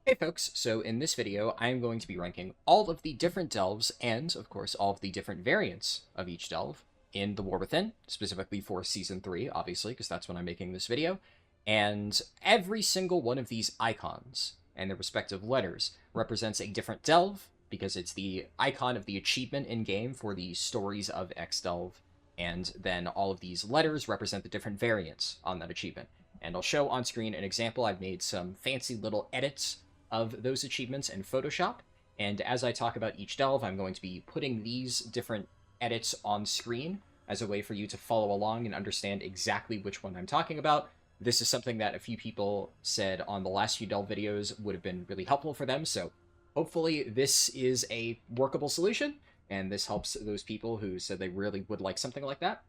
Hey folks, so in this video I'm going to be ranking all of the different delves and, of course, all of the different variants of each delve in the War Within, specifically for Season 3, obviously, because that's when I'm making this video. And every single one of these icons and their respective letters represents a different delve, because it's the icon of the achievement in-game for the Stories of X delve, and then all of these letters represent the different variants on that achievement. And I'll show on screen an example. I've made some fancy little edits of those achievements in Photoshop, and as I talk about each delve, I'm going to be putting these different edits on screen as a way for you to follow along and understand exactly which one I'm talking about. This is something that a few people said on the last few delve videos would have been really helpful for them, so hopefully this is a workable solution, and this helps those people who said they really would like something like that.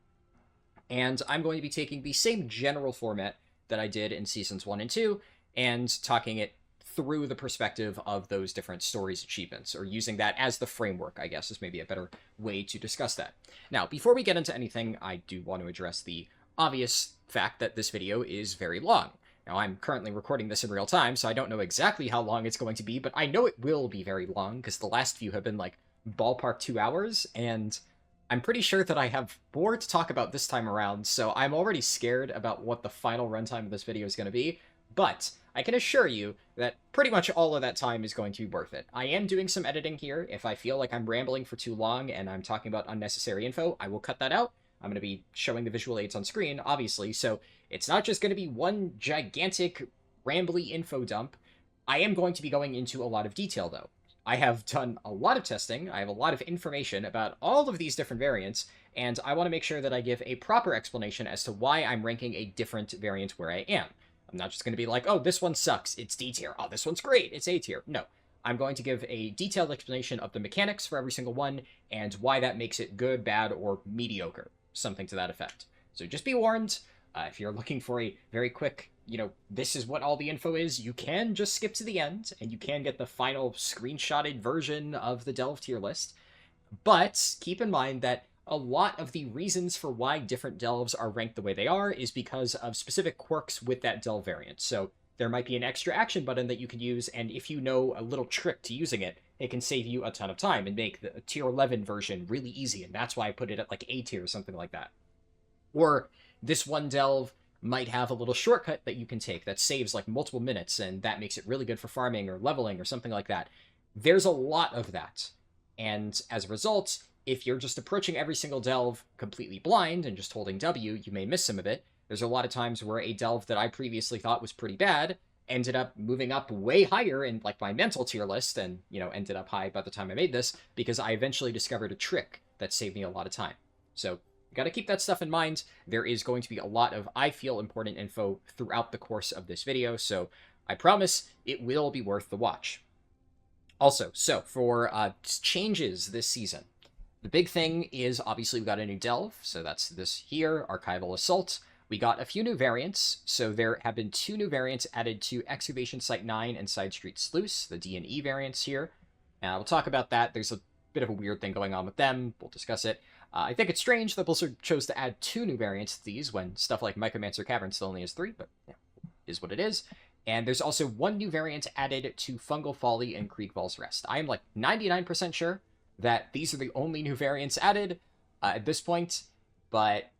And I'm going to be taking the same general format that I did in Seasons 1 and 2, and talking it through the perspective of those different stories achievements, or using that as the framework, I guess, is maybe a better way to discuss that. Now, before we get into anything, I do want to address the obvious fact that this video is very long. Now, I'm currently recording this in real time, so I don't know exactly how long it's going to be, but I know it will be very long, because the last few have been, like, ballpark 2 hours, and I'm pretty sure that I have more to talk about this time around, so I'm already scared about what the final runtime of this video is going to be, but I can assure you that pretty much all of that time is going to be worth it. I am doing some editing here. If I feel like I'm rambling for too long and I'm talking about unnecessary info, I will cut that out. I'm going to be showing the visual aids on screen, obviously, so it's not just going to be one gigantic rambly info dump. I am going to be going into a lot of detail, though. I have done a lot of testing, I have a lot of information about all of these different variants, and I want to make sure that I give a proper explanation as to why I'm ranking a different variant where I am. I'm not just going to be like, oh, this one sucks, it's D tier. Oh, this one's great, it's A tier. No. I'm going to give a detailed explanation of the mechanics for every single one, and why that makes it good, bad, or mediocre. Something to that effect. So just be warned, if you're looking for a very quick, this is what all the info is, you can just skip to the end, and you can get the final screenshotted version of the delve tier list. But keep in mind that a lot of the reasons for why different delves are ranked the way they are is because of specific quirks with that delve variant. So there might be an extra action button that you can use, and if you know a little trick to using it, it can save you a ton of time and make the tier 11 version really easy, and that's why I put it at like A tier or something like that. Or this one delve might have a little shortcut that you can take that saves like multiple minutes, and that makes it really good for farming or leveling or something like that. There's a lot of that, and as a result, if you're just approaching every single delve completely blind and just holding W, you may miss some of it. There's a lot of times where a delve that I previously thought was pretty bad ended up moving up way higher in like my mental tier list, and ended up high by the time I made this, because I eventually discovered a trick that saved me a lot of time. So you got to keep that stuff in mind. There is going to be a lot of, I feel, important info throughout the course of this video, so I promise it will be worth the watch. Also, so for changes this season, the big thing is, obviously, we got a new delve, so that's this here, Archival Assault. We got a few new variants, so there have been 2 new variants added to Excavation Site 9 and Sidestreet Sluice, the D and E variants here. We'll talk about that. There's a bit of a weird thing going on with them. We'll discuss it. I think it's strange that Blizzard chose to add 2 new variants to these when stuff like Mycomancer Cavern still only has 3, but yeah, is what it is. And there's also 1 new variant added to Fungal Folly and Kriegval's Rest. I am like 99% sure that these are the only new variants added at this point, but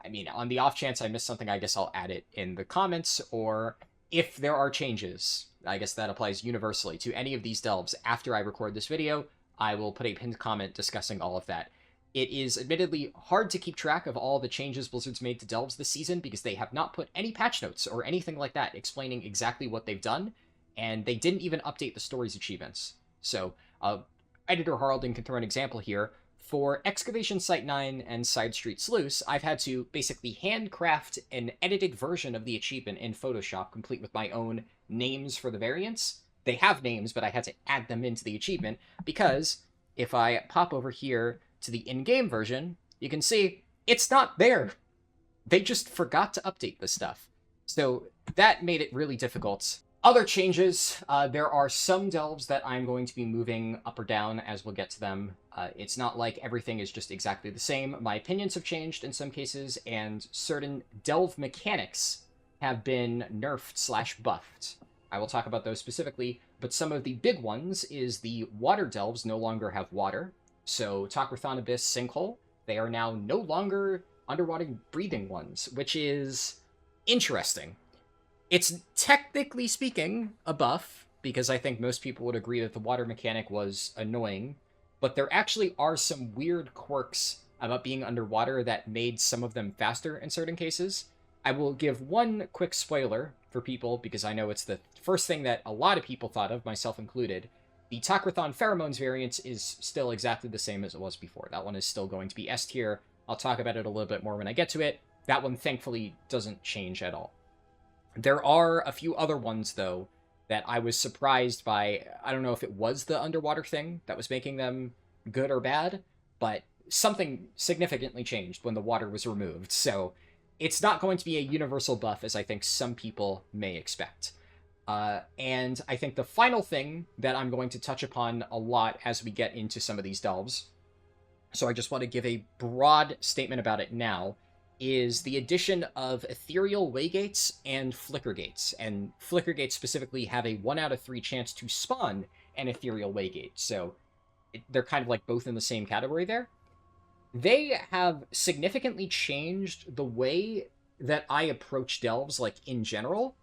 I mean, on the off chance I missed something, I guess I'll add it in the comments, or if there are changes, I guess that applies universally to any of these delves. After I record this video, I will put a pinned comment discussing all of that. It is admittedly hard to keep track of all the changes Blizzard's made to delves this season, because they have not put any patch notes or anything like that explaining exactly what they've done, and they didn't even update the stories achievements. So, Editor Haralding can throw an example here. For Excavation Site 9 and Sidestreet Sluice, I've had to basically handcraft an edited version of the achievement in Photoshop, complete with my own names for the variants. They have names, but I had to add them into the achievement, because if I pop over here to the in-game version, you can see it's not there. They just forgot to update this stuff. So that made it really difficult. Other changes, there are some delves that I'm going to be moving up or down as we'll get to them. It's not like everything is just exactly the same. My opinions have changed in some cases, and certain delve mechanics have been nerfed/buffed. I will talk about those specifically, but some of the big ones is the water delves no longer have water. So Tak-Rethan Abyss, Sinkhole, they are now no longer underwater breathing ones, which is interesting. It's technically speaking a buff, because I think most people would agree that the water mechanic was annoying, but there actually are some weird quirks about being underwater that made some of them faster in certain cases. I will give one quick spoiler for people, because I know it's the first thing that a lot of people thought of, myself included. The Tak-Rethan Pheromones variant is still exactly the same as it was before. That one is still going to be S tier. I'll talk about it a little bit more when I get to it. That one, thankfully, doesn't change at all. There are a few other ones, though, that I was surprised by. I don't know if it was the underwater thing that was making them good or bad, but something significantly changed when the water was removed. So it's not going to be a universal buff, as I think some people may expect. And I think the final thing that I'm going to touch upon a lot as we get into some of these delves, so I just want to give a broad statement about it now, is the addition of Ethereal Waygates and Flickergates. And Flickergates specifically have a 1 out of 3 chance to spawn an Ethereal Waygate, so they're kind of like both in the same category there. They have significantly changed the way that I approach delves, like, in general.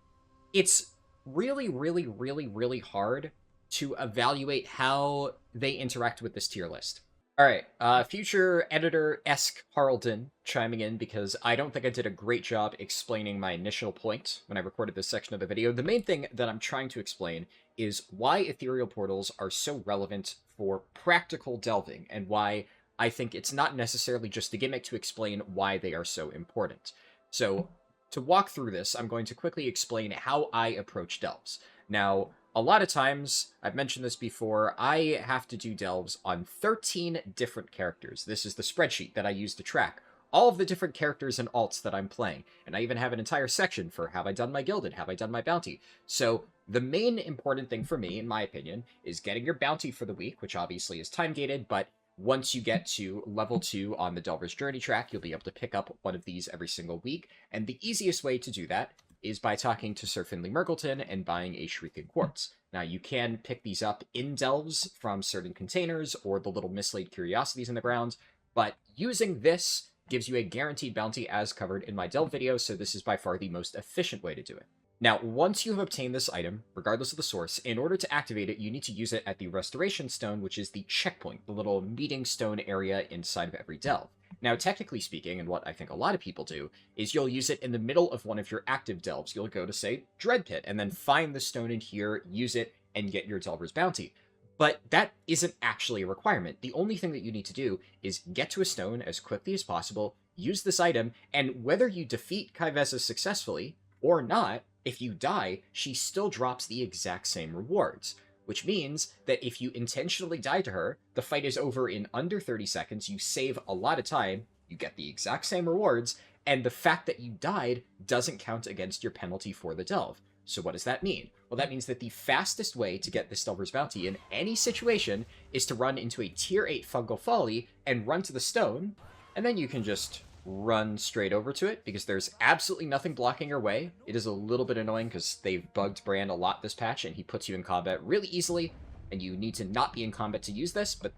It's really, really, really, really hard to evaluate how they interact with this tier list. All right, future editor-esque Harlden chiming in, because I don't think I did a great job explaining my initial point when I recorded this section of the video. The main thing that I'm trying to explain is why ethereal portals are so relevant for practical delving, and why I think it's not necessarily just a gimmick to explain why they are so important. So, to walk through this, I'm going to quickly explain how I approach delves. Now, a lot of times, I've mentioned this before, I have to do delves on 13 different characters. This is the spreadsheet that I use to track all of the different characters and alts that I'm playing. And I even have an entire section for have I done my gilded, have I done my bounty. So the main important thing for me, in my opinion, is getting your bounty for the week, which obviously is time-gated, but once you get to level 2 on the Delver's Journey track, you'll be able to pick up one of these every single week. And the easiest way to do that is by talking to Sir Finley Merkelton and buying a Shrieking Quartz. Now, you can pick these up in delves from certain containers or the little mislaid curiosities in the ground, but using this gives you a guaranteed bounty as covered in my delve video, so this is by far the most efficient way to do it. Now, once you have obtained this item, regardless of the source, in order to activate it, you need to use it at the Restoration Stone, which is the checkpoint, the little meeting stone area inside of every delve. Now, technically speaking, and what I think a lot of people do, is you'll use it in the middle of one of your active delves. You'll go to, say, Dread Pit, and then find the stone in here, use it, and get your Delver's Bounty. But that isn't actually a requirement. The only thing that you need to do is get to a stone as quickly as possible, use this item, and whether you defeat Kaiveza successfully or not, if you die, she still drops the exact same rewards. Which means that if you intentionally die to her, the fight is over in under 30 seconds, you save a lot of time, you get the exact same rewards, and the fact that you died doesn't count against your penalty for the delve. So what does that mean? Well, that means that the fastest way to get this Delver's Bounty in any situation is to run into a tier 8 Fungal Folly and run to the stone, and then you can just run straight over to it, because there's absolutely nothing blocking your way. It is a little bit annoying because they've bugged Brand a lot this patch, and he puts you in combat really easily, and you need to not be in combat to use this, but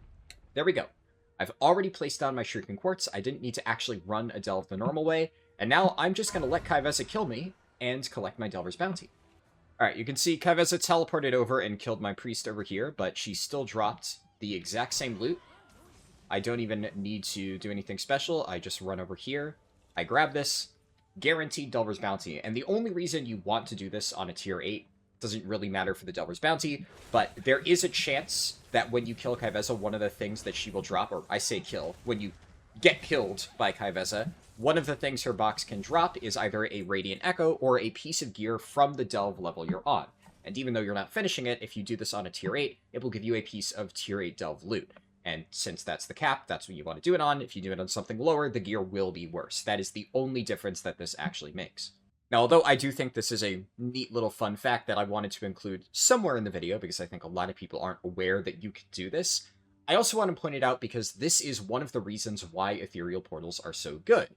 there we go. I've already placed down my Shrieking Quartz. I didn't need to actually run a delve the normal way, and now I'm just going to let Kaiveza kill me and collect my Delver's Bounty. Alright, you can see Kaiveza teleported over and killed my priest over here, but she still dropped the exact same loot. I don't even need to do anything special. I just run over here. I grab this. Guaranteed Delver's Bounty. And the only reason you want to do this on a tier 8 doesn't really matter for the Delver's Bounty, but there is a chance that when you kill Kaiveza, one of the things that she will drop, or I say kill, when you get killed by Kaiveza, one of the things her box can drop is either a Radiant Echo or a piece of gear from the delve level you're on. And even though you're not finishing it, if you do this on a tier 8, it will give you a piece of tier 8 delve loot. And since that's the cap, that's what you want to do it on. If you do it on something lower, the gear will be worse. That is the only difference that this actually makes. Now, although I do think this is a neat little fun fact that I wanted to include somewhere in the video, because I think a lot of people aren't aware that you can do this, I also want to point it out because this is one of the reasons why ethereal portals are so good.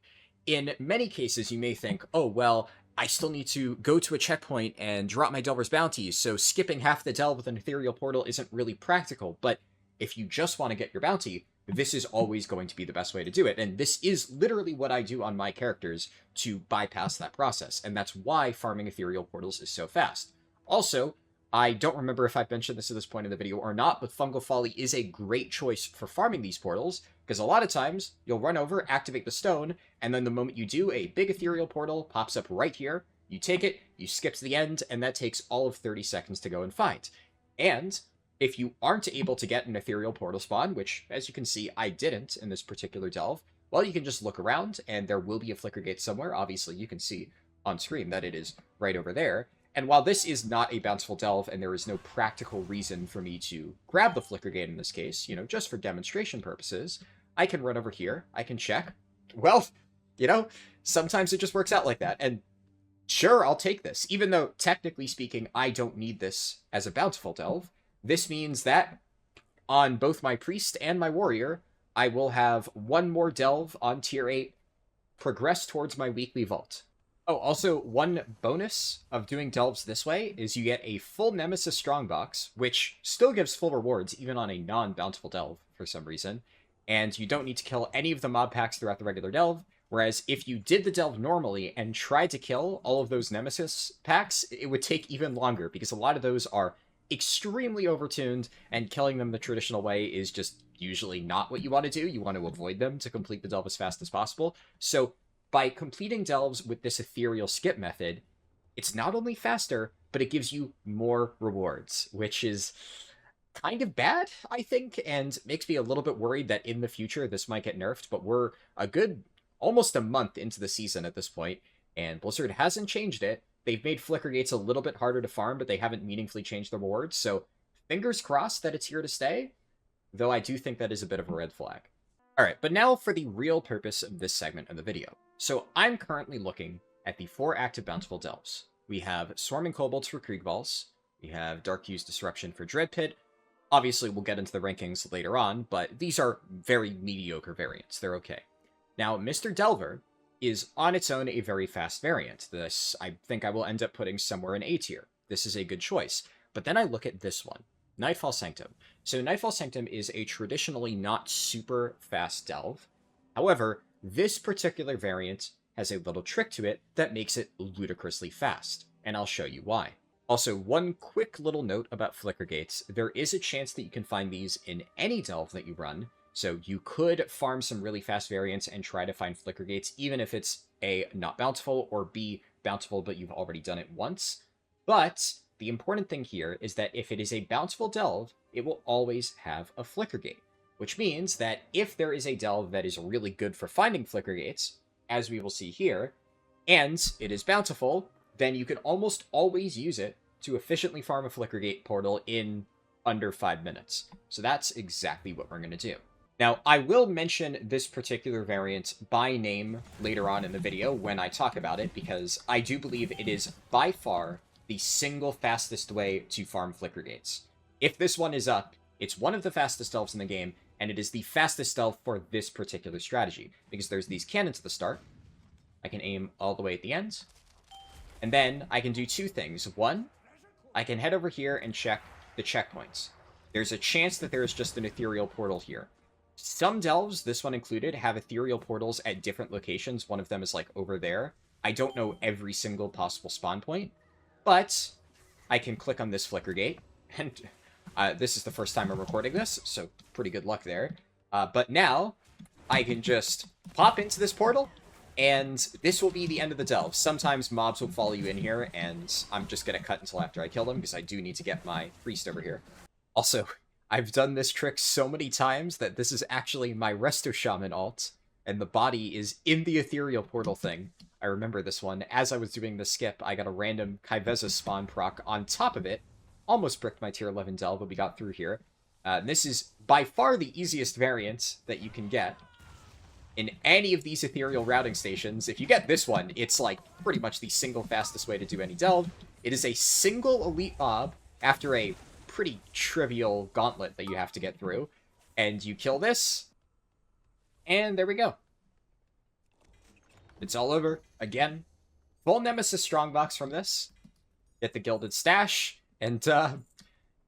In many cases, you may think, oh, well, I still need to go to a checkpoint and drop my Delver's bounties, so skipping half the delve with an Ethereal portal isn't really practical, but if you just want to get your bounty, this is always going to be the best way to do it, and this is literally what I do on my characters to bypass that process, and that's why farming Ethereal portals is so fast. Also, I don't remember if I've mentioned this at this point in the video or not, but Fungal Folly is a great choice for farming these portals, because a lot of times, you'll run over, activate the stone, and then the moment you do, a big Ethereal portal pops up right here, you take it, you skip to the end, and that takes all of 30 seconds to go and find. And if you aren't able to get an Ethereal portal spawn, which, as you can see, I didn't in this particular delve, well, you can just look around, and there will be a Flickergate somewhere. Obviously, you can see on screen that it is right over there. And while this is not a bountiful delve, and there is no practical reason for me to grab the Flickergate in this case, you know, just for demonstration purposes, I can run over here, I can check. Well, you know, sometimes it just works out like that, and sure, I'll take this. Even though, technically speaking, I don't need this as a bountiful delve, this means that on both my priest and my warrior, I will have one more delve on tier 8, progress towards my weekly vault. Oh, also, one bonus of doing delves this way is you get a full Nemesis Strongbox, which still gives full rewards even on a non-bountiful delve for some reason, and you don't need to kill any of the mob packs throughout the regular delve, whereas if you did the delve normally and tried to kill all of those Nemesis packs, it would take even longer, because a lot of those are extremely overtuned, and killing them the traditional way is just usually not what you want to do. You want to avoid them to complete the delve as fast as possible. So by completing delves with this Ethereal skip method, it's not only faster, but it gives you more rewards, which is kind of bad, I think, and makes me a little bit worried that in the future this might get nerfed, but we're a good almost a month into the season at this point, and Blizzard hasn't changed it. They've made Flickergates a little bit harder to farm, but they haven't meaningfully changed the rewards, so fingers crossed that it's here to stay, though I do think that is a bit of a red flag. Alright, but now for the real purpose of this segment of the video. So I'm currently looking at the 4 active bountiful delves. We have Swarming Kobolds for Kriegvals, we have Dark Hue's Disruption for Dreadpit. Obviously, we'll get into the rankings later on, but these are very mediocre variants. They're okay. Now, Mr. Delver is on its own a very fast variant. This, I think I will end up putting somewhere in A tier. This is a good choice. But then I look at this one, Nightfall Sanctum. So Nightfall Sanctum is a traditionally not super fast delve. However, this particular variant has a little trick to it that makes it ludicrously fast, and I'll show you why. Also, one quick little note about Flickergates. There is a chance that you can find these in any delve that you run, so you could farm some really fast variants and try to find Flickergates, even if it's A, not bountiful, or B, bountiful but you've already done it once. But the important thing here is that if it is a bountiful delve, it will always have a Flickergate, which means that if there is a delve that is really good for finding Flickergates, as we will see here, and it is bountiful, then you can almost always use it to efficiently farm a Flickergate portal in under 5 minutes. So that's exactly what we're going to do. Now, I will mention this particular variant by name later on in the video when I talk about it, because I do believe it is by far the single fastest way to farm Flickergates. If this one is up, it's one of the fastest delves in the game, and it is the fastest delve for this particular strategy, because there's these cannons at the start. I can aim all the way at the end, and then I can do 2 things. One, I can head over here and check the checkpoints. There's a chance that there is just an Ethereal portal here. Some delves, this one included, have Ethereal portals at different locations. One of them is, like, over there. I don't know every single possible spawn point, but I can click on this Flickergate, and this is the first time I'm recording this, so pretty good luck there. But now, I can just pop into this portal, and this will be the end of the delve. Sometimes mobs will follow you in here, and I'm just going to cut until after I kill them, because I do need to get my priest over here. Also, I've done this trick so many times that this is actually my Resto Shaman alt, and the body is in the Ethereal portal thing. I remember this one. As I was doing the skip, I got a random Kaiveza spawn proc on top of it. Almost bricked my tier 11 delve, but we got through here. This is by far the easiest variant that you can get in any of these Ethereal routing stations. If you get this one, it's like pretty much the single fastest way to do any delve. It is a single elite mob after a pretty trivial gauntlet that you have to get through, and you kill this, and there we go. It's all over. Again, full Nemesis Strongbox from this. Get the Gilded Stash. And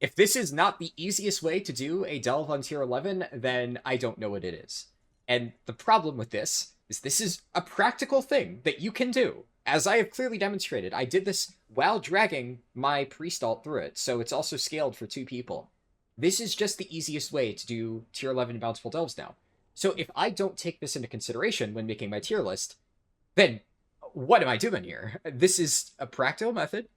if this is not the easiest way to do a delve on tier 11, then I don't know what it is. And the problem with this is a practical thing that you can do. As I have clearly demonstrated, I did this while dragging my Priest Alt through it, so it's also scaled for 2 people. This is just the easiest way to do tier 11 bountiful delves now. So if I don't take this into consideration when making my tier list, then what am I doing here? This is a practical method.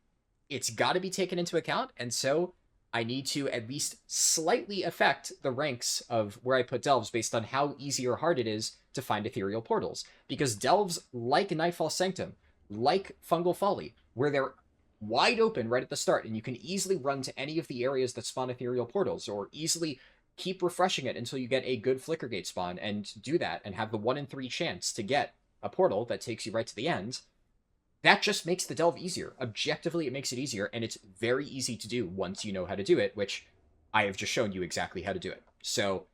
It's got to be taken into account, and so I need to at least slightly affect the ranks of where I put delves based on how easy or hard it is to find ethereal portals. Because delves like Nightfall Sanctum, like Fungal Folly, where they're wide open right at the start, and you can easily run to any of the areas that spawn ethereal portals, or easily keep refreshing it until you get a good Flickergate spawn, and do that, and have the 1 in 3 chance to get a portal that takes you right to the end. That just makes the delve easier. Objectively, it makes it easier, and it's very easy to do once you know how to do it, which I have just shown you exactly how to do it. So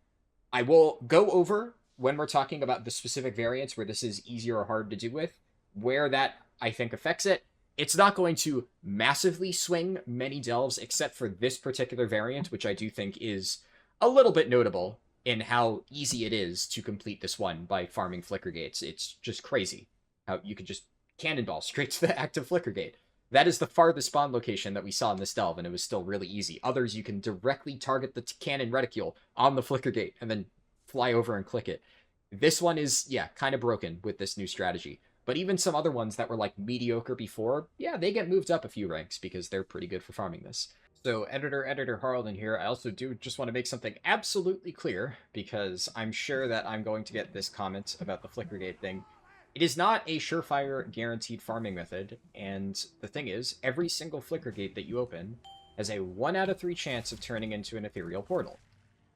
I will go over, when we're talking about the specific variants where this is easier or hard to do with, where that, I think, affects it. It's not going to massively swing many delves, except for this particular variant, which I do think is a little bit notable in how easy it is to complete this one by farming Flickergates. It's just crazy how you could just cannonball straight to the active Flickergate. That is the farthest spawn location that we saw in this delve, and it was still really easy. Others, you can directly target the cannon reticule on the Flickergate and then fly over and click it. This one is, yeah, kind of broken with this new strategy. But even some other ones that were, like, mediocre before, yeah, they get moved up a few ranks because they're pretty good for farming this. So, Editor Harlan here, I also do just want to make something absolutely clear, because I'm sure that I'm going to get this comment about the Flickergate thing. It is not a surefire guaranteed farming method, and the thing is, every single Flickergate that you open has a 1 out of 3 chance of turning into an ethereal portal.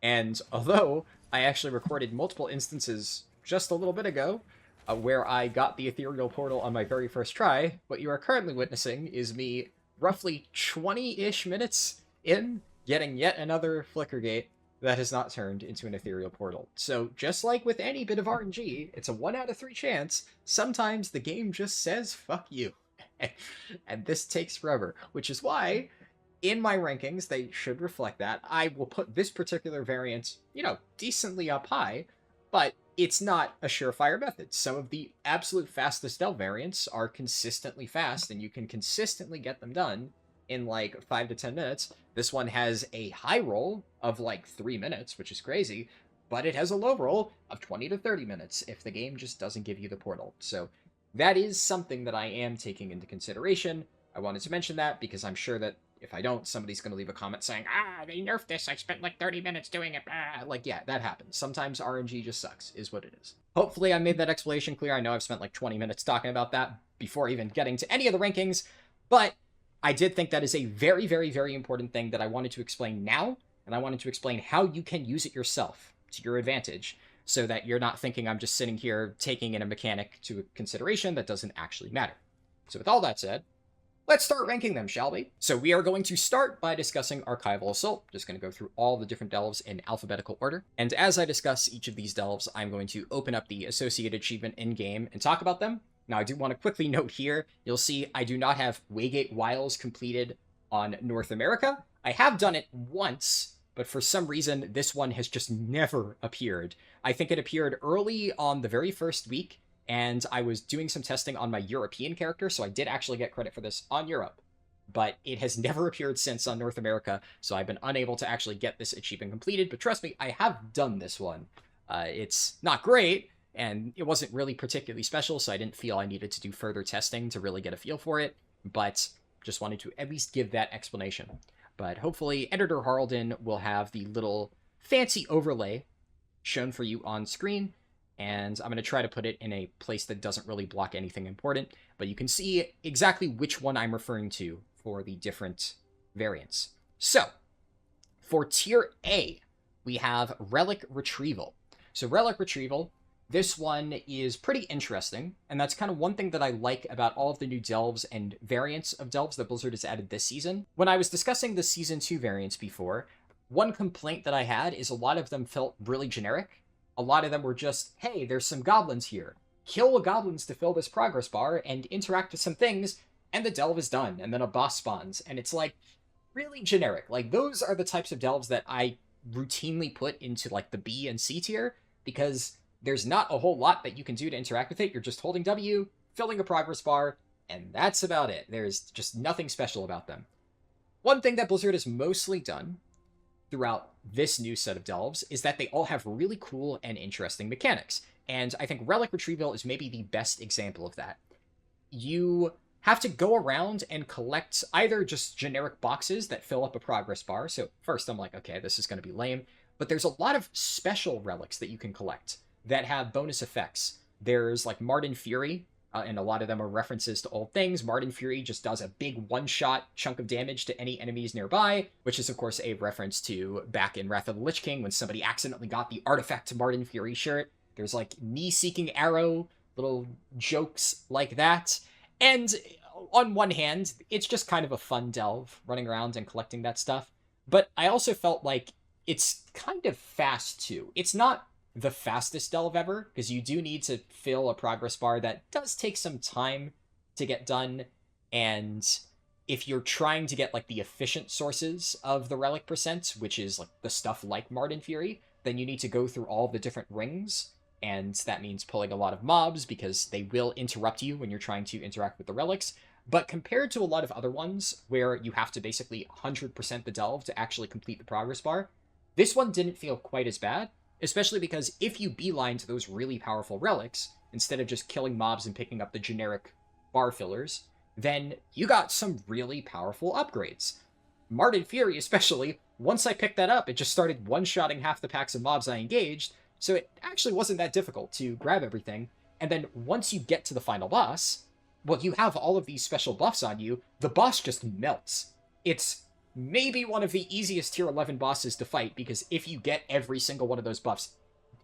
And although I actually recorded multiple instances just a little bit ago, where I got the ethereal portal on my very first try, what you are currently witnessing is me roughly 20-ish minutes in getting yet another Flickergate that has not turned into an ethereal portal. So just like with any bit of RNG, it's a 1 out of 3 chance. Sometimes the game just says, fuck you. And this takes forever, which is why in my rankings, they should reflect that. I will put this particular variant, you know, decently up high, but it's not a surefire method. Some of the absolute fastest delve variants are consistently fast, and you can consistently get them done in like 5 to 10 minutes. This one has a high roll of like 3 minutes, which is crazy, but it has a low roll of 20 to 30 minutes if the game just doesn't give you the portal. So that is something that I am taking into consideration. I wanted to mention that because I'm sure that if I don't, somebody's going to leave a comment saying, they nerfed this, I spent like 30 minutes doing it, Like, yeah, that happens. Sometimes RNG just sucks, is what it is. Hopefully I made that explanation clear. I know I've spent like 20 minutes talking about that before even getting to any of the rankings, but I did think that is a very, very, very important thing that I wanted to explain now, and I wanted to explain how you can use it yourself to your advantage, so that you're not thinking I'm just sitting here taking in a mechanic to consideration that doesn't actually matter. So with all that said, let's start ranking them, shall we? So we are going to start by discussing Archival Assault. Just going to go through all the different delves in alphabetical order. And as I discuss each of these delves, I'm going to open up the associated achievement in-game and talk about them. Now, I do want to quickly note here, you'll see I do not have Waygate Wiles completed on North America. I have done it once, but for some reason, this one has just never appeared. I think it appeared early on the very first week, and I was doing some testing on my European character, so I did actually get credit for this on Europe. But it has never appeared since on North America, so I've been unable to actually get this achievement completed. But trust me, I have done this one. It's not great, and it wasn't really particularly special, so I didn't feel I needed to do further testing to really get a feel for it. But just wanted to at least give that explanation. But hopefully, Editor Harlden will have the little fancy overlay shown for you on screen. And I'm going to try to put it in a place that doesn't really block anything important, but you can see exactly which one I'm referring to for the different variants. So, for Tier A, we have Relic Retrieval. So Relic Retrieval, this one is pretty interesting, and that's kind of one thing that I like about all of the new delves and variants of delves that Blizzard has added this season. When I was discussing the Season 2 variants before, one complaint that I had is a lot of them felt really generic. A lot of them were just, hey, there's some goblins here. kill goblins to fill this progress bar and interact with some things, and the delve is done, and then a boss spawns. And it's like really generic. Like, those are the types of delves that I routinely put into like the B and C tier, because there's not a whole lot that you can do to interact with it. You're just holding W, filling a progress bar, and that's about it. There's just nothing special about them. One thing that Blizzard has mostly done throughout this new set of delves is that they all have really cool and interesting mechanics. And I think Relic Retrieval is maybe the best example of that. You have to go around and collect either just generic boxes that fill up a progress bar. So first I'm like, okay, this is going to be lame. But there's a lot of special relics that you can collect that have bonus effects. There's like Marden Fury, and a lot of them are references to old things. Marden Fury just does a big one-shot chunk of damage to any enemies nearby, which is, of course, a reference to back in Wrath of the Lich King when somebody accidentally got the Artifact Marden Fury shirt. There's, like, Knee-Seeking Arrow, little jokes like that. And on one hand, it's just kind of a fun delve, running around and collecting that stuff. But I also felt like it's kind of fast, too. It's not the fastest delve ever, because you do need to fill a progress bar that does take some time to get done, and if you're trying to get like the efficient sources of the relic percent, which is like the stuff like Marden Fury, then you need to go through all the different rings, and that means pulling a lot of mobs because they will interrupt you when you're trying to interact with the relics. But compared to a lot of other ones where you have to basically 100% the delve to actually complete the progress bar, this one didn't feel quite as bad. Especially because if you beeline to those really powerful relics, instead of just killing mobs and picking up the generic bar fillers, then you got some really powerful upgrades. Marden Fury especially, once I picked that up, it just started one-shotting half the packs of mobs I engaged, so it actually wasn't that difficult to grab everything. And then once you get to the final boss, well, you have all of these special buffs on you, the boss just melts. It's maybe one of the easiest tier 11 bosses to fight, because if you get every single one of those buffs,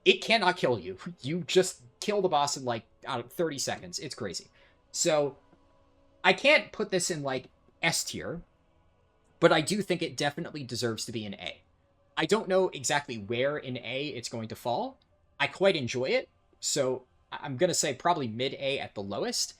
it cannot kill you. You just kill the boss in like, out of 30 seconds. It's crazy. So I can't put this in like S tier, but I do think it definitely deserves to be an A. I don't know exactly where in A it's going to fall. I quite enjoy it, so I'm going to say probably mid-A at the lowest.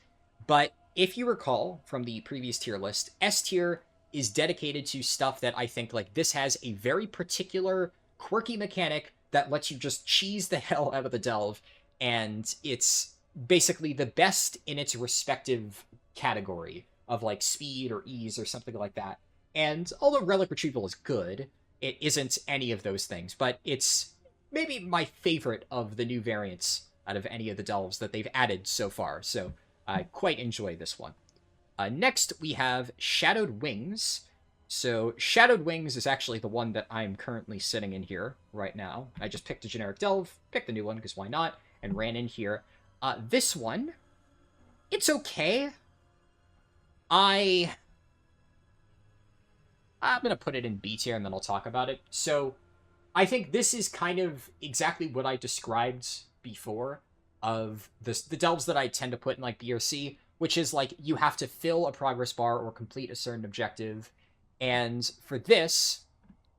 But if you recall from the previous tier list, S tier is dedicated to stuff that I think, like, this has a very particular quirky mechanic that lets you just cheese the hell out of the delve, and it's basically the best in its respective category of, like, speed or ease or something like that. And although Relic Retrieval is good, it isn't any of those things, but it's maybe my favorite of the new variants out of any of the delves that they've added so far, so I quite enjoy this one. Next, we have Shadowed Wings. So Shadowed Wings is actually the one that I'm currently sitting in here right now. I just picked a generic delve, picked the new one because why not, and ran in here. This one, it's okay. I'm going to put it in B tier and then I'll talk about it. So I think this is kind of exactly what I described before of the delves that I tend to put in like B or C, which is like you have to fill a progress bar or complete a certain objective. And for this,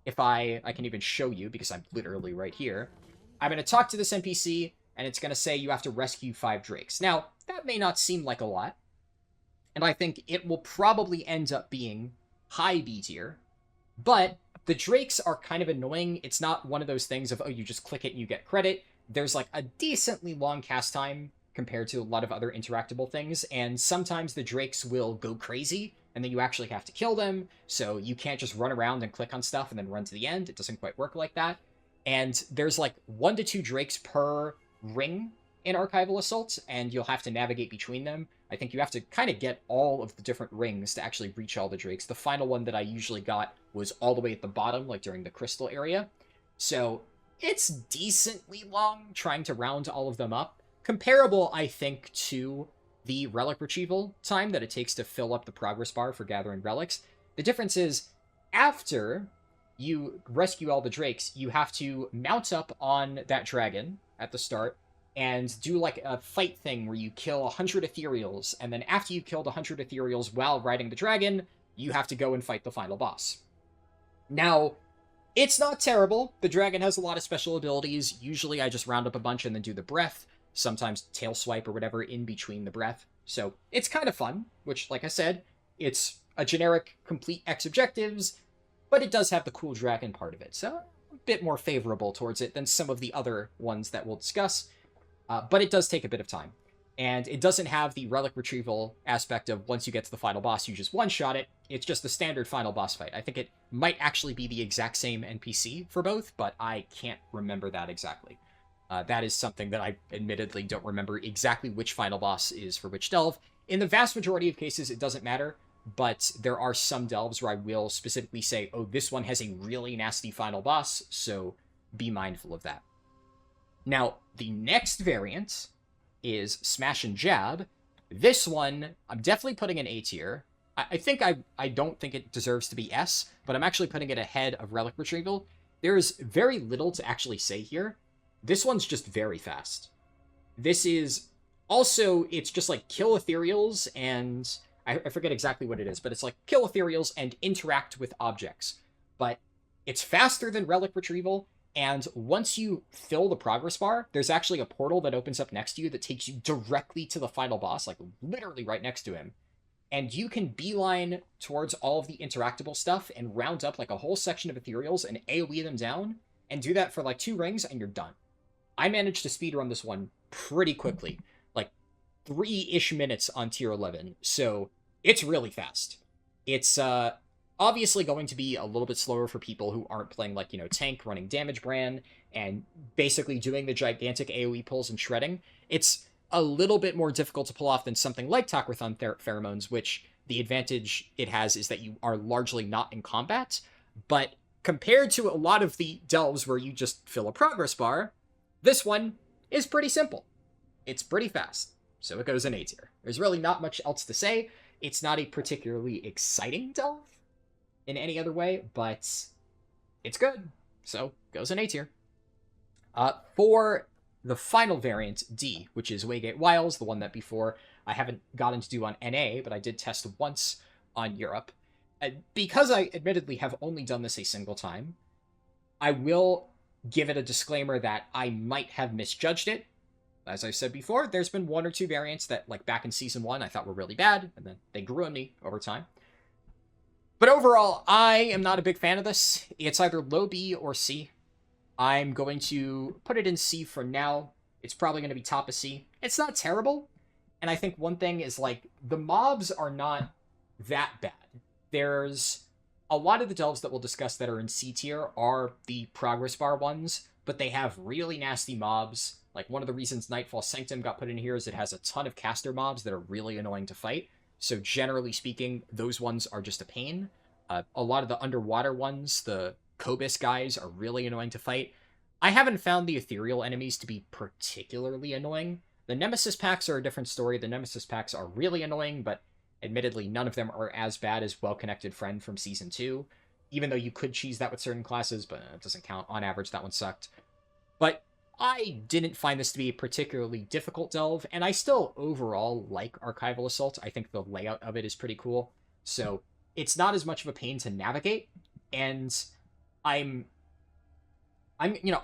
if I can even show you because I'm literally right here, I'm going to talk to this NPC and it's going to say you have to rescue 5 drakes. Now, that may not seem like a lot, and I think it will probably end up being high B tier, but the drakes are kind of annoying. It's not one of those things of, oh, you just click it and you get credit. There's like a decently long cast time compared to a lot of other interactable things, and sometimes the drakes will go crazy, and then you actually have to kill them, so you can't just run around and click on stuff and then run to the end. It doesn't quite work like that. And there's like 1 to 2 drakes per ring in Archival Assault, and you'll have to navigate between them. I think you have to kind of get all of the different rings to actually reach all the drakes. The final one that I usually got was all the way at the bottom, like during the crystal area. So it's decently long trying to round all of them up. Comparable, I think, to the relic retrieval time that it takes to fill up the progress bar for gathering relics. The difference is, after you rescue all the drakes, you have to mount up on that dragon at the start and do like a fight thing where you kill 100 ethereals, and then after you've killed 100 ethereals while riding the dragon, you have to go and fight the final boss. Now, it's not terrible. The dragon has a lot of special abilities. Usually I just round up a bunch and then do the breath. sometimes tail swipe or whatever in between the breath. So it's kind of fun, which, like I said, it's a generic complete X objectives, but it does have the cool dragon part of it. So a bit more favorable towards it than some of the other ones that we'll discuss. But it does take a bit of time. And it doesn't have the relic retrieval aspect of once you get to the final boss, you just one-shot it. It's just the standard final boss fight. I think it might actually be the exact same NPC for both, but I can't remember that exactly. That is something that I admittedly don't remember exactly which final boss is for which delve. In the vast majority of cases, it doesn't matter, but there are some delves where I will specifically say, oh, this one has a really nasty final boss, so be mindful of that. Now, the next variant is Smash and Jab. This one, I'm definitely putting in A tier. I think I don't think it deserves to be S, but I'm actually putting it ahead of Relic Retrieval. There's very little to actually say here. This one's just very fast. This is also, it's just like kill Ethereals and I forget exactly what it is, but it's like kill Ethereals and interact with objects. But it's faster than Relic Retrieval. And once you fill the progress bar, there's actually a portal that opens up next to you that takes you directly to the final boss, like literally right next to him. And you can beeline towards all of the interactable stuff and round up like a whole section of Ethereals and AoE them down, and do that for like 2 rings and you're done. I managed to speedrun this one pretty quickly, like 3-ish minutes on tier 11, so it's really fast. It's obviously going to be a little bit slower for people who aren't playing like, tank, running damage brand, and basically doing the gigantic AoE pulls and shredding. It's a little bit more difficult to pull off than something like Tak-Rethan Pheromones, which the advantage it has is that you are largely not in combat, but compared to a lot of the delves where you just fill a progress bar, this one is pretty simple. It's pretty fast, so it goes in A tier. There's really not much else to say. It's not a particularly exciting delve in any other way, but it's good, so goes in A tier. For the final variant, D, which is Waygate Wiles, the one that before I haven't gotten to do on NA, but I did test once on Europe. Because I admittedly have only done this a single time, I will give it a disclaimer that I might have misjudged it. As I said before, there's been 1 or 2 variants that, like back in Season 1, I thought were really bad, and then they grew on me over time. But overall, I am not a big fan of this. It's either low B or C. I'm going to put it in C for now. It's probably going to be top of C. It's not terrible. And I think one thing is, like, the mobs are not that bad. There's a lot of the delves that we'll discuss that are in C tier are the progress bar ones, but they have really nasty mobs. Like, one of the reasons Nightfall Sanctum got put in here is it has a ton of caster mobs that are really annoying to fight. So generally speaking, those ones are just a pain. A lot of the underwater ones, the Kobus guys, are really annoying to fight. I haven't found the Ethereal enemies to be particularly annoying. The Nemesis packs are a different story. The Nemesis packs are really annoying, but admittedly, none of them are as bad as Well-Connected Friend from Season 2, even though you could cheese that with certain classes, but it doesn't count. On average, that one sucked. But I didn't find this to be a particularly difficult delve, and I still overall like Archival Assault. I think the layout of it is pretty cool, so it's not as much of a pain to navigate, and I'll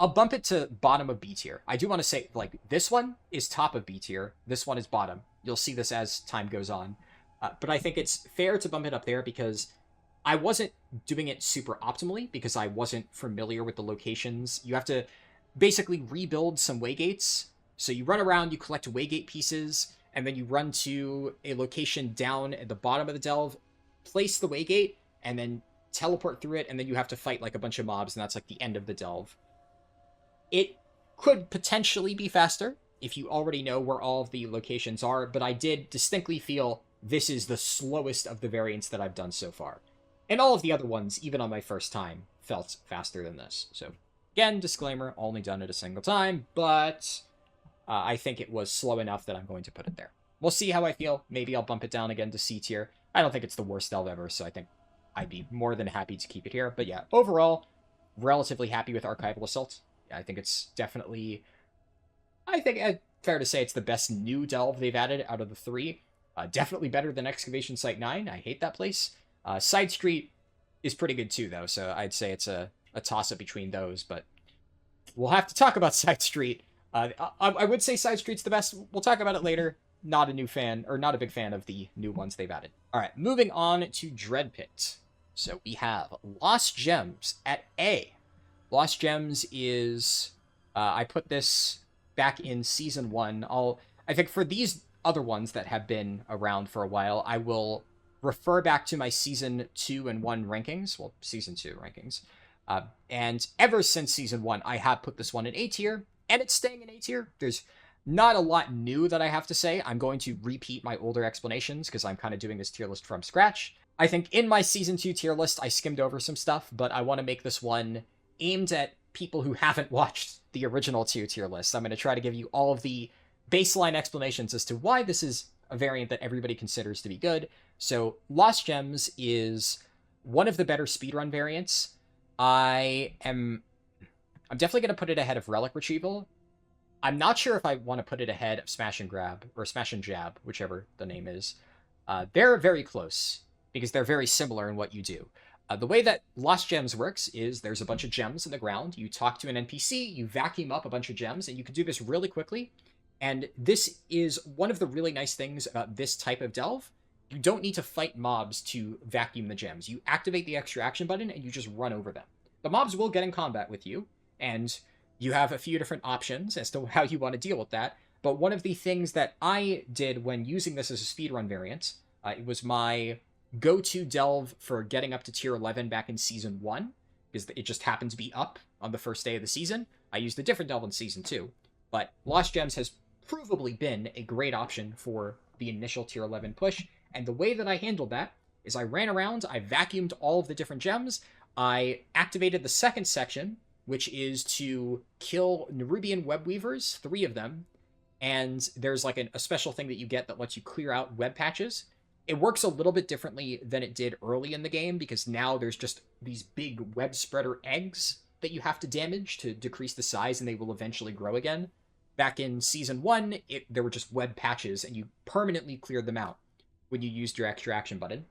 bump it to bottom of B tier. I do want to say, like, this one is top of B tier, this one is bottom. You'll see this as time goes on, but I think it's fair to bump it up there because I wasn't doing it super optimally because I wasn't familiar with the locations. You have to basically rebuild some waygates. So you run around, you collect waygate pieces, and then you run to a location down at the bottom of the delve, place the waygate, and then teleport through it, and then you have to fight like a bunch of mobs, and that's like the end of the delve. It could potentially be faster if you already know where all of the locations are, but I did distinctly feel this is the slowest of the variants that I've done so far. And all of the other ones, even on my first time, felt faster than this. So again, disclaimer, only done it a single time, but I think it was slow enough that I'm going to put it there. We'll see how I feel. Maybe I'll bump it down again to C tier. I don't think it's the worst delve ever, so I think I'd be more than happy to keep it here. But yeah, overall, relatively happy with Archival Assault. I think it's definitely, fair to say it's the best new delve they've added out of the 3. Definitely better than Excavation Site 9. I hate that place. Sidestreet is pretty good too, though, so I'd say it's a toss-up between those, but we'll have to talk about Sidestreet I would say Sidestreet's the best. We'll talk about it later. Not a new fan, or not a big fan of the new ones they've added. All right, moving on to Dreadpit. So we have Lost Gems at A. Lost Gems is... I put this back in Season 1. I think for these other ones that have been around for a while, I will refer back to my Season 2 and 1 rankings. Well, Season 2 rankings. And ever since Season 1, I have put this one in A tier, and it's staying in A tier. There's not a lot new that I have to say. I'm going to repeat my older explanations because I'm kind of doing this tier list from scratch. I think in my Season 2 tier list, I skimmed over some stuff, but I want to make this one aimed at people who haven't watched the original 2 tier list. I'm going to try to give you all of the baseline explanations as to why this is a variant that everybody considers to be good. So Lost Gems is one of the better speedrun variants. I'm definitely going to put it ahead of Relic Retrieval. I'm not sure if I want to put it ahead of Smash and Grab, or Smash and Jab, whichever the name is. They're very close, because they're very similar in what you do. The way that Lost Gems works is there's a bunch of gems in the ground. You talk to an NPC, you vacuum up a bunch of gems, and you can do this really quickly. And this is one of the really nice things about this type of delve. You don't need to fight mobs to vacuum the gems. You activate the extra action button, and you just run over them. The mobs will get in combat with you, and you have a few different options as to how you want to deal with that. But one of the things that I did when using this as a speedrun variant, it was my go-to delve for getting up to tier 11 back in Season 1, because it just happened to be up on the first day of the season. I used a different delve in Season 2, but Lost Gems has provably been a great option for the initial tier 11 push, and the way that I handled that is I ran around, I vacuumed all of the different gems, I activated the second section, which is to kill Nerubian web weavers, 3 of them, and there's like a special thing that you get that lets you clear out web patches. It works a little bit differently than it did early in the game, because now there's just these big web spreader eggs that you have to damage to decrease the size, and they will eventually grow again. Back in Season 1, there were just web patches, and you permanently cleared them out when you used your extra action button.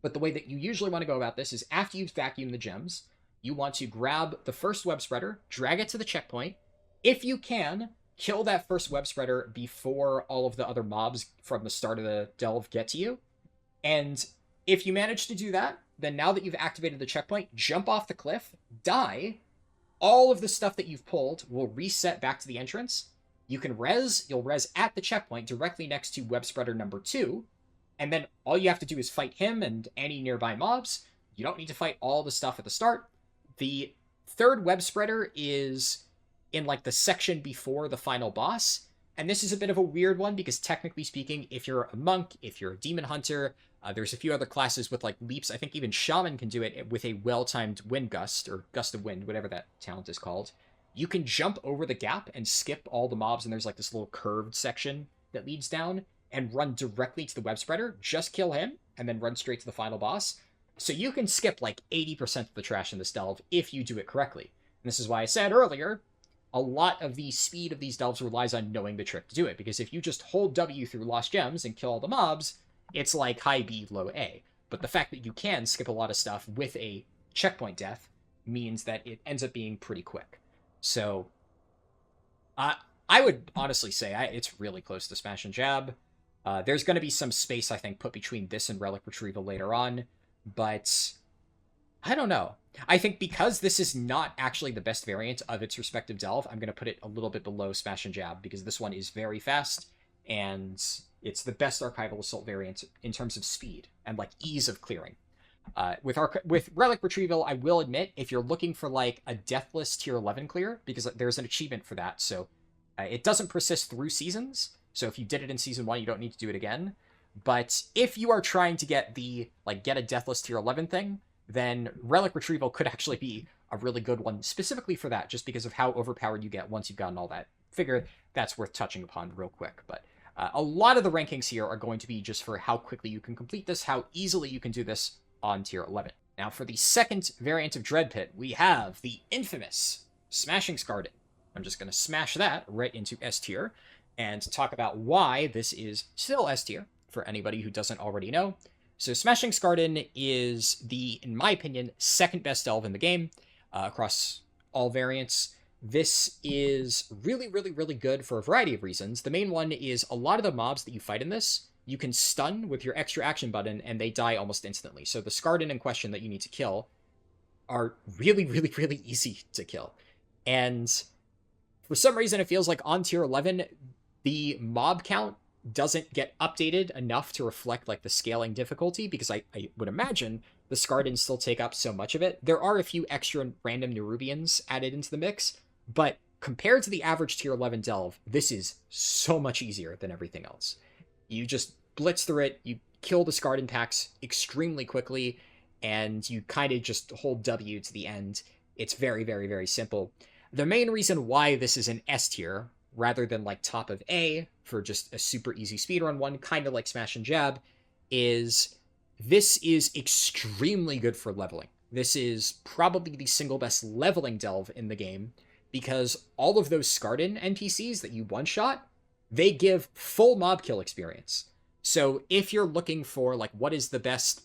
But the way that you usually want to go about this is after you've vacuumed the gems, you want to grab the first web spreader, drag it to the checkpoint. If you can, kill that first web spreader before all of the other mobs from the start of the delve get to you. And if you manage to do that, then now that you've activated the checkpoint, jump off the cliff, die. All of the stuff that you've pulled will reset back to the entrance. You can you'll res at the checkpoint directly next to web spreader number 2. And then all you have to do is fight him and any nearby mobs. You don't need to fight all the stuff at the start. The third web spreader is in like the section before the final boss. And this is a bit of a weird one because technically speaking, if you're a monk, if you're a demon hunter, there's a few other classes with like leaps. I think even shaman can do it with a well-timed wind gust or gust of wind, whatever that talent is called. You can jump over the gap and skip all the mobs. And there's like this little curved section that leads down and run directly to the web spreader. Just kill him and then run straight to the final boss. So you can skip like 80% of the trash in this delve if you do it correctly. And this is why I said earlier, a lot of the speed of these delves relies on knowing the trick to do it. Because if you just hold W through Lost Gems and kill all the mobs, it's like high B, low A. But the fact that you can skip a lot of stuff with a checkpoint death means that it ends up being pretty quick. So I would honestly say it's really close to Smash and Jab. There's going to be some space, I think, put between this and Relic Retrieval later on. But I don't know. I think because this is not actually the best variant of its respective delve, I'm going to put it a little bit below Smash and Jab because this one is very fast and it's the best Archival Assault variant in terms of speed and like ease of clearing. With Relic Retrieval, I will admit, if you're looking for like a Deathless tier 11 clear, because there's an achievement for that, so it doesn't persist through seasons. So if you did it in Season 1, you don't need to do it again. But if you are trying to get get a Deathless tier 11 thing, then Relic Retrieval could actually be a really good one specifically for that, just because of how overpowered you get once you've gotten all that. Figure that's worth touching upon real quick. But a lot of the rankings here are going to be just for how quickly you can complete this, how easily you can do this on tier 11. Now for the second variant of Dreadpit, we have the infamous Smashing Scarden. I'm just going to smash that right into S tier and talk about why this is still S tier for anybody who doesn't already know. So Smashing Scarden is in my opinion, second best delve in the game across all variants. this is really, really, really good for a variety of reasons. The main one is a lot of the mobs that you fight in this, you can stun with your extra action button, and they die almost instantly. So the Skarden in question that you need to kill are really, really, really easy to kill. And for some reason, it feels like on tier 11, the mob count doesn't get updated enough to reflect like the scaling difficulty, because I would imagine the Skardens still take up so much of it. There are a few extra random Nerubians added into the mix, but compared to the average tier 11 delve, this is so much easier than everything else. You just blitz through it, you kill the Skarden packs extremely quickly, and you kind of just hold W to the end. It's very, very, very simple. The main reason why this is an S tier, rather than like top of A for just a super easy speedrun one, kind of like Smash and Jab, is this is extremely good for leveling. This is probably the single best leveling delve in the game, because all of those Skarden NPCs that you one-shot, they give full mob kill experience. So if you're looking for like what is the best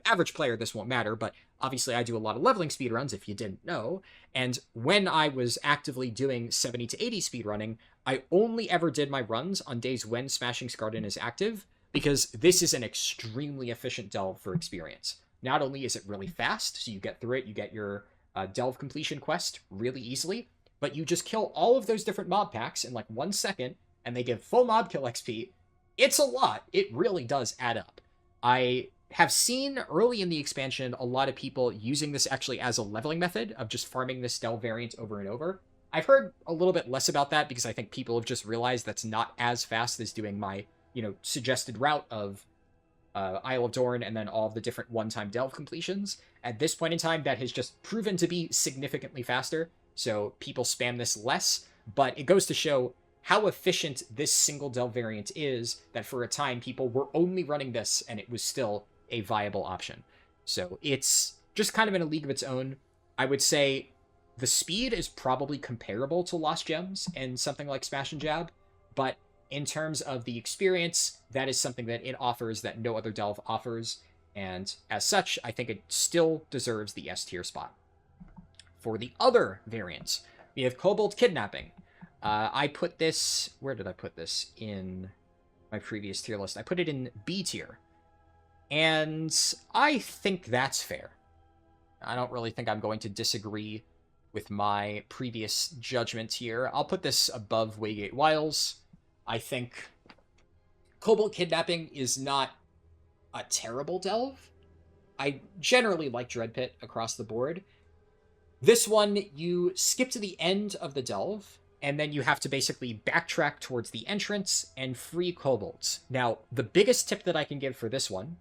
average player, this won't matter, but obviously I do a lot of leveling speedruns if you didn't know, and when I was actively doing 70 to 80 speedrunning, I only ever did my runs on days when Smashing Skarden is active, because this is an extremely efficient delve for experience. Not only is it really fast, so you get through it, you get your delve completion quest really easily, but you just kill all of those different mob packs in like 1 second, and they give full mob kill XP. It's a lot. It really does add up. I have seen early in the expansion a lot of people using this actually as a leveling method of just farming this delve variant over and over. I've heard a little bit less about that because I think people have just realized that's not as fast as doing my, suggested route of Isle of Dorn and then all of the different one-time delve completions. At this point in time, that has just proven to be significantly faster, so people spam this less, but it goes to show how efficient this single delve variant is, that for a time people were only running this and it was still a viable option. So it's just kind of in a league of its own. I would say the speed is probably comparable to Lost Gems and something like Smash and Jab, but in terms of the experience, that is something that it offers that no other delve offers, and as such, I think it still deserves the S tier spot. For the other variants, we have Kobold Kidnapping. I put this... Where did I put this in my previous tier list? I put it in B tier. And I think that's fair. I don't really think I'm going to disagree with my previous judgment here. I'll put this above Waygate Wiles. I think Kobold Kidnapping is not a terrible delve. I generally like Dread Pit across the board. This one, you skip to the end of the delve, and then you have to basically backtrack towards the entrance and free kobolds. Now, the biggest tip that I can give for this one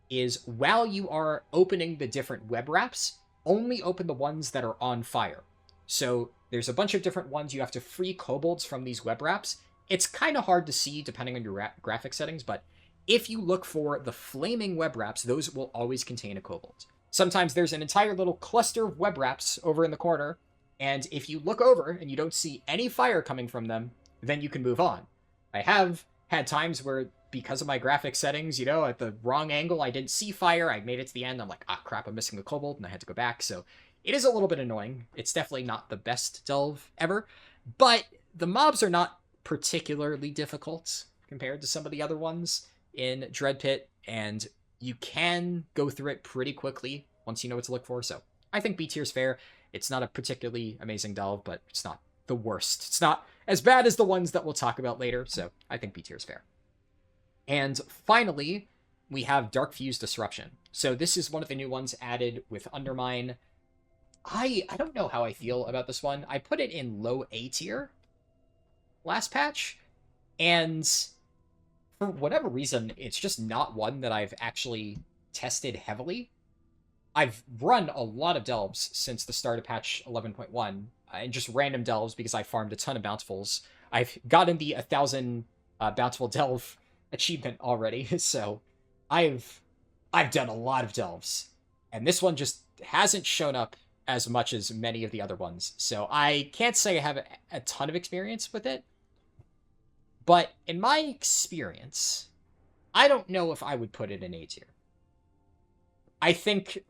is while you are opening the different web wraps, only open the ones that are on fire. So there's a bunch of different ones you have to free kobolds from these web wraps. It's kind of hard to see depending on your graphic settings, but if you look for the flaming web wraps, those will always contain a kobold. Sometimes there's an entire little cluster of web wraps over in the corner, and if you look over and you don't see any fire coming from them, then you can move on. I have had times where, because of my graphic settings, at the wrong angle, I didn't see fire, I made it to the end, I'm like, ah, crap, I'm missing the kobold, and I had to go back, so it is a little bit annoying. It's definitely not the best delve ever, but the mobs are not particularly difficult compared to some of the other ones in Dread Pit, and you can go through it pretty quickly once you know what to look for, so I think B tier's fair. It's not a particularly amazing delve, but it's not the worst. It's not as bad as the ones that we'll talk about later, so I think B tier's fair. And finally, we have Dark Fuse Disruption. So this is one of the new ones added with Undermine. I don't know how I feel about this one. I put it in low A tier last patch, and for whatever reason, it's just not one that I've actually tested heavily. I've run a lot of delves since the start of patch 11.1, and just random delves because I farmed a ton of bountifuls. I've gotten the 1,000 bountiful delve achievement already, so I've done a lot of delves, and this one just hasn't shown up as much as many of the other ones, so I can't say I have a ton of experience with it, but in my experience, I don't know if I would put it in A tier. I think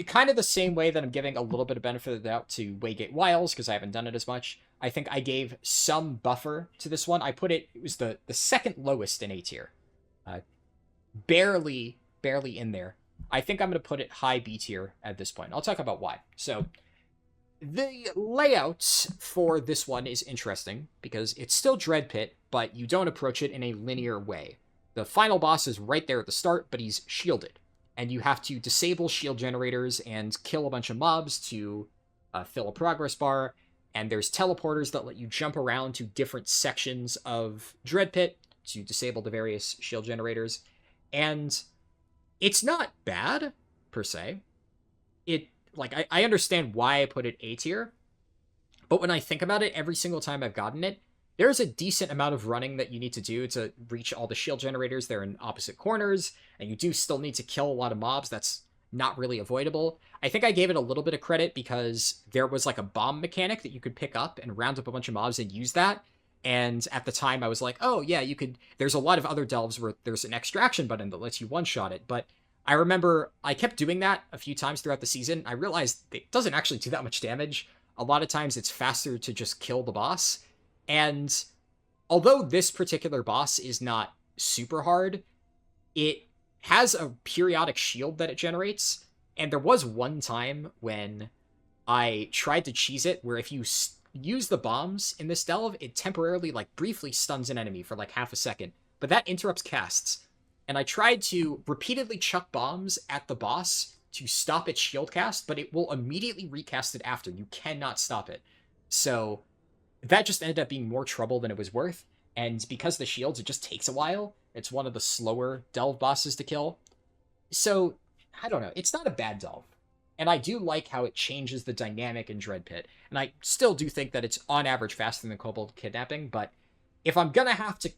kind of the same way that I'm giving a little bit of benefit of the doubt to Waygate Wiles, because I haven't done it as much. I think I gave some buffer to this one. It was the second lowest in A tier. Uh, barely in there. I think I'm going to put it high B tier at this point. I'll talk about why. So, the layout for this one is interesting, because it's still Dread Pit, but you don't approach it in a linear way. The final boss is right there at the start, but he's shielded. And you have to disable shield generators and kill a bunch of mobs to fill a progress bar. And there's teleporters that let you jump around to different sections of Dread Pit to disable the various shield generators. And it's not bad, per se. I understand why I put it A tier, but when I think about it, every single time I've gotten it, there's a decent amount of running that you need to do to reach all the shield generators. They're in opposite corners, and you do still need to kill a lot of mobs. That's not really avoidable. I think I gave it a little bit of credit because there was like a bomb mechanic that you could pick up and round up a bunch of mobs and use that. And at the time I was like, oh yeah, you could, there's a lot of other delves where there's an extraction button that lets you one-shot it. But I remember I kept doing that a few times throughout the season. I realized it doesn't actually do that much damage. A lot of times it's faster to just kill the boss. And although this particular boss is not super hard, it has a periodic shield that it generates. And there was one time when I tried to cheese it, where if you use the bombs in this delve, it temporarily, like, briefly stuns an enemy for like half a second. But that interrupts casts. And I tried to repeatedly chuck bombs at the boss to stop its shield cast, but it will immediately recast it after. You cannot stop it. So that just ended up being more trouble than it was worth. And because the shields, it just takes a while. It's one of the slower delve bosses to kill. So, I don't know. It's not a bad delve. And I do like how it changes the dynamic in Dread Pit. And I still do think that it's on average faster than Kobold Kidnapping. But if I'm going to have to,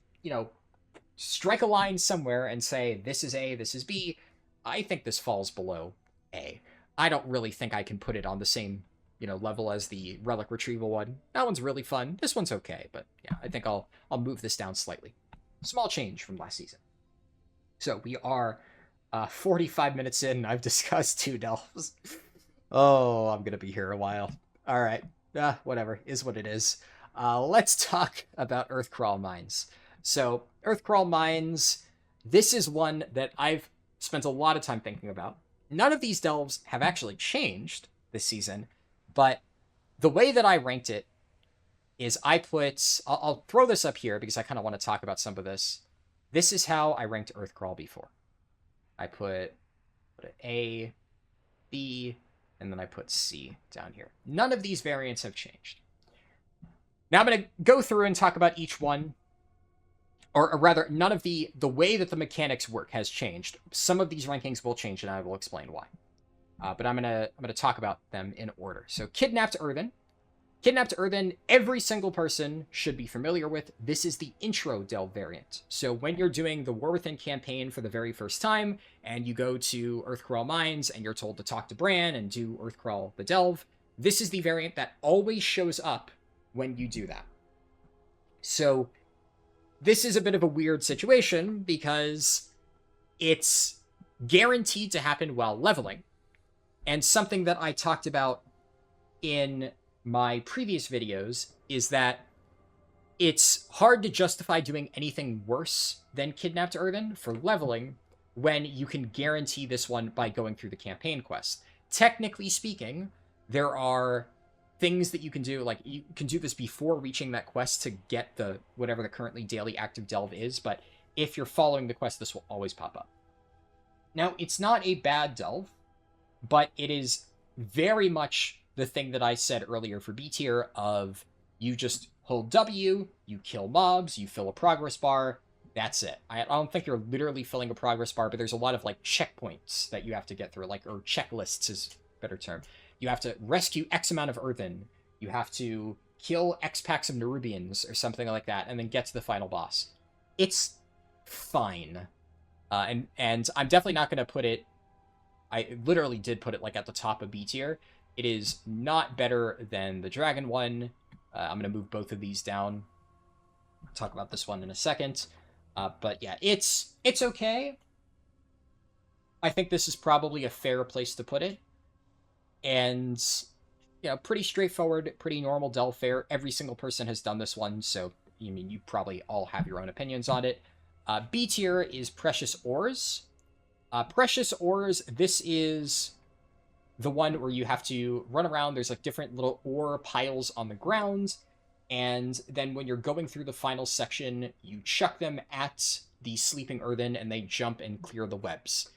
strike a line somewhere and say, this is A, this is B, I think this falls below A. I don't really think I can put it on the same, level as the Relic Retrieval one. That one's really fun. This one's okay, but yeah, I think I'll move this down slightly. Small change from last season. So we are 45 minutes in. I've discussed 2 delves. Oh, I'm going to be here a while. All right. Whatever. Is what it is. Let's talk about Earthcrawl Mines. So, Earthcrawl Mines, this is one that I've spent a lot of time thinking about. None of these delves have actually changed this season, but the way that I ranked it is I'll throw this up here because I kind of want to talk about some of this. This is how I ranked Earthcrawl before. I put A, B, and then I put C down here. None of these variants have changed. Now I'm going to go through and talk about each one. Or rather, none of the way that the mechanics work has changed. Some of these rankings will change, and I will explain why. But I'm gonna talk about them in order. So, Kidnapped Earthen. Kidnapped Earthen, every single person should be familiar with. This is the intro delve variant. So when you're doing the War Within campaign for the very first time, and you go to Earthcrawl Mines, and you're told to talk to Bran and do Earthcrawl the delve, this is the variant that always shows up when you do that. So this is a bit of a weird situation because it's guaranteed to happen while leveling. And something that I talked about in my previous videos is that it's hard to justify doing anything worse than Kidnapped Earthen for leveling when you can guarantee this one by going through the campaign quest. Technically speaking, there are things that you can do, like you can do this before reaching that quest to get the whatever the currently daily active delve is, but if you're following the quest, this will always pop up. Now, it's not a bad delve, but it is very much the thing that I said earlier for B tier of you just hold W, you kill mobs, you fill a progress bar, that's it. I don't think you're literally filling a progress bar, but there's a lot of like checkpoints that you have to get through, like, or checklists is a better term. You have to rescue X amount of earthen, you have to kill X packs of Nerubians or something like that, and then get to the final boss. It's fine. And I'm definitely not going to put it, I literally did put it like at the top of B tier. It is not better than the Dragon one. I'm going to move both of these down. I'll talk about this one in a second. But yeah, it's okay. I think this is probably a fair place to put it. And, pretty straightforward, pretty normal delve fare. Every single person has done this one, so, you probably all have your own opinions on it. B tier is Precious Ores. Precious Ores, this is the one where you have to run around. There's like different little ore piles on the ground, and then when you're going through the final section, you chuck them at the sleeping earthen, and they jump and clear the webs.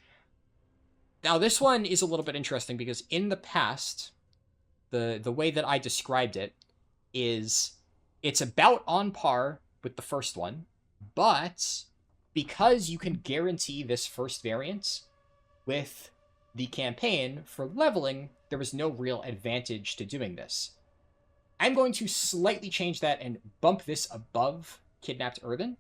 Now, this one is a little bit interesting because in the past, the way that I described it is it's about on par with the first one, but because you can guarantee this first variant with the campaign for leveling, there was no real advantage to doing this. I'm going to slightly change that and bump this above Kidnapped Earthen,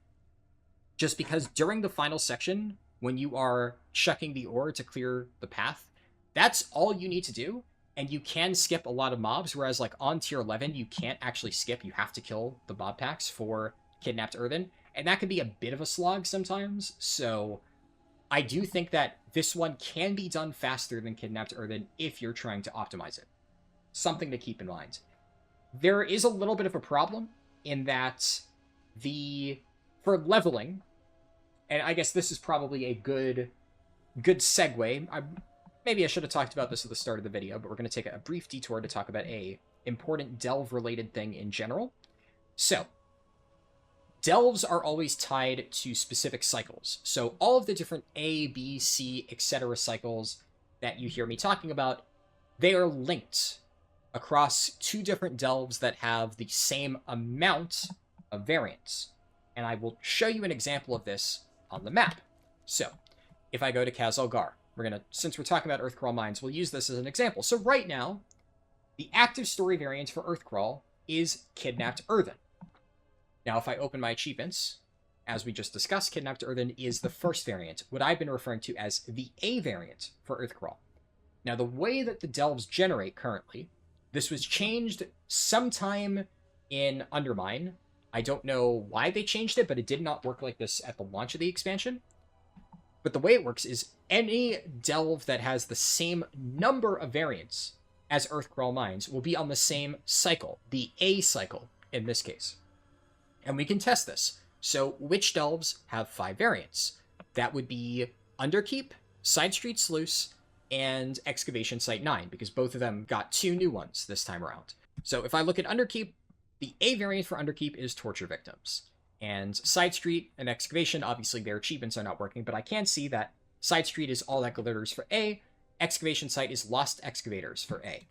just because during the final section, when you are chucking the ore to clear the path, that's all you need to do, and you can skip a lot of mobs, whereas like on tier 11, you can't actually skip. You have to kill the mob packs for Kidnapped Earthen, and that can be a bit of a slog sometimes, so I do think that this one can be done faster than Kidnapped Earthen if you're trying to optimize it. Something to keep in mind. There is a little bit of a problem in that for leveling, and I guess this is probably a good segue. Maybe I should have talked about this at the start of the video, but we're going to take a brief detour to talk about a important delve-related thing in general. So, delves are always tied to specific cycles. So all of the different A, B, C, etc. cycles that you hear me talking about, they are linked across two different delves that have the same amount of variance. And I will show you an example of this on the map. So, if I go to Khazalgar, since we're talking about Earthcrawl Mines, we'll use this as an example. So right now, the active story variant for Earthcrawl is Kidnapped Earthen. Now, if I open my achievements, as we just discussed, Kidnapped Earthen is the first variant, what I've been referring to as the A variant for Earthcrawl. Now, the way that the delves generate currently, this was changed sometime in Undermine. I don't know why they changed it, but it did not work like this at the launch of the expansion. But the way it works is any delve that has the same number of variants as Earthcrawl Mines will be on the same cycle, the A cycle in this case. And we can test this. So which delves have 5 variants? That would be Underkeep, Sidestreet Sluice, and Excavation Site 9, because both of them got 2 new ones this time around. So if I look at Underkeep, the A variant for Underkeep is Torture Victims. And Sidestreet and Excavation, obviously their achievements are not working, but I can see that Sidestreet is All That Glitters for A, Excavation Site is Lost Excavators for A.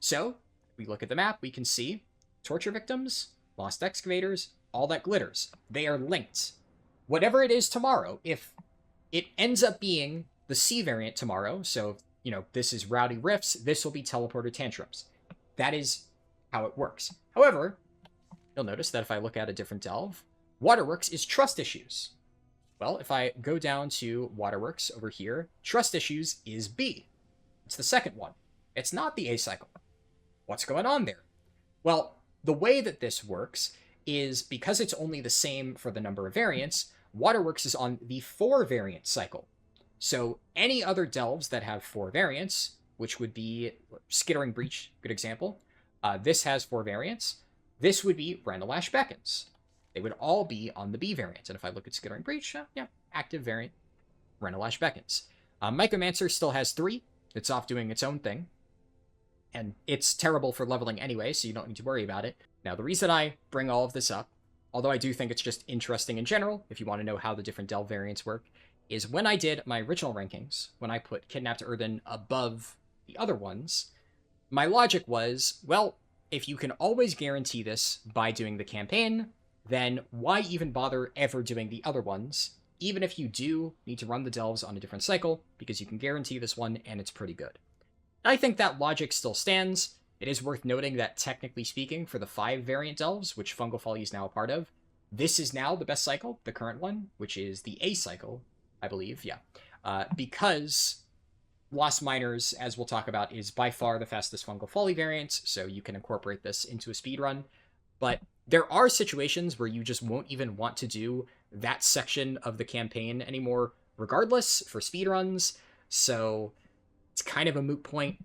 So, if we look at the map, we can see Torture Victims, Lost Excavators, All That Glitters. They are linked. Whatever it is tomorrow, if it ends up being the C variant tomorrow, so, this is Rowdy Rifts, this will be Teleporter Tantrums. That is how it works. However, you'll notice that if I look at a different delve, Waterworks is Trust Issues. Well, if I go down to Waterworks over here, Trust Issues is B. It's the second one. It's not the A cycle. What's going on there? Well, the way that this works is because it's only the same for the number of variants, Waterworks is on the 4 variant cycle. So any other delves that have 4 variants, which would be Skittering Breach, good example. This has 4 variants. This would be Rendalash Beckons. They would all be on the B variant. And if I look at Skittering Breach, active variant, Rendalash Beckons. Mycomancer still has 3. It's off doing its own thing. And it's terrible for leveling anyway, so you don't need to worry about it. Now, the reason I bring all of this up, although I do think it's just interesting in general, if you want to know how the different delve variants work, is when I did my original rankings, when I put Kidnapped Earthen above the other ones, my logic was, well, if you can always guarantee this by doing the campaign, then why even bother ever doing the other ones, even if you do need to run the delves on a different cycle, because you can guarantee this one and it's pretty good. I think that logic still stands. It is worth noting that, technically speaking, for the 5 variant delves, which Fungal Folly is now a part of, this is now the best cycle, the current one, which is the A cycle, I believe, because Lost Miners, as we'll talk about, is by far the fastest Fungal Folly variant, so you can incorporate this into a speedrun. But there are situations where you just won't even want to do that section of the campaign anymore, regardless, for speedruns, so it's kind of a moot point.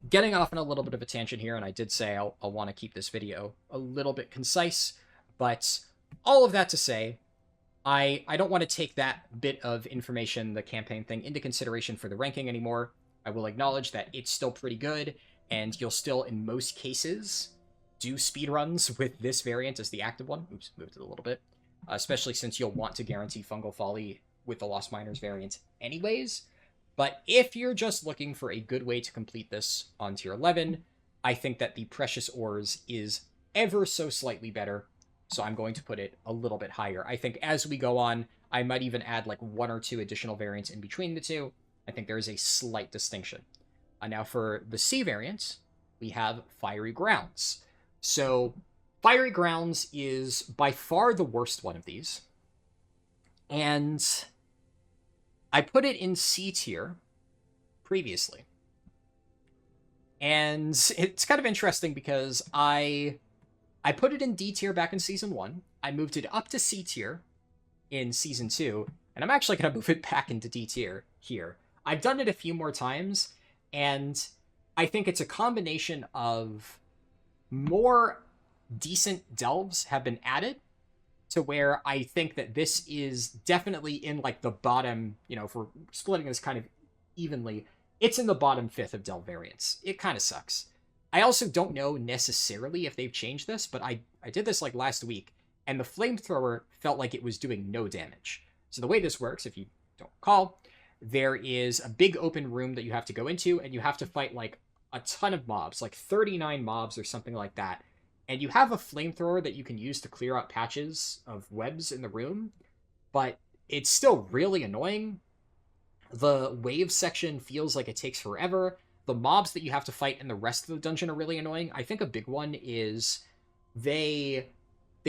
getting off on a little bit of a tangent here, and I did say I'll want to keep this video a little bit concise, but all of that to say, I don't want to take that bit of information, the campaign thing, into consideration for the ranking anymore. I will acknowledge that it's still pretty good, and you'll still, in most cases, do speedruns with this variant as the active one. Oops, moved it a little bit. Especially since you'll want to guarantee Fungal Folly with the Lost Miners variant anyways. But if you're just looking for a good way to complete this on tier 11, I think that the Precious Ores is ever so slightly better, so I'm going to put it a little bit higher. I think as we go on, I might even add like 1 or 2 additional variants in between the two. I think there is a slight distinction. Now for the C variant, we have Fiery Grounds. So Fiery Grounds is by far the worst one of these. And I put it in C tier previously. And it's kind of interesting because I put it in D tier back in Season 1. I moved it up to C tier in Season 2. And I'm actually going to move it back into D tier here. I've done it a few more times. And I think it's a combination of more decent delves have been added to where I think that this is definitely in like the bottom, you know, for splitting this kind of evenly, it's in the bottom 5th of delve variants. It kind of sucks. I also don't know necessarily if they've changed this, but I did this like last week, and the flamethrower felt like it was doing no damage. So the way this works, if you don't recall, there is a big open room that you have to go into, and you have to fight like a ton of mobs, like 39 mobs or something like that. And you have a flamethrower that you can use to clear out patches of webs in the room, but it's still really annoying. The wave section feels like it takes forever. The mobs that you have to fight in the rest of the dungeon are really annoying. I think a big one is they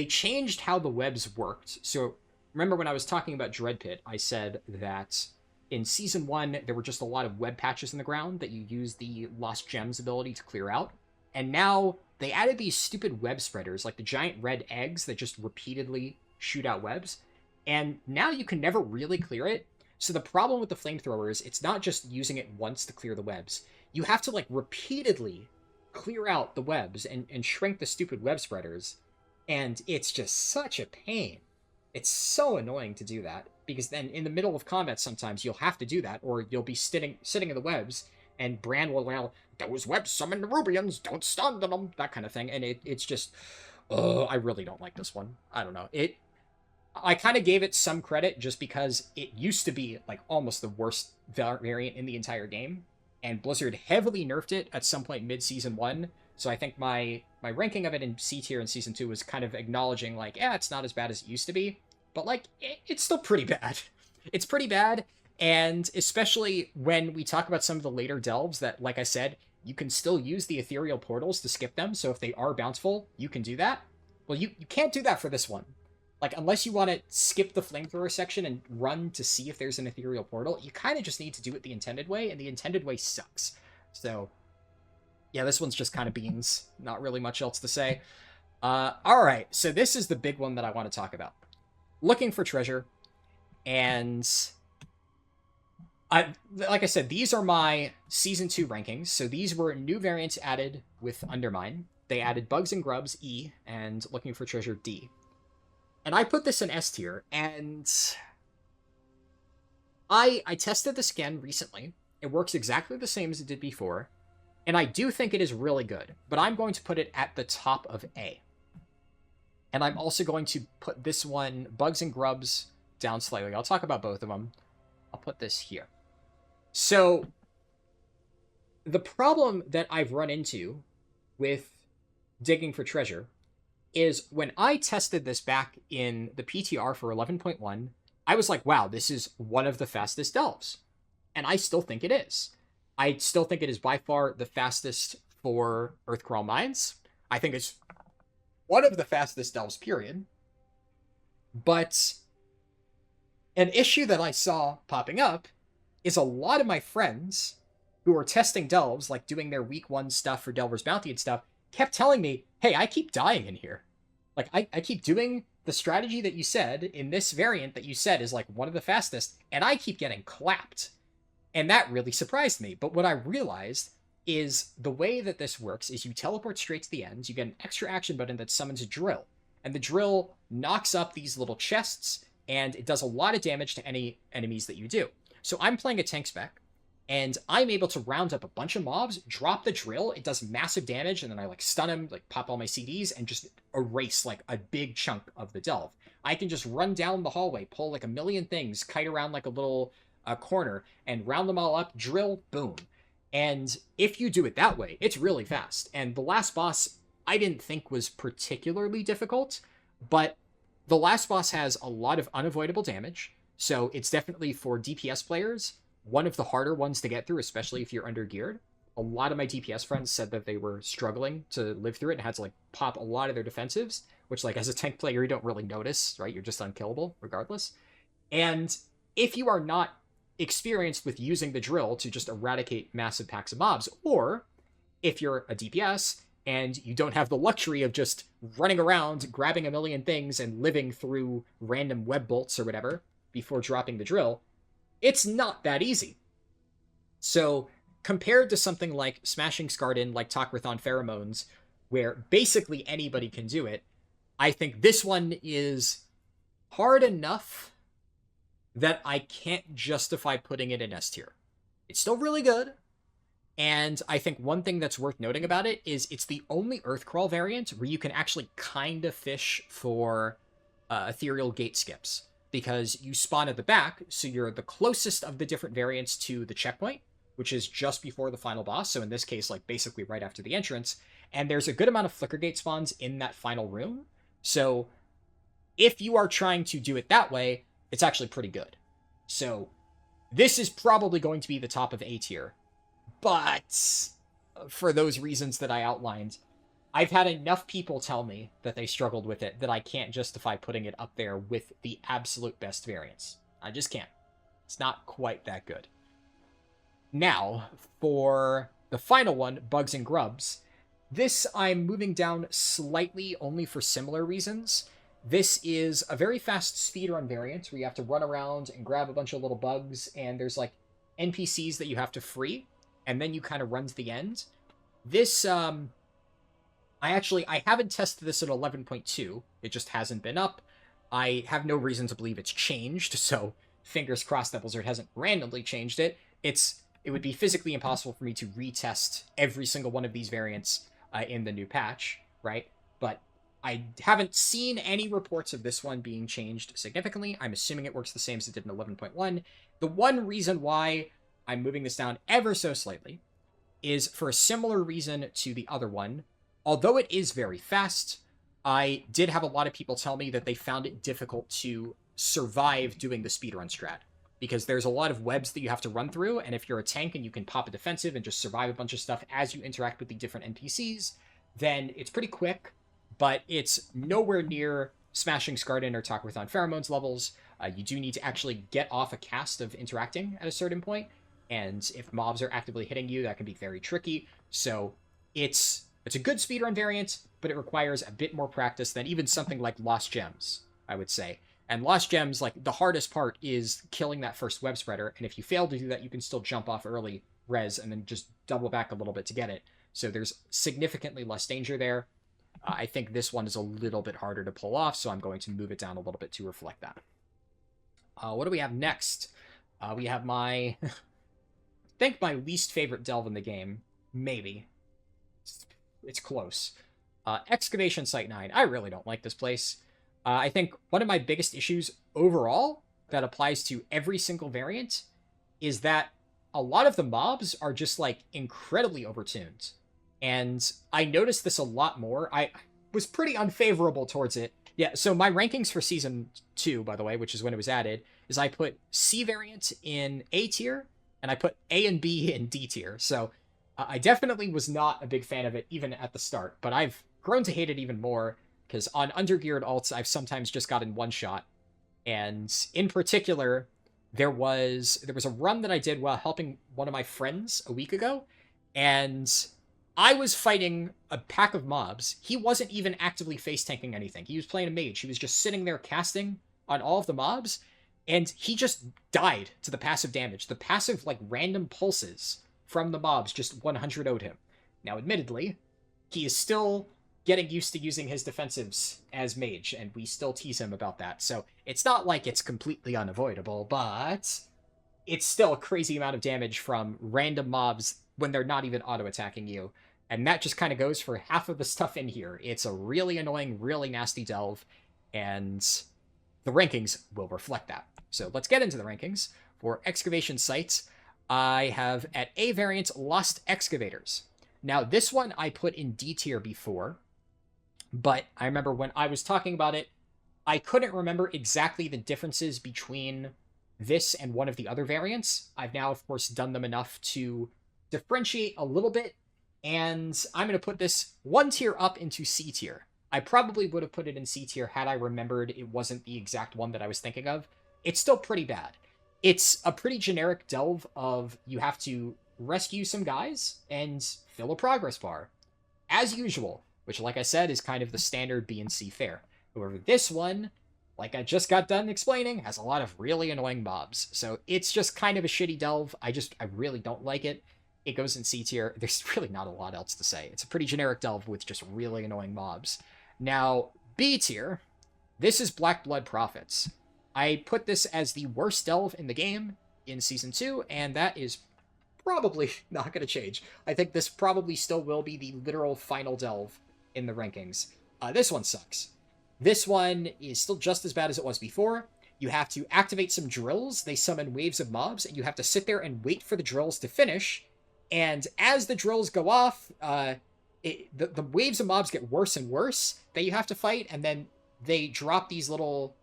changed how the webs worked. So remember when I was talking about Dread Pit, I said that in Season 1, there were just a lot of web patches in the ground that you use the Lost Gems ability to clear out. And now they added these stupid web spreaders, like the giant red eggs that just repeatedly shoot out webs. And now you can never really clear it. So the problem with the flamethrower is it's not just using it once to clear the webs. You have to like repeatedly clear out the webs and shrink the stupid web spreaders. And it's just such a pain. It's so annoying to do that, because then in the middle of combat sometimes you'll have to do that, or you'll be sitting in the webs, and Bran will yell, "Those webs summon Nerubians, don't stand on them," that kind of thing. And it's just, I really don't like this one. I don't know. I kind of gave it some credit just because it used to be like almost the worst variant in the entire game, and Blizzard heavily nerfed it at some point mid-Season 1. So I think my ranking of it in C tier in Season 2 was kind of acknowledging, like, yeah, it's not as bad as it used to be. But, like, it's still pretty bad. It's pretty bad, and especially when we talk about some of the later delves that, like I said, you can still use the Ethereal portals to skip them, so if they are bountiful, you can do that. Well, you can't do that for this one. Like, unless you want to skip the flamethrower section and run to see if there's an Ethereal portal, you kind of just need to do it the intended way, and the intended way sucks. So yeah, this one's just kind of beans. Not really much else to say. Alright, so this is the big one that I want to talk about. Looking for treasure, and like I said, these are my Season 2 rankings. So these were new variants added with Undermine. They added Bugs and Grubs, E, and Looking for Treasure, D. And I put this in S tier, and I tested this again recently. It works exactly the same as it did before. And I do think it is really good, but I'm going to put it at the top of A. And I'm also going to put this one, Bugs and Grubs, down slightly. I'll talk about both of them. I'll put this here. So, the problem that I've run into with digging for treasure is when I tested this back in the PTR for 11.1, I was like, wow, this is one of the fastest delves. And I still think it is. I still think it is by far the fastest for Earthcrawl Mines. I think it's one of the fastest delves, period. But an issue that I saw popping up is a lot of my friends who are testing delves, like doing their week 1 stuff for Delver's Bounty and stuff, kept telling me, hey, I keep dying in here. Like, I keep doing the strategy that you said in this variant that you said is like one of the fastest, and I keep getting clapped. And that really surprised me. But what I realized is the way that this works is you teleport straight to the end, you get an extra action button that summons a drill, and the drill knocks up these little chests, and it does a lot of damage to any enemies that you do. So I'm playing a tank spec, and I'm able to round up a bunch of mobs, drop the drill, it does massive damage, and then I like stun him, like pop all my CDs, and just erase like a big chunk of the delve. I can just run down the hallway, pull like a million things, kite around like a little corner, and round them all up, drill, boom. And if you do it that way, it's really fast. And the last boss, I didn't think was particularly difficult, but the last boss has a lot of unavoidable damage, so it's definitely for DPS players one of the harder ones to get through, especially if you're under-geared. A lot of my DPS friends said that they were struggling to live through it and had to like pop a lot of their defensives, which like as a tank player you don't really notice, right? You're just unkillable regardless. And if you are not experienced with using the drill to just eradicate massive packs of mobs, or if you're a DPS and you don't have the luxury of just running around, grabbing a million things, and living through random web bolts or whatever before dropping the drill, it's not that easy. So compared to something like Smashing Skardin, like Tak-Rethan Pheromones, where basically anybody can do it, I think this one is hard enough that I can't justify putting it in S tier. It's still really good, and I think one thing that's worth noting about it is it's the only Earthcrawl variant where you can actually kind of fish for Ethereal gate skips, because you spawn at the back, so you're the closest of the different variants to the checkpoint, which is just before the final boss, so in this case, like basically right after the entrance, and there's a good amount of Flickergate spawns in that final room, so if you are trying to do it that way, it's actually pretty good. So this is probably going to be the top of A tier, but for those reasons that I outlined, I've had enough people tell me that they struggled with it that I can't justify putting it up there with the absolute best variants. I just can't. It's not quite that good. Now, for the final one, Bugs and Grubs, this I'm moving down slightly only for similar reasons. This is a very fast speedrun variant where you have to run around and grab a bunch of little bugs, and there's like NPCs that you have to free, and then you kind of run to the end. This, I haven't tested this at 11.2. It just hasn't been up. I have no reason to believe it's changed, so fingers crossed that Blizzard hasn't randomly changed it. It would be physically impossible for me to retest every single one of these variants in the new patch, right? But I haven't seen any reports of this one being changed significantly. I'm assuming it works the same as it did in 11.1. The one reason why I'm moving this down ever so slightly is for a similar reason to the other one. Although it is very fast, I did have a lot of people tell me that they found it difficult to survive doing the speedrun strat, because there's a lot of webs that you have to run through, and if you're a tank and you can pop a defensive and just survive a bunch of stuff as you interact with the different NPCs, then it's pretty quick, but it's nowhere near Smashing Skardin or Tak-Rethan Pheromones levels. You do need to actually get off a cast of interacting at a certain point, and if mobs are actively hitting you, that can be very tricky. So it's a good speedrun variant, but it requires a bit more practice than even something like Lost Gems, I would say. And Lost Gems, like, the hardest part is killing that first web spreader, and if you fail to do that, you can still jump off early, res, and then just double back a little bit to get it. So there's significantly less danger there. I think this one is a little bit harder to pull off, so I'm going to move it down a little bit to reflect that. What do we have next? We have my... I think my least favorite delve in the game. Maybe. It's close. Excavation Site 9. I really don't like this place. I think one of my biggest issues overall that applies to every single variant is that a lot of the mobs are just, like, incredibly overtuned. And I noticed this a lot more. I was pretty unfavorable towards it. Yeah, so my rankings for Season 2, by the way, which is when it was added, is I put C variant in A tier, and I put A and B in D tier. So I definitely was not a big fan of it, even at the start. But I've grown to hate it even more, because on undergeared alts, I've sometimes just gotten one shot. And in particular, there was a run that I did while helping one of my friends a week ago, and I was fighting a pack of mobs. He wasn't even actively face tanking anything. He was playing a mage. He was just sitting there casting on all of the mobs, and he just died to the passive damage. The passive, like, random pulses from the mobs just 100-0'd him. Now, admittedly, he is still getting used to using his defensives as mage, and we still tease him about that. So it's not like it's completely unavoidable, but it's still a crazy amount of damage from random mobs when they're not even auto-attacking you. And that just kind of goes for half of the stuff in here. It's a really annoying, really nasty delve, and the rankings will reflect that. So let's get into the rankings. For Excavation Sites, I have at A variant Lost Excavators. Now, this one I put in D tier before, but I remember when I was talking about it, I couldn't remember exactly the differences between this and one of the other variants. I've now, of course, done them enough to differentiate a little bit, and I'm going to put this one tier up into C tier. I probably would have put it in C tier had I remembered it wasn't the exact one that I was thinking of. It's still pretty bad. It's a pretty generic delve of you have to rescue some guys and fill a progress bar, as usual, which, like I said, is kind of the standard B and C fare. However, this one, like I just got done explaining, has a lot of really annoying mobs. So it's just kind of a shitty delve. I really don't like it. It goes in C tier. There's really not a lot else to say. It's a pretty generic delve with just really annoying mobs. Now, B tier, this is Black Blood Prophets. I put this as the worst delve in the game in Season 2, and that is probably not going to change. I think this probably still will be the literal final delve in the rankings. This one sucks. This one is still just as bad as it was before. You have to activate some drills. They summon waves of mobs, and you have to sit there and wait for the drills to finish. And as the drills go off, the waves of mobs get worse and worse that you have to fight, and then they drop these little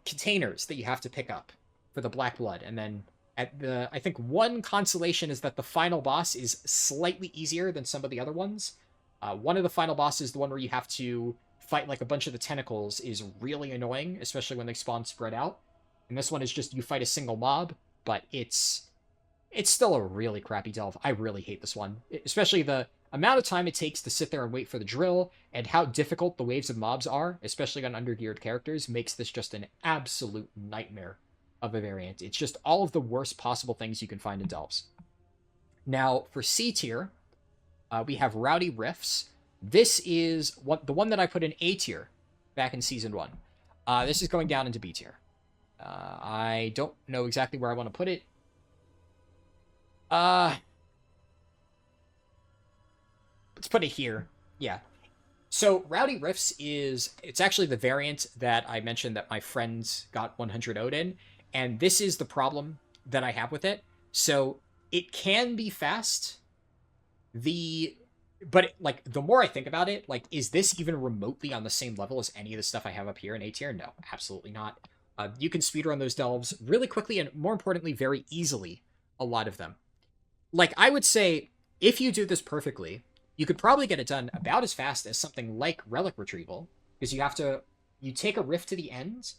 containers that you have to pick up for the Black Blood. And then I think one consolation is that the final boss is slightly easier than some of the other ones. One of the final bosses, the one where you have to fight like a bunch of the tentacles, is really annoying, especially when they spawn spread out. And this one is just you fight a single mob, but it's still a really crappy delve. I really hate this one, especially the amount of time it takes to sit there and wait for the drill, and how difficult the waves of mobs are, especially on undergeared characters, makes this just an absolute nightmare of a variant. It's just all of the worst possible things you can find in delves. Now, for C tier, we have Rowdy Rifts. This is the one that I put in A tier back in Season 1. This is going down into B tier. I don't know exactly where I want to put it. Let's put it here. Yeah. So Rowdy Rifts it's actually the variant that I mentioned that my friends got 100 in, and this is the problem that I have with it. So it can be fast. But like the more I think about it, like, is this even remotely on the same level as any of the stuff I have up here in A tier? No, absolutely not. You can speedrun those delves really quickly and, more importantly, very easily, a lot of them. Like, I would say, if you do this perfectly, you could probably get it done about as fast as something like Relic Retrieval, because you take a rift to the end,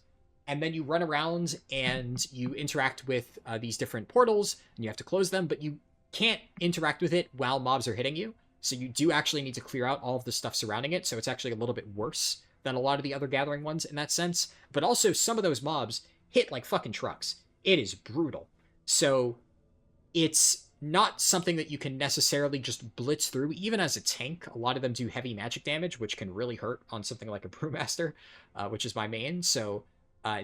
and then you run around and you interact with these different portals, and you have to close them, but you can't interact with it while mobs are hitting you, so you do actually need to clear out all of the stuff surrounding it, so it's actually a little bit worse than a lot of the other gathering ones in that sense. But also, some of those mobs hit like fucking trucks. It is brutal. So it's not something that you can necessarily just blitz through. Even as a tank, a lot of them do heavy magic damage, which can really hurt on something like a Brewmaster, which is my main. So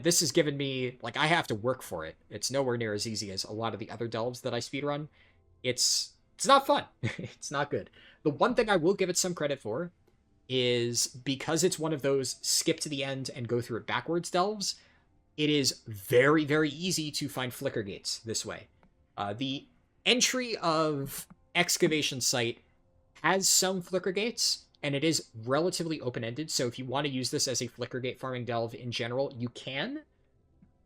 this has given me, like, I have to work for it. It's nowhere near as easy as a lot of the other delves that I speedrun. It's not fun. It's not good. The one thing I will give it some credit for is, because it's one of those skip to the end and go through it backwards delves, it is very, very easy to find Flickergates this way. The entry of Excavation Site has some Flickergates, and it is relatively open-ended, so if you want to use this as a Flickergate farming delve in general, you can.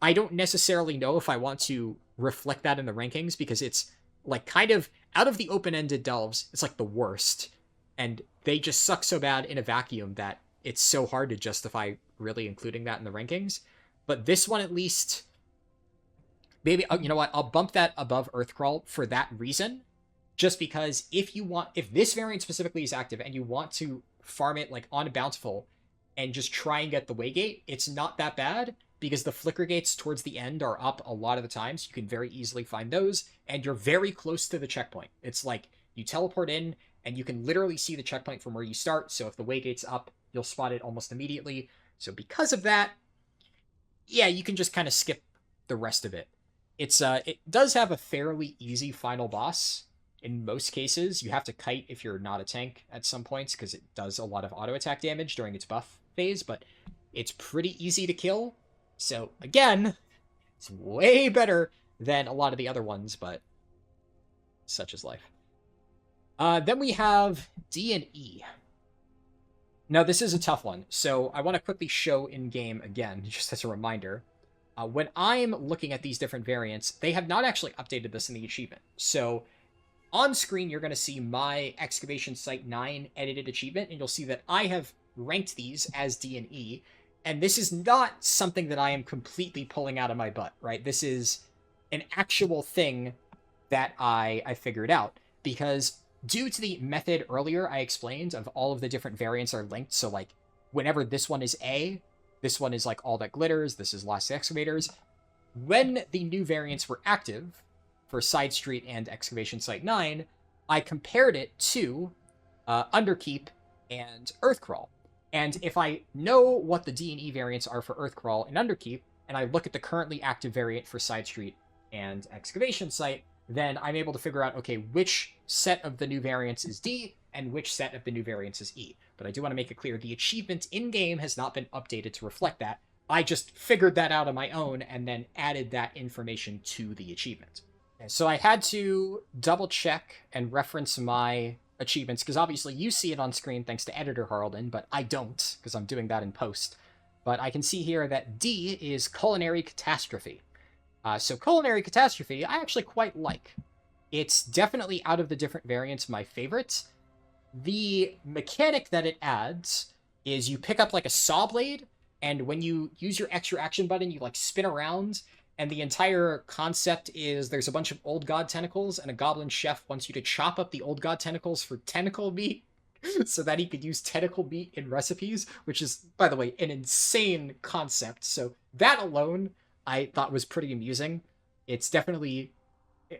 I don't necessarily know if I want to reflect that in the rankings, because it's, like, kind of, out of the open-ended delves, it's, like, the worst, and they just suck so bad in a vacuum that it's so hard to justify really including that in the rankings. But this one, at least, maybe, you know what, I'll bump that above Earthcrawl for that reason, just because if this variant specifically is active and you want to farm it like on Bountiful and just try and get the Waygate, it's not that bad. because the Flickergates towards the end are up a lot of the time, so you can very easily find those, and you're very close to the checkpoint. It's like you teleport in, and you can literally see the checkpoint from where you start, so if the waygate's up, you'll spot it almost immediately. So because of that, yeah, you can just kind of skip the rest of it. It does have a fairly easy final boss. In most cases, you have to kite if you're not a tank at some points, because it does a lot of auto attack damage during its buff phase, but it's pretty easy to kill. So again, it's way better than a lot of the other ones, but such is life. Then we have D and E. Now, this is a tough one, so I want to quickly show in-game again, just as a reminder. When I'm looking at these different variants, they have not actually updated this in the achievement. So on screen, you're going to see my Excavation Site 9 edited achievement, and you'll see that I have ranked these as D and E, and this is not something that I am completely pulling out of my butt, right? This is an actual thing that I figured out, because due to the method earlier I explained of all of the different variants are linked, so like whenever this one is A, this one is like All That Glitters, this is Lost Excavators. When the new variants were active for Sidestreet and Excavation Site 9, I compared it to Underkeep and Earthcrawl. And if I know what the D and E variants are for Earthcrawl and Underkeep, and I look at the currently active variant for Sidestreet and Excavation Site, then I'm able to figure out, okay, which set of the new variants is D and which set of the new variants is E. But I do want to make it clear, the achievement in-game has not been updated to reflect that. I just figured that out on my own and then added that information to the achievement. So I had to double check and reference my achievements, because obviously you see it on screen thanks to Editor Harlden, but I don't, because I'm doing that in post. But I can see here that D is Culinary Catastrophe. So Culinary Catastrophe, I actually quite like. It's definitely, out of the different variants, my favorite. The mechanic that it adds is you pick up like a saw blade, and when you use your extra action button, you like spin around, and the entire concept is there's a bunch of old god tentacles, and a goblin chef wants you to chop up the old god tentacles for tentacle meat so that he could use tentacle meat in recipes, which is, by the way, an insane concept. So that alone I thought was pretty amusing. It's definitely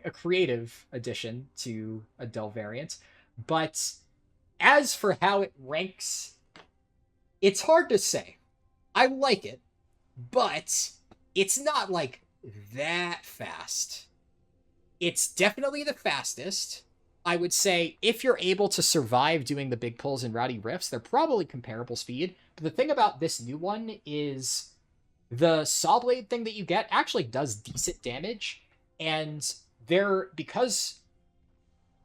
a creative addition to a Delve variant. But as for how it ranks, it's hard to say. I like it, but it's not like that fast. It's definitely the fastest. I would say if you're able to survive doing the big pulls and rowdy rifts, they're probably comparable speed. But the thing about this new one is the saw blade thing that you get actually does decent damage, and because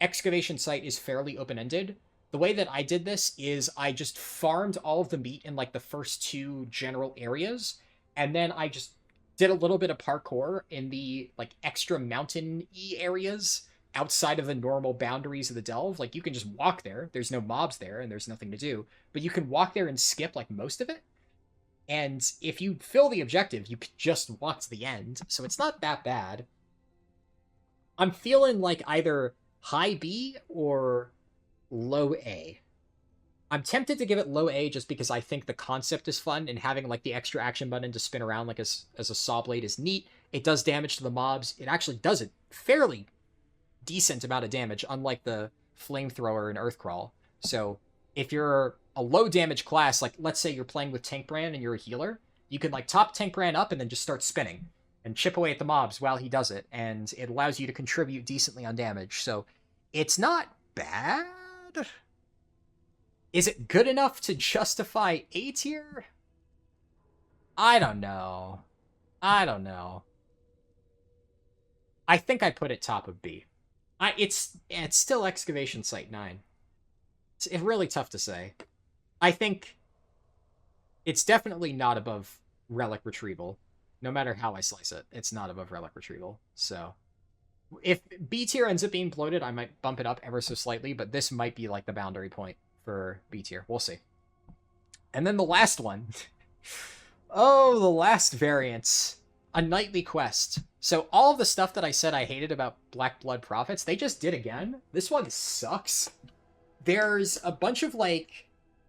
Excavation Site is fairly open-ended, the way that I did this is I just farmed all of the meat in like the first two general areas, and then I just did a little bit of parkour in the like extra mountain-y areas outside of the normal boundaries of the delve. Like you can just walk there, there's no mobs there, and there's nothing to do, but you can walk there and skip like most of it. And if you fill the objective, you just walk to the end, so it's not that bad. I'm feeling like either high B or low A. I'm tempted to give it low A just because I think the concept is fun, and having like the extra action button to spin around like as a saw blade is neat. It does damage to the mobs. It actually does a fairly decent amount of damage, unlike the flamethrower in Earthcrawl. So if you're a low damage class, like let's say you're playing with Tank Brand and you're a healer, you can like top Tank Brand up and then just start spinning and chip away at the mobs while he does it, and it allows you to contribute decently on damage. So it's not bad. Is it good enough to justify A tier? I don't know. I think I put it top of B. It's still Excavation Site 9. It's really tough to say. I think it's definitely not above Relic Retrieval. No matter how I slice it, it's not above Relic Retrieval. So if B tier ends up being bloated, I might bump it up ever so slightly, but this might be like the boundary point for B tier. We'll see. And then the last one. Oh, the last variant. A nightly quest. So all of the stuff that I said I hated about Black Blood Prophets, they just did again. This one sucks. There's a bunch of like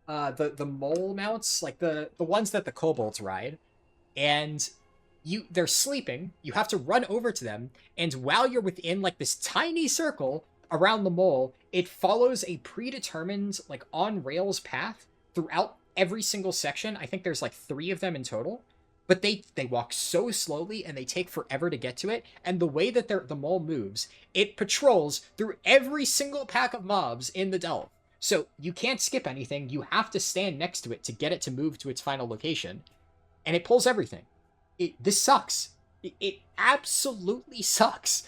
the mole mounts, like the ones that the kobolds ride, and they're sleeping, you have to run over to them, and while you're within like this tiny circle around the mole, it follows a predetermined like on rails path throughout every single section. I think there's like 3 of them in total, but they walk so slowly and they take forever to get to it. And the way that the mole moves, it patrols through every single pack of mobs in the delve. So you can't skip anything. You have to stand next to it to get it to move to its final location, and it pulls everything. This sucks. It absolutely sucks.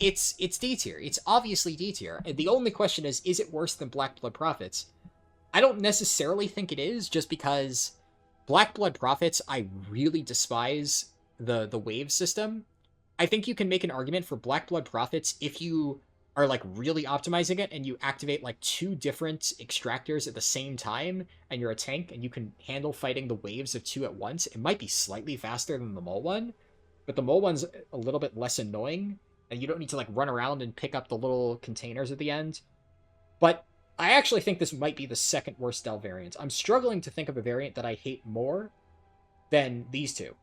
It's D tier. It's obviously D tier. And the only question is it worse than Black Blood Prophets? I don't necessarily think it is, just because Black Blood Prophets, I really despise the wave system. I think you can make an argument for Black Blood Prophets if you are like really optimizing it and you activate like 2 different extractors at the same time and you're a tank and you can handle fighting the waves of 2 at once. It might be slightly faster than the mole one, but the mole one's a little bit less annoying and you don't need to like run around and pick up the little containers at the end. But I actually think this might be the second worst delve variant. I'm struggling to think of a variant that I hate more than these 2.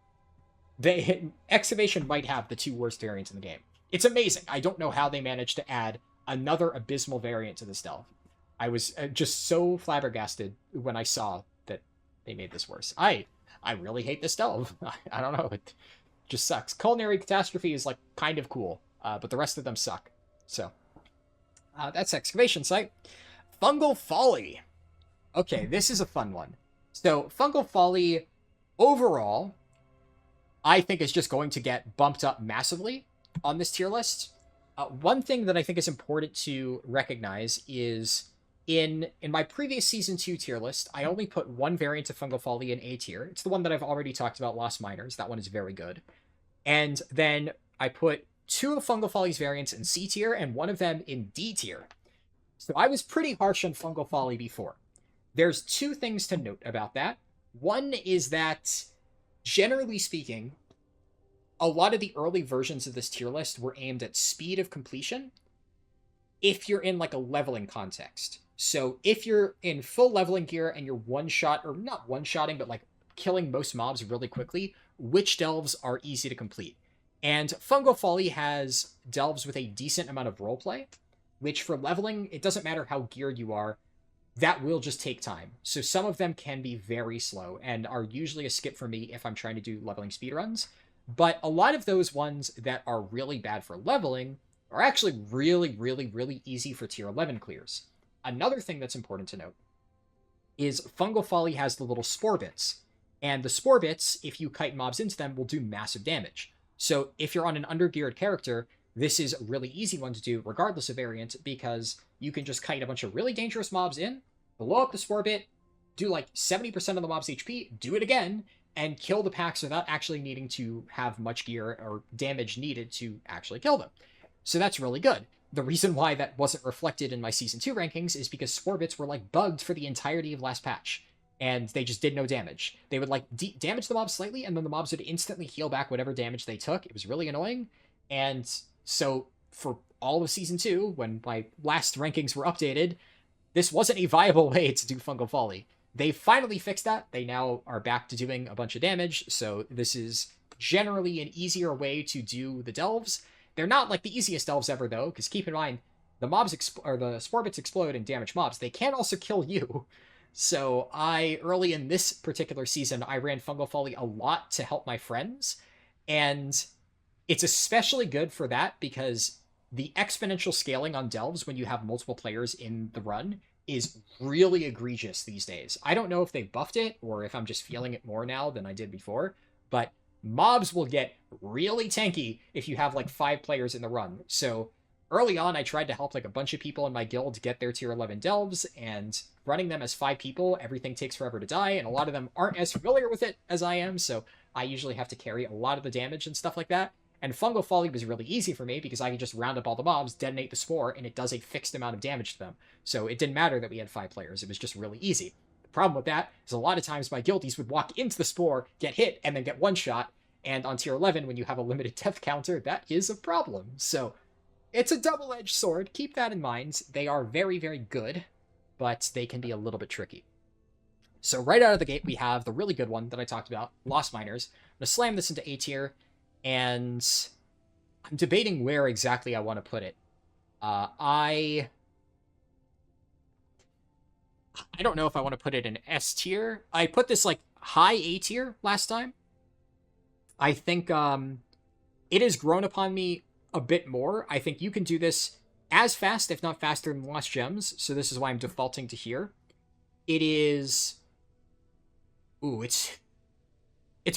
Excavation might have the 2 worst variants in the game. It's amazing. I don't know how they managed to add another abysmal variant to this delve. I was just so flabbergasted when I saw that they made this worse. I really hate this delve. I don't know. It just sucks. Culinary Catastrophe is like kind of cool, but the rest of them suck. So that's Excavation Site. Fungal Folly. Okay, this is a fun one. So Fungal Folly, overall, I think is just going to get bumped up massively on this tier list. One thing that I think is important to recognize is in my previous Season 2 tier list, I only put 1 variant of Fungal Folly in A tier. It's the one that I've already talked about, Lost Miners. That one is very good. And then I put 2 of Fungal Folly's variants in C tier and 1 of them in D tier. So I was pretty harsh on Fungal Folly before. There's 2 things to note about that. One is that, generally speaking, a lot of the early versions of this tier list were aimed at speed of completion if you're in like a leveling context. So if you're in full leveling gear and you're one-shot, or not one-shotting, but like killing most mobs really quickly, witch delves are easy to complete. And Fungal Folly has delves with a decent amount of roleplay, which for leveling, it doesn't matter how geared you are, that will just take time. So some of them can be very slow and are usually a skip for me if I'm trying to do leveling speedruns. But a lot of those ones that are really bad for leveling are actually really, really, really easy for tier 11 clears. Another thing that's important to note is Fungal Folly has the little spore bits. And the spore bits, if you kite mobs into them, will do massive damage. So if you're on an undergeared character, this is a really easy one to do regardless of variant, because you can just kite a bunch of really dangerous mobs in, blow up the spore bit, do like 70% of the mob's HP, do it again, and kill the packs without actually needing to have much gear or damage needed to actually kill them. So that's really good. The reason why that wasn't reflected in my Season 2 rankings is because spore bits were like bugged for the entirety of last patch, and they just did no damage. They would like damage the mobs slightly, and then the mobs would instantly heal back whatever damage they took. It was really annoying, and so for all of Season 2, when my last rankings were updated, this wasn't a viable way to do Fungal Folly. They finally fixed that. They now are back to doing a bunch of damage, so this is generally an easier way to do the delves. They're not like the easiest delves ever, though, because keep in mind, the mobs or the spore bits explode and damage mobs. They can also kill you. So early in this particular season, I ran Fungal Folly a lot to help my friends, and it's especially good for that because the exponential scaling on delves when you have multiple players in the run is really egregious these days. I don't know if they buffed it or if I'm just feeling it more now than I did before, but mobs will get really tanky if you have like 5 players in the run. So early on, I tried to help like a bunch of people in my guild get their tier 11 delves, and running them as 5 people, everything takes forever to die, and a lot of them aren't as familiar with it as I am, so I usually have to carry a lot of the damage and stuff like that. And Fungal Folly was really easy for me because I could just round up all the mobs, detonate the spore, and it does a fixed amount of damage to them. So it didn't matter that we had 5 players. It was just really easy. The problem with that is a lot of times my guildies would walk into the spore, get hit, and then get one-shot. And on tier 11, when you have a limited death counter, that is a problem. So it's a double-edged sword. Keep that in mind. They are very, very good, but they can be a little bit tricky. So right out of the gate, we have the really good one that I talked about, Lost Miners. I'm going to slam this into A tier, and I'm debating where exactly I want to put it. I don't know if I want to put it in S tier. I put this like high A tier last time. I think it has grown upon me a bit more. I think you can do this as fast, if not faster, than Lost Gems. So this is why I'm defaulting to here. It is... Ooh, it's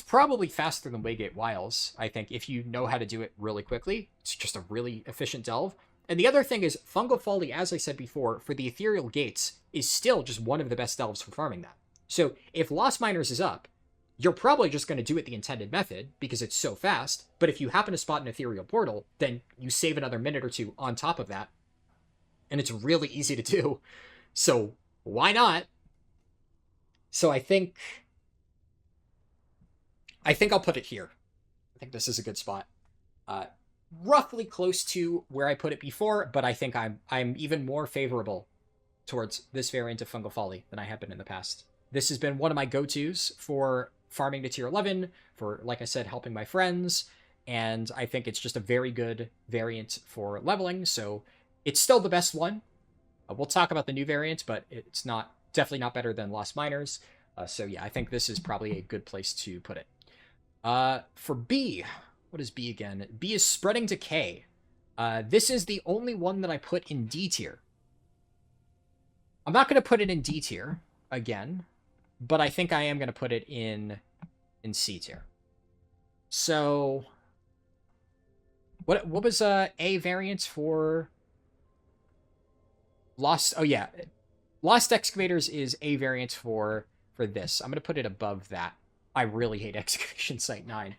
probably faster than Waygate Wiles, I think, if you know how to do it really quickly. It's just a really efficient delve. And the other thing is, Fungal Folly, as I said before, for the Ethereal Gates, is still just one of the best delves for farming that. So if Lost Miners is up, you're probably just going to do it the intended method, because it's so fast, but if you happen to spot an Ethereal Portal, then you save another minute or two on top of that, and it's really easy to do. So why not? So I think I'll put it here. I think this is a good spot. Roughly close to where I put it before, but I think I'm even more favorable towards this variant of Fungal Folly than I have been in the past. This has been one of my go-tos for farming to tier 11, for, like I said, helping my friends, and I think it's just a very good variant for leveling, so it's still the best one. We'll talk about the new variant, but it's definitely not better than Lost Miners. So yeah, I think this is probably a good place to put it. For B, what is B again? B is Spreading Decay. This is the only one that I put in D tier. I'm not going to put it in D tier again, but I think I am going to put it in C tier. So what was A variant for Lost? Oh yeah, Lost Excavators is A variant for this. I'm going to put it above that. I really hate Excavation Site 9.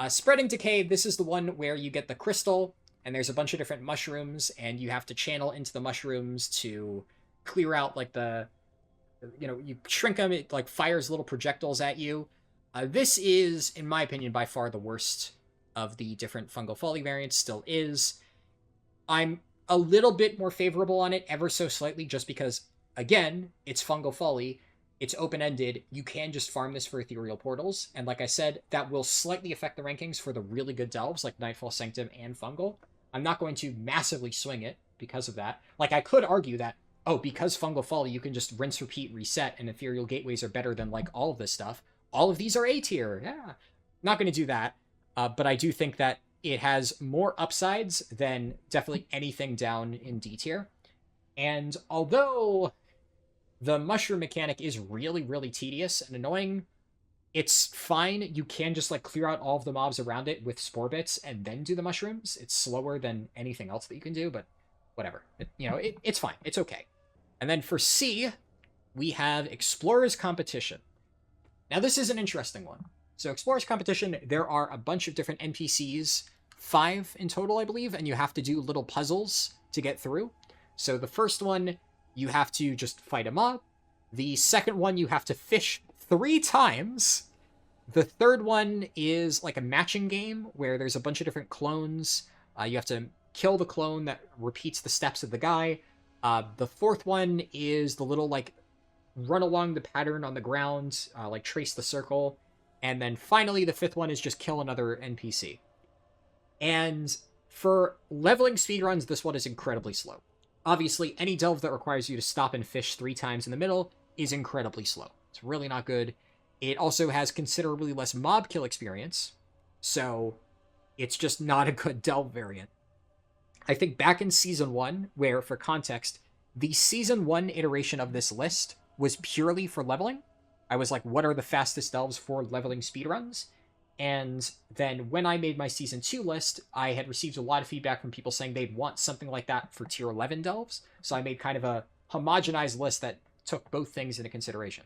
Spreading Decay, this is the one where you get the crystal, and there's a bunch of different mushrooms, and you have to channel into the mushrooms to clear out, like, you shrink them, it, like, fires little projectiles at you. This is, in my opinion, by far the worst of the different Fungal Folly variants, still is. I'm a little bit more favorable on it, ever so slightly, just because, again, it's Fungal Folly. It's open-ended. You can just farm this for Ethereal Portals. And like I said, that will slightly affect the rankings for the really good delves like Nightfall Sanctum and Fungal. I'm not going to massively swing it because of that. Like, I could argue that, oh, because Fungal Folly, you can just rinse, repeat, reset, and Ethereal Gateways are better than, like, all of this stuff. All of these are A tier. Yeah. Not going to do that. But I do think that it has more upsides than definitely anything down in D tier. And although the mushroom mechanic is really, really tedious and annoying, it's fine. You can just, like, clear out all of the mobs around it with spore bits and then do the mushrooms. It's slower than anything else that you can do, but whatever. It's fine. It's okay. And then for C, we have Explorer's Competition. Now, this is an interesting one. So Explorer's Competition, there are a bunch of different NPCs, 5 in total, I believe, and you have to do little puzzles to get through. So the first one, you have to just fight a mob. The second one, you have to fish 3 times. The third one is like a matching game where there's a bunch of different clones. You have to kill the clone that repeats the steps of the guy. The fourth one is the little, like, run along the pattern on the ground, like trace the circle. And then finally, the fifth one is just kill another NPC. And for leveling speedruns, this one is incredibly slow. Obviously, any delve that requires you to stop and fish 3 times in the middle is incredibly slow. It's really not good. It also has considerably less mob kill experience, so it's just not a good delve variant. I think back in Season 1, where, for context, the Season 1 iteration of this list was purely for leveling. I was like, what are the fastest delves for leveling speedruns? And then when I made my Season 2 list, I had received a lot of feedback from people saying they'd want something like that for Tier 11 delves. So I made kind of a homogenized list that took both things into consideration.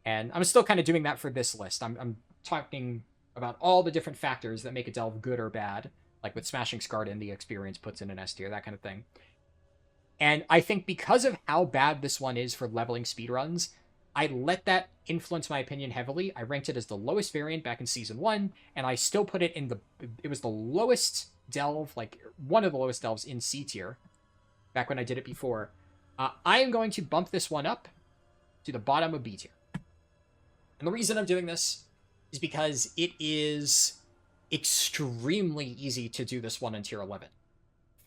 And I'm still kind of doing that for this list. I'm talking about all the different factors that make a delve good or bad, like with Smashing Scarred and the experience puts in an S tier, that kind of thing. And I think because of how bad this one is for leveling speedruns, I let that influence my opinion heavily. I ranked it as the lowest variant back in Season 1, and I still put it in it was the lowest delve, like one of the lowest delves in C tier, back when I did it before. I am going to bump this one up to the bottom of B tier. And the reason I'm doing this is because it is extremely easy to do this one in tier 11.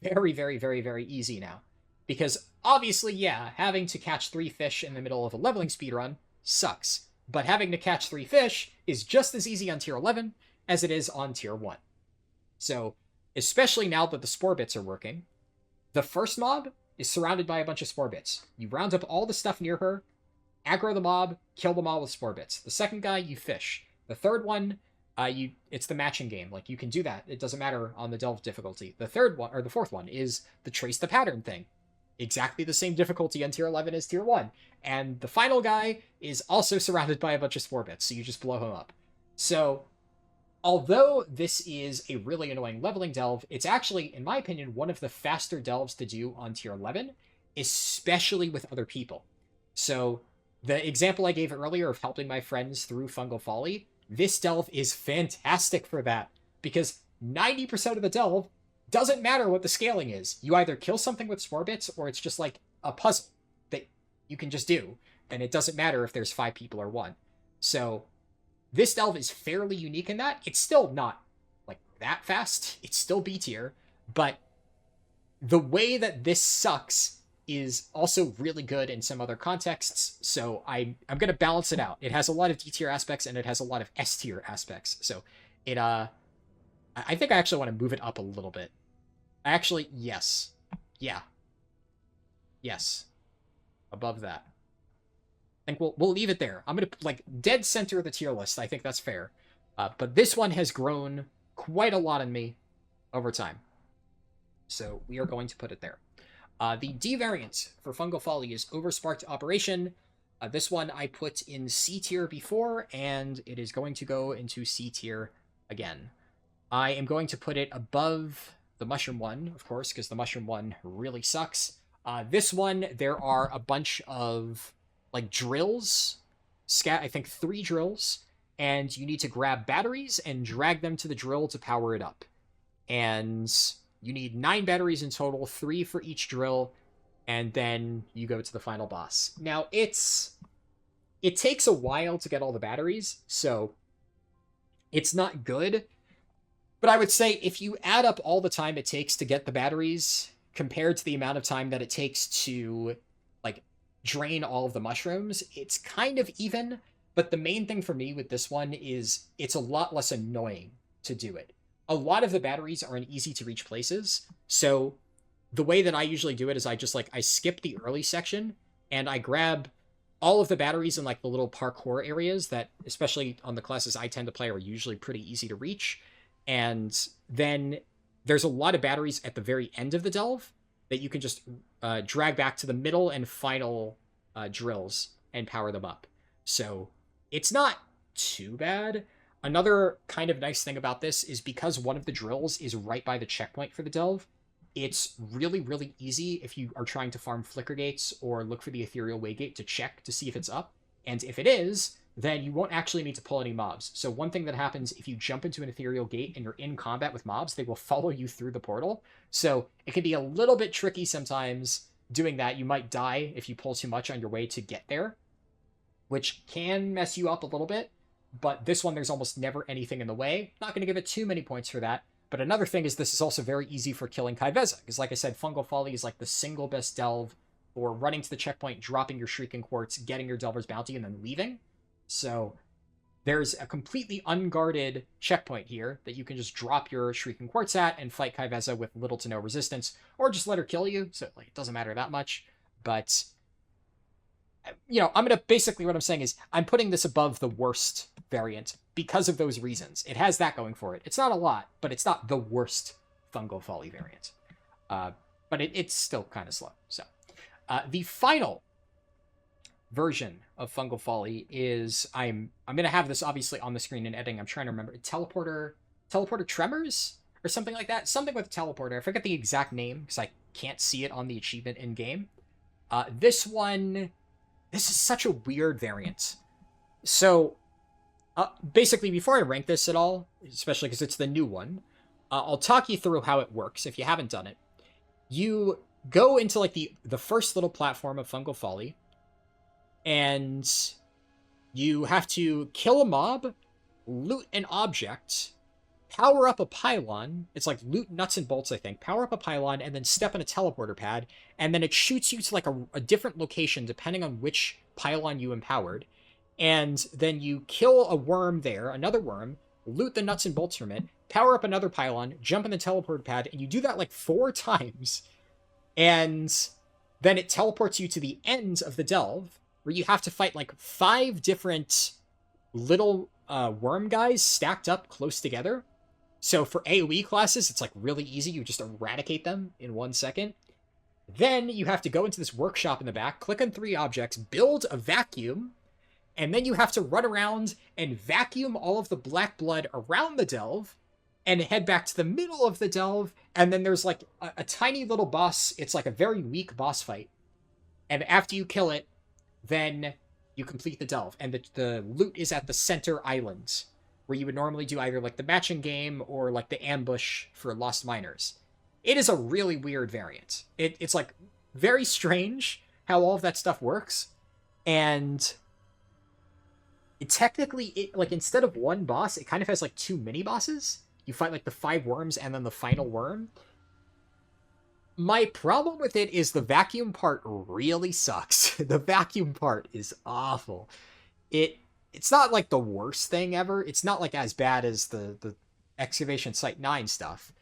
Very, very, very, very easy now. Because obviously, yeah, having to catch 3 fish in the middle of a leveling speedrun sucks. But having to catch 3 fish is just as easy on tier 11 as it is on tier 1. So, especially now that the spore bits are working, the first mob is surrounded by a bunch of spore bits. You round up all the stuff near her, aggro the mob, kill them all with spore bits. The second guy, you fish. The third one, it's the matching game. Like, you can do that. It doesn't matter on the delve difficulty. The third one, or the fourth one, is the trace the pattern thing. Exactly the same difficulty on tier 11 as tier 1. And the final guy is also surrounded by a bunch of spore bits, so you just blow him up. So, although this is a really annoying leveling delve, it's actually, in my opinion, one of the faster delves to do on tier 11, especially with other people. So, the example I gave earlier of helping my friends through Fungal Folly, this delve is fantastic for that, because 90% of the delve doesn't matter what the scaling is. You either kill something with spore bits, or it's just like a puzzle that you can just do, and it doesn't matter if there's 5 people or 1. So, this delve is fairly unique in that. It's still not, like, that fast. It's still B tier, but the way that this sucks is also really good in some other contexts, so I'm going to balance it out. It has a lot of D tier aspects, and it has a lot of S tier aspects, so it, I think I actually want to move it up a little bit. Yes. Yeah. Yes. Above that. I think we'll leave it there. I'm going to, like, dead center of the tier list. I think that's fair. But this one has grown quite a lot in me over time. So we are going to put it there. The D variant for Fungal Folly is Oversparked Operation. This one I put in C tier before, and it is going to go into C tier again. I am going to put it above the Mushroom one, of course, because the Mushroom one really sucks. This one, there are a bunch of, like, drills. I think 3 drills. And you need to grab batteries and drag them to the drill to power it up. And you need 9 batteries in total, 3 for each drill, and then you go to the final boss. Now, it takes a while to get all the batteries, so it's not good. But I would say if you add up all the time it takes to get the batteries compared to the amount of time that it takes to, like, drain all of the mushrooms, it's kind of even. But the main thing for me with this one is it's a lot less annoying to do it. A lot of the batteries are in easy to reach places, so the way that I usually do it is I skip the early section, and I grab all of the batteries in, like, the little parkour areas that, especially on the classes I tend to play, are usually pretty easy to reach. And then there's a lot of batteries at the very end of the delve that you can just drag back to the middle and final drills and power them up. So it's not too bad. Another kind of nice thing about this is because one of the drills is right by the checkpoint for the delve, it's really, really easy if you are trying to farm Flickergates or look for the Ethereal Waygate to check to see if it's up. And if it is, then you won't actually need to pull any mobs. So one thing that happens if you jump into an Ethereal Gate and you're in combat with mobs, they will follow you through the portal. So it can be a little bit tricky sometimes doing that. You might die if you pull too much on your way to get there, which can mess you up a little bit. But this one, there's almost never anything in the way. Not going to give it too many points for that. But another thing is this is also very easy for killing Kriegval, because like I said, Fungal Folly is like the single best delve for running to the checkpoint, dropping your Shrieking Quartz, getting your Delver's Bounty, and then leaving. So there's a completely unguarded checkpoint here that you can just drop your Shrieking Quartz at and fight Kriegval with little to no resistance, or just let her kill you, so like it doesn't matter that much. But, you know, basically what I'm saying is I'm putting this above the worst variant because of those reasons. It has that going for it. It's not a lot, but it's not the worst Fungal Folly variant. But it's still kind of slow. So the final version of Fungal Folly is I'm going to have this obviously on the screen in editing. I'm trying to remember. Teleporter Tremors or something like that. Something with Teleporter. I forget the exact name because I can't see it on the achievement in game. This is such a weird variant. So basically, before I rank this at all, especially because it's the new one, I'll talk you through how it works if you haven't done it. You go into like the first little platform of Fungal Folly, and You have to kill a mob, loot an object, power up a pylon. It's like loot nuts and bolts, I think. Power up a pylon, and then step on a teleporter pad, and then it shoots you to like a different location depending on which pylon you empowered. And then you kill a worm there, another worm, loot the nuts and bolts from it, power up another pylon, jump on the teleporter pad, and you do that like 4 times. And then it teleports you to the end of the delve, where you have to fight like 5 different little worm guys stacked up close together. So for AoE classes, it's like really easy. You just eradicate them in 1 second. Then you have to go into this workshop in the back, click on 3 objects, build a vacuum, and then you have to run around and vacuum all of the black blood around the delve and head back to the middle of the delve. And then there's like a tiny little boss. It's like a very weak boss fight. And after you kill it, then you complete the delve. And the loot is at the center islands, where you would normally do either like the matching game or like the ambush for Lost Miners. It is a really weird variant. It's like very strange how all of that stuff works. And technically, like instead of 1 boss, it kind of has like 2 mini bosses. You fight like the 5 worms and then the final worm. My problem with it is the vacuum part really sucks. The vacuum part is awful. It's not like the worst thing ever. It's not like as bad as the Excavation Site 9 stuff.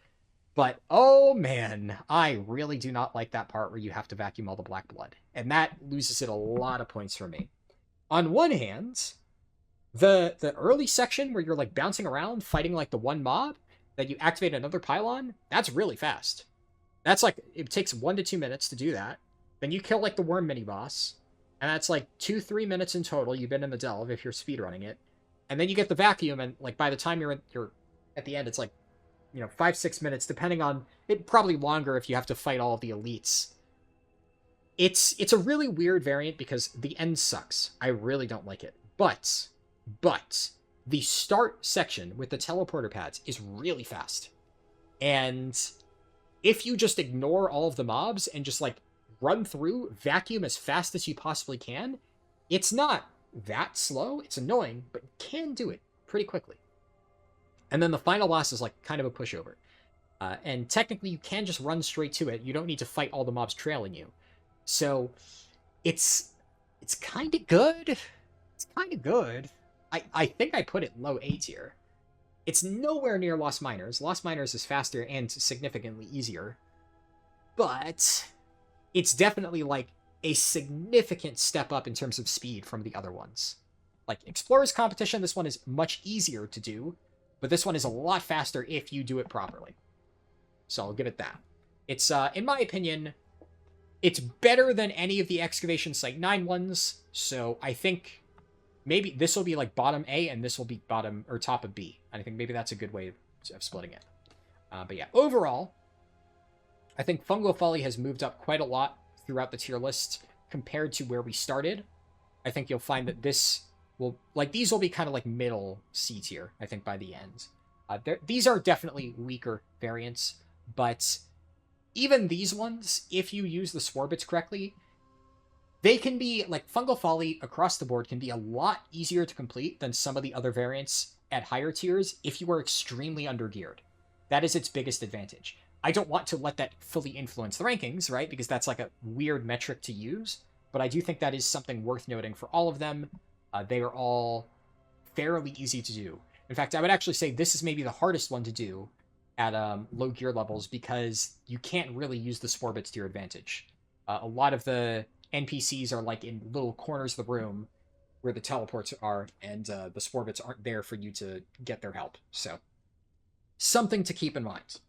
But, oh man, I really do not like that part where you have to vacuum all the black blood. And that loses it a lot of points for me. On one hand, the early section where you're like bouncing around fighting like the 1 mob, that you activate another pylon, that's really fast. That's like, it takes 1 to 2 minutes to do that. Then you kill like the worm mini-boss. And that's like 2-3 minutes in total. You've been in the delve if you're speedrunning it. And then you get the vacuum, and like by the time you're at the end, it's like, 5-6 minutes, depending on it. Probably longer if you have to fight all of the elites. It's a really weird variant because the end sucks. I really don't like it. But the start section with the teleporter pads is really fast. And if you just ignore all of the mobs and just like run through, vacuum as fast as you possibly can, it's not that slow. It's annoying, but you can do it pretty quickly. And then the final boss is like kind of a pushover. And technically you can just run straight to it. You don't need to fight all the mobs trailing you. So it's kind of good. It's kind of good. I think I put it low A tier. It's nowhere near Lost Miners. Lost Miners is faster and significantly easier. But it's definitely like a significant step up in terms of speed from the other ones. Like Explorers Competition, this one is much easier to do, but this one is a lot faster if you do it properly. So I'll give it that. It's, in my opinion, it's better than any of the Excavation Site 9 ones, so I think maybe this will be like bottom A and this will be bottom or top of B. And I think maybe that's a good way of splitting it. But yeah, overall, I think Fungal Folly has moved up quite a lot throughout the tier list compared to where we started. I think you'll find that this will, like, these will be kind of like middle C tier, I think, by the end. These are definitely weaker variants, but even these ones, if you use the Swarbits correctly, they can be, like, Fungal Folly across the board can be a lot easier to complete than some of the other variants at higher tiers if you are extremely undergeared. That is its biggest advantage. I don't want to let that fully influence the rankings, right? Because that's like a weird metric to use. But I do think that is something worth noting for all of them. They are all fairly easy to do. In fact, I would actually say this is maybe the hardest one to do at low gear levels because you can't really use the Swarbits to your advantage. A lot of the NPCs are like in little corners of the room where the teleports are, and the Swarbits aren't there for you to get their help. So, something to keep in mind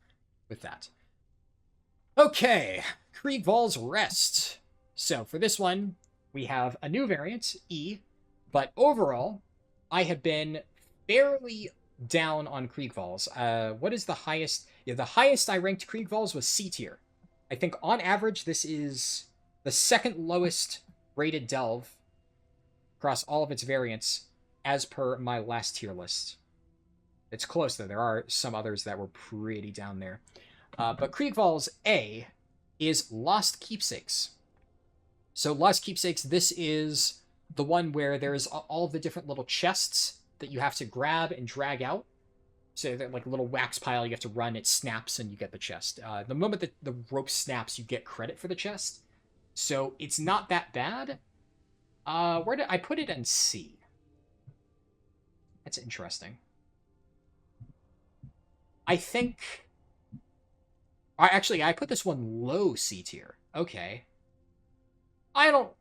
with that. Okay, Kriegval's Rest. So for this one, we have a new variant, E, but overall, I have been fairly down on Kriegval's. What is the highest? Yeah, the highest I ranked Kriegval's was C tier. I think on average, this is the second lowest rated delve across all of its variants as per my last tier list. It's close, though. There are some others that were pretty down there. But Kriegval's A is Lost Keepsakes. So Lost Keepsakes, this is the one where there's all the different little chests that you have to grab and drag out. So that like a little wax pile, you have to run, it snaps, and you get the chest. The moment that the rope snaps, you get credit for the chest. So it's not that bad. Where did I put it in C? That's interesting. I think... I put this one low C tier. Okay. I don't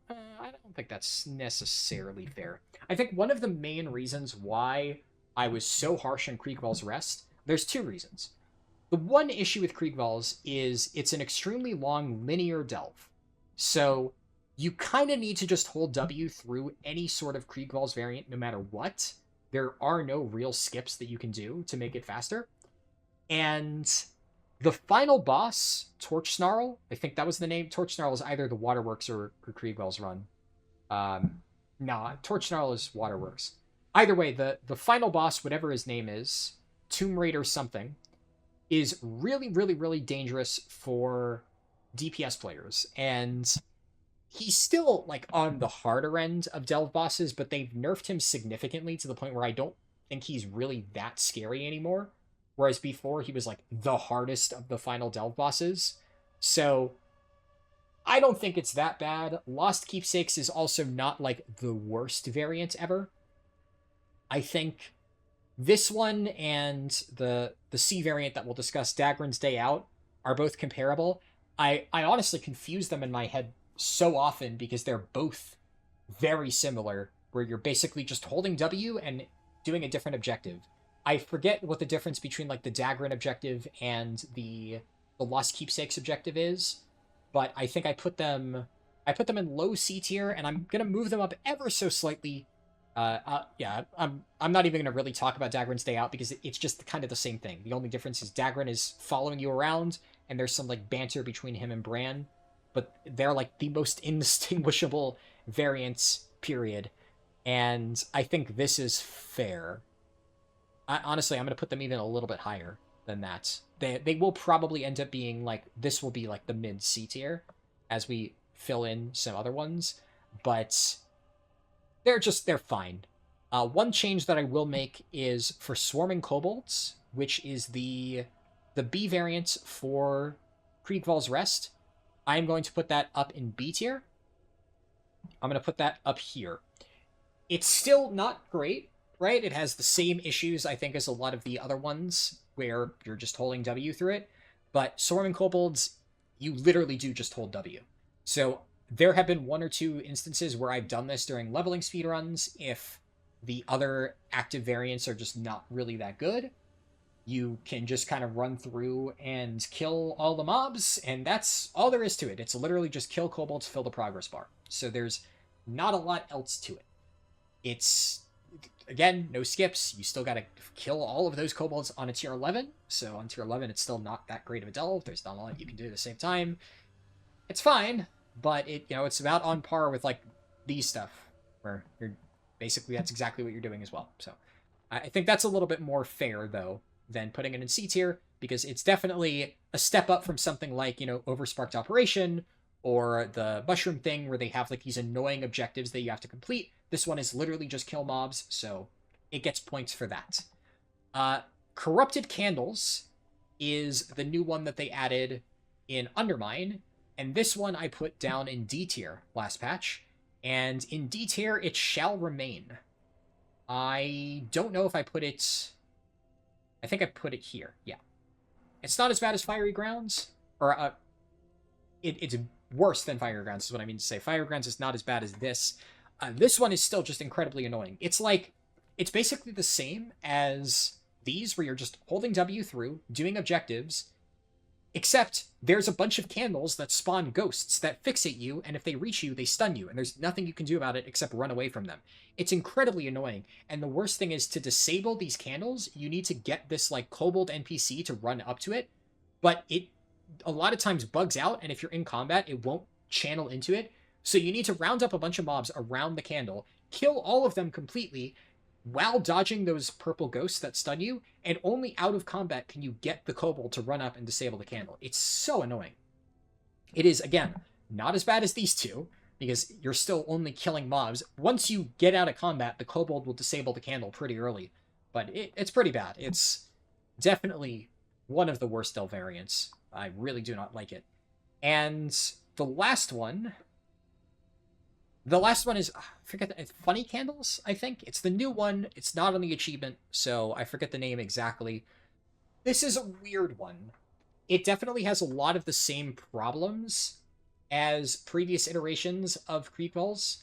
think that's necessarily fair. I think one of the main reasons why I was so harsh on Kriegval's Rest, there's two reasons. The one issue with Kriegval's is it's an extremely long linear delve. So you kind of need to just hold W through any sort of Kriegval's variant no matter what. There are no real skips that you can do to make it faster. And the final boss, Torch Snarl, I think that was the name. Torch Snarl is either the Waterworks or Kriegval's run. Nah, Torch Snarl is Waterworks. Either way, the final boss, whatever his name is, Tomb Raider something, is really, really, really dangerous for DPS players. And he's still, like, on the harder end of delve bosses, but they've nerfed him significantly to the point where I don't think he's really that scary anymore. Whereas before, he was, like, the hardest of the final delve bosses. So I don't think it's that bad. Lost Keepsakes is also not, like, the worst variant ever. I think this one and the C variant that we'll discuss, Dagran's Day Out, are both comparable. I honestly confuse them in my head so often because they're both very similar, where you're basically just holding W and doing a different objective. I forget what the difference between like the Dagran objective and the Lost Keepsakes objective is, but I think I put them in low C tier, and I'm gonna move them up ever so slightly. Yeah, I'm not even gonna really talk about Dagran's Day Out because it's just kind of the same thing. The only difference is Dagran is following you around, and there's some like banter between him and Bran, but they're like the most indistinguishable variants, period. And I think this is fair. Honestly, I'm going to put them even a little bit higher than that. They will probably end up being like, this will be like the mid C tier as we fill in some other ones, but they're fine. One change that I will make is for Swarming Kobolds, which is the B variant for Kriegval's Rest. I'm going to put that up in B tier. I'm going to put that up here. It's still not great, right? It has the same issues, I think, as a lot of the other ones, where you're just holding W through it. But Swarming Kobolds, you literally do just hold W. So there have been one or two instances where I've done this during leveling speedruns. If the other active variants are just not really that good, you can just kind of run through and kill all the mobs, and that's all there is to it. It's literally just kill kobolds, fill the progress bar. So there's not a lot else to it. It's, again, no skips. You still gotta kill all of those kobolds on a tier 11. So on tier 11, it's still not that great of a delve. There's not a lot you can do at the same time. It's fine, but it's about on par with like these stuff, where you're basically, that's exactly what you're doing as well. So I think that's a little bit more fair though than putting it in C tier, because it's definitely a step up from something like, Oversparked Operation or the Mushroom thing, where they have like these annoying objectives that you have to complete. This one is literally just kill mobs, so it gets points for that. Corrupted Candles is the new one that they added in Undermine, and this one I put down in D tier last patch, and in D tier it shall remain. I don't know if I put it... I think I put it here, yeah. It's not as bad as Fiery Grounds, or it's worse than Fiery Grounds is what I mean to say. Fiery Grounds is not as bad as this. This one is still just incredibly annoying. It's basically the same as these, where you're just holding W through, doing objectives, except there's a bunch of candles that spawn ghosts that fixate you, and if they reach you, they stun you, and there's nothing you can do about it except run away from them. It's incredibly annoying, and the worst thing is, to disable these candles, you need to get this, like, kobold NPC to run up to it, but it a lot of times bugs out, and if you're in combat, it won't channel into it, so you need to round up a bunch of mobs around the candle, kill all of them completely, while dodging those purple ghosts that stun you, and only out of combat can you get the kobold to run up and disable the candle. It's so annoying. It is, again, not as bad as these two. because you're still only killing mobs. Once you get out of combat, the kobold will disable the candle pretty early, but it's pretty bad. It's definitely one of the worst delve variants. I really do not like it. And the last one is, I forget, it's Funny Candles, I think. It's the new one. It's not on the achievement, so I forget the name exactly. This is a weird one. It definitely has a lot of the same problems as previous iterations of Kriegvals.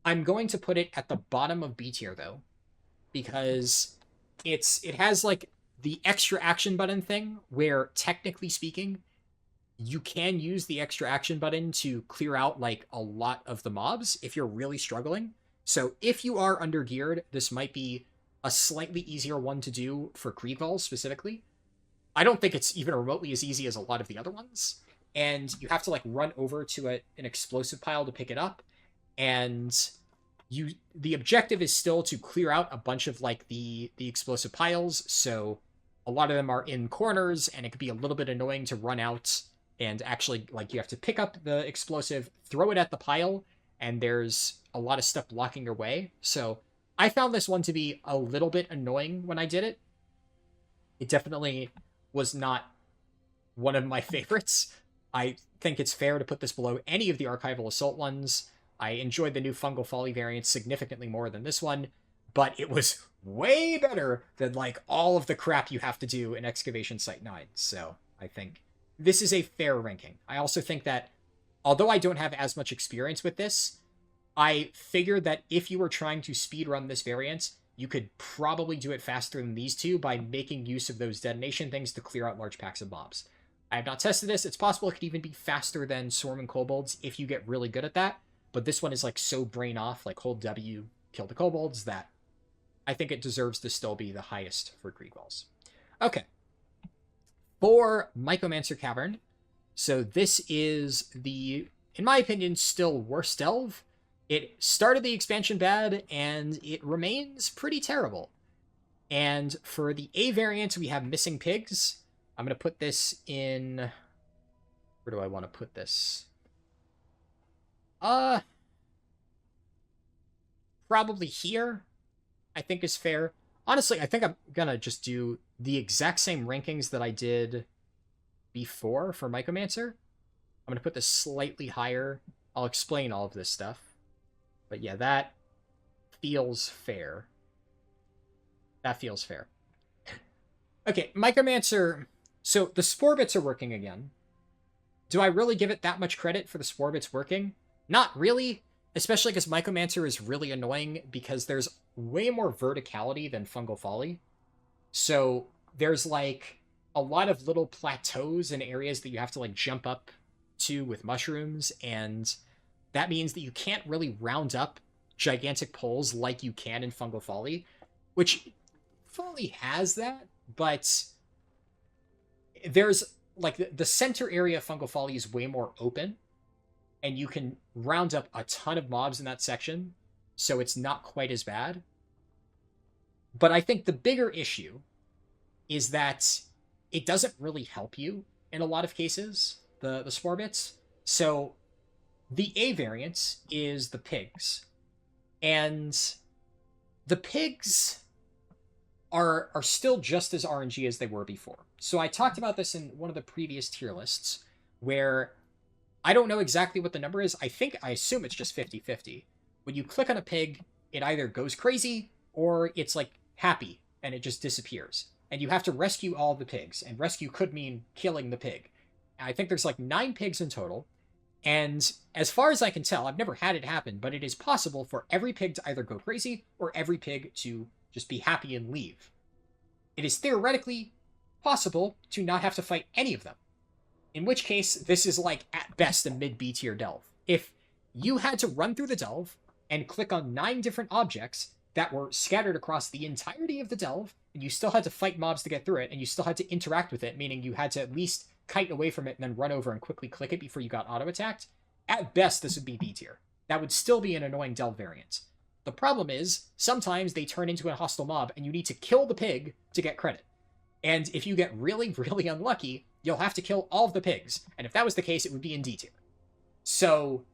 I'm going to put it at the bottom of B tier, though, because it has, like, the extra action button thing, where, technically speaking, you can use the extra action button to clear out, like, a lot of the mobs if you're really struggling. So if you are under-geared, this might be a slightly easier one to do for Kriegval specifically. I don't think it's even remotely as easy as a lot of the other ones. And you have to, like, run over to an explosive pile to pick it up. And the objective is still to clear out a bunch of, like, the explosive piles. So a lot of them are in corners, and it could be a little bit annoying to run out and actually, like, you have to pick up the explosive, throw it at the pile, and there's a lot of stuff blocking your way. So I found this one to be a little bit annoying when I did it. It definitely was not one of my favorites. I think it's fair to put this below any of the Archival Assault ones. I enjoyed the new Fungal Folly variant significantly more than this one, but it was way better than, like, all of the crap you have to do in Excavation Site 9. So I think this is a fair ranking. I also think that, although I don't have as much experience with this, I figured that if you were trying to speedrun this variant, you could probably do it faster than these two by making use of those detonation things to clear out large packs of mobs. I have not tested this. It's possible it could even be faster than swarming kobolds if you get really good at that, but this one is, like, so brain off, like, hold W, kill the kobolds, that I think it deserves to still be the highest for Kriegvals. Okay. For Mycomancer Cavern, so this is the, in my opinion, still worst delve. It started the expansion bad, and it remains pretty terrible. And for the A variant, we have Missing Pigs. I'm going to put this in... Where do I want to put this? Probably here, I think is fair. Honestly, I think I'm going to just do the exact same rankings that I did before for Mycomancer. I'm going to put this slightly higher. I'll explain all of this stuff. But yeah, that feels fair. That feels fair. Okay, Mycomancer. So the Spore Bits are working again. Do I really give it that much credit for the Spore Bits working? Not really. Especially because Mycomancer is really annoying because there's way more verticality than Fungal Folly. So there's, like, a lot of little plateaus and areas that you have to, like, jump up to with mushrooms, and that means that you can't really round up gigantic poles like you can in Fungal Folly, which Folly has that, but there's, like, the center area of Fungal Folly is way more open, and you can round up a ton of mobs in that section, so it's not quite as bad. But I think the bigger issue is that it doesn't really help you in a lot of cases, the Spore Bits. So the A variant is the pigs. And the pigs are still just as RNG as they were before. So I talked about this in one of the previous tier lists, where I don't know exactly what the number is. I assume it's just 50-50. When you click on a pig, it either goes crazy or it's, like, happy and it just disappears. And you have to rescue all the pigs, and rescue could mean killing the pig. I think there's, like, 9 pigs in total. And as far as I can tell, I've never had it happen, but it is possible for every pig to either go crazy or every pig to just be happy and leave. It is theoretically possible to not have to fight any of them. In which case, this is, like, at best a mid-B tier delve. If you had to run through the delve and click on 9 different objects that were scattered across the entirety of the delve, and you still had to fight mobs to get through it, and you still had to interact with it, meaning you had to at least kite away from it and then run over and quickly click it before you got auto-attacked, at best this would be B tier. That would still be an annoying delve variant. The problem is, sometimes they turn into a hostile mob, and you need to kill the pig to get credit. And if you get really, really unlucky, you'll have to kill all of the pigs. And if that was the case, it would be in D tier. So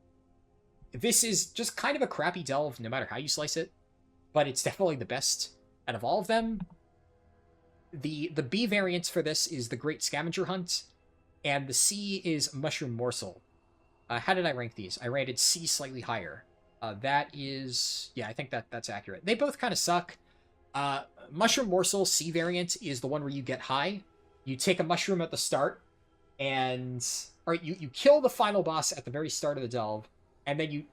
this is just kind of a crappy delve no matter how you slice it, but it's definitely the best out of all of them. The B variant for this is the Great Scavenger Hunt, and the C is Mushroom Morsel. How did I rank these? I rated C slightly higher. That is... yeah, I think that's accurate. They both kind of suck. Mushroom Morsel C variant is the one where you get high. You take a mushroom at the start, and... or you kill the final boss at the very start of the delve, and then you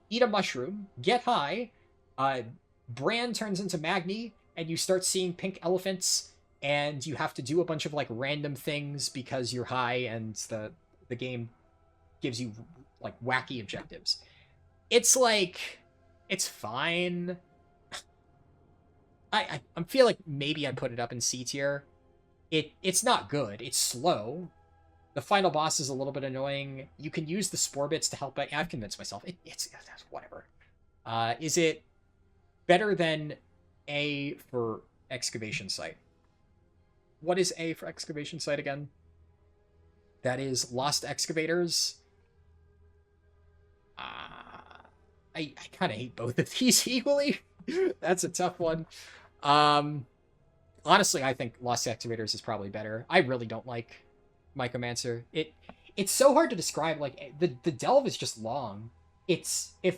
eat a mushroom, get high, Bran turns into Magni, and you start seeing pink elephants, and you have to do a bunch of, like, random things because you're high, and the game gives you, like, wacky objectives. It's, like... it's fine. I feel like maybe I put it up in C tier. It's not good. It's slow. The final boss is a little bit annoying. You can use the spore bits to help. I've convinced myself. It's whatever. Is it better than A for Excavation Site? What is A for Excavation Site again? That is Lost Excavators. I kind of hate both of these equally. That's a tough one. Honestly, I think Lost Excavators is probably better. I really don't like Mycomancer. It's so hard to describe. Like, the delve is just long. It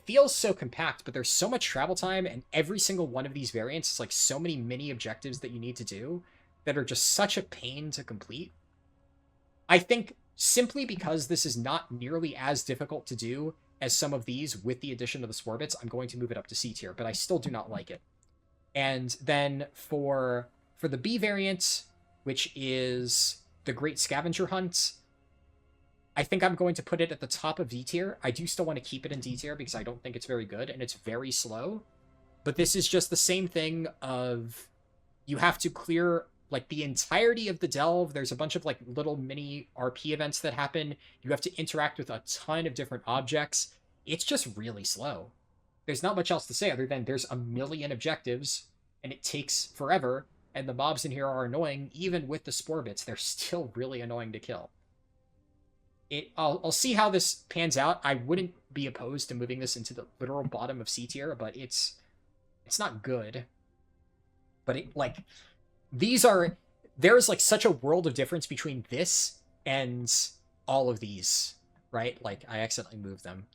feels so compact, but there's so much travel time, and every single one of these variants is like so many mini objectives that you need to do that are just such a pain to complete. I think simply because this is not nearly as difficult to do as some of these with the addition of the spore bits, I'm going to move it up to C tier, but I still do not like it. And then for the B variant, which is the Great Scavenger Hunt, I think I'm going to put it at the top of D tier. I do still want to keep it in D tier because I don't think it's very good, and it's very slow. But this is just the same thing of you have to clear, like, the entirety of the delve. There's a bunch of, like, little mini RP events that happen. You have to interact with a ton of different objects. It's just really slow. There's not much else to say other than there's a million objectives, and it takes forever, and the mobs in here are annoying. Even with the spore bits, they're still really annoying to kill. I'll see how this pans out. I wouldn't be opposed to moving this into the literal bottom of C tier, but it's not good. But there's like such a world of difference between this and all of these, right? Like, I accidentally moved them.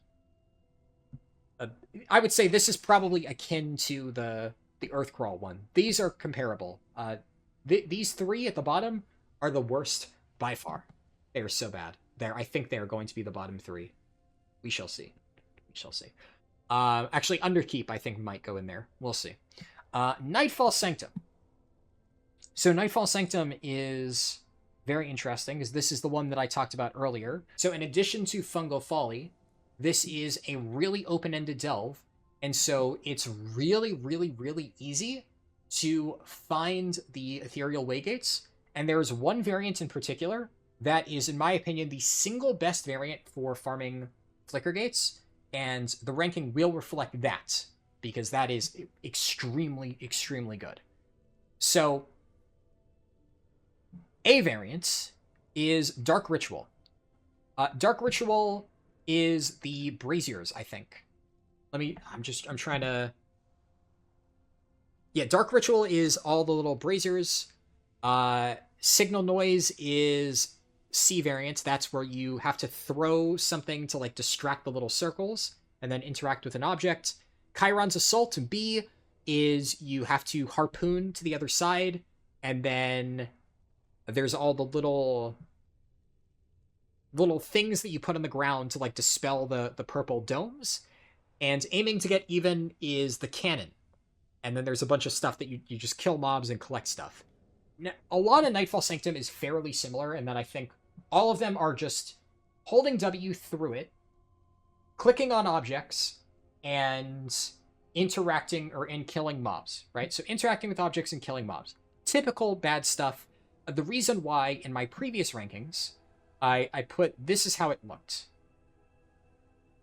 I would say this is probably akin to the Earthcrawl one. These are comparable. These three at the bottom are the worst by far. They are so bad. I think they are going to be the bottom three. We shall see. We shall see. Actually, Underkeep, I think, might go in there. We'll see. Nightfall Sanctum. So Nightfall Sanctum is very interesting, because this is the one that I talked about earlier. So in addition to Fungal Folly, this is a really open-ended delve, and so it's really, really, really easy to find the Ethereal Waygates, and there's one variant in particular that is, in my opinion, the single best variant for farming Flickergates, and the ranking will reflect that, because that is extremely, extremely good. So, A variant is Dark Ritual. Dark Ritual is the Braziers, I think. I'm trying to... yeah, Dark Ritual is all the little Braziers. Signal Noise is C variant. That's where you have to throw something to, like, distract the little circles and then interact with an object. Chiron's Assault, B, is you have to harpoon to the other side, and then there's all the little things that you put on the ground to, like, dispel the purple domes. And Aiming to Get Even is the cannon. And then there's a bunch of stuff that you just kill mobs and collect stuff. Now, a lot of Nightfall Sanctum is fairly similar in that I think all of them are just holding W through it, clicking on objects, and interacting and killing mobs, right? So interacting with objects and killing mobs. Typical bad stuff. The reason why in my previous rankings, I put this is how it looked.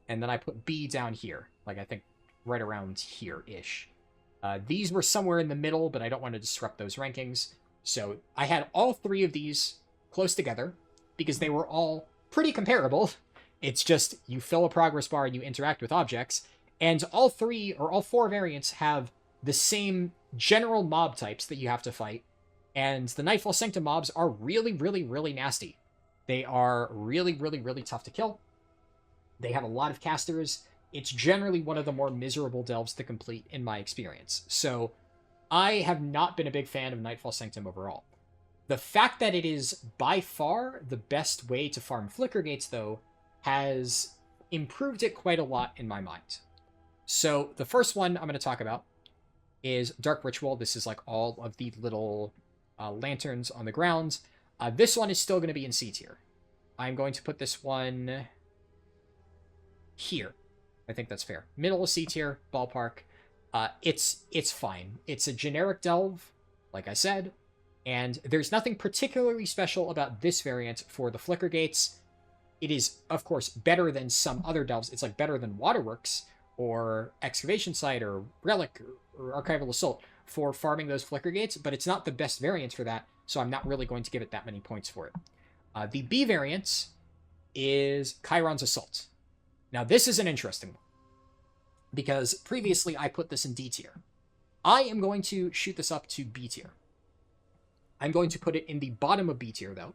And then I put B down here, like I think right around here-ish. These were somewhere in the middle, but I don't want to disrupt those rankings. So I had all three of these close together because they were all pretty comparable. It's just you fill a progress bar and you interact with objects, and all 3 or all 4 variants have the same general mob types that you have to fight, and the Nightfall Sanctum mobs are really, really, really nasty. They are really, really, really tough to kill. They have a lot of casters. It's generally one of the more miserable delves to complete in my experience. So I have not been a big fan of Nightfall Sanctum overall. The fact that it is by far the best way to farm Flickergates, though, has improved it quite a lot in my mind. So the first one I'm going to talk about is Dark Ritual. This is like all of the little lanterns on the ground. This one is still going to be in C tier. I'm going to put this one here. I think that's fair. Middle of C tier, ballpark. It's fine. It's a generic delve, like I said, and there's nothing particularly special about this variant for the Flickergates. It is, of course, better than some other delves. It's like better than Waterworks or Excavation Site or Relic or Archival Assault for farming those Flickergates, but it's not the best variant for that, so I'm not really going to give it that many points for it. The B variant is Tak-Rethan Assault. Now, this is an interesting one, because previously I put this in D tier. I am going to shoot this up to B tier. I'm going to put it in the bottom of B tier, though.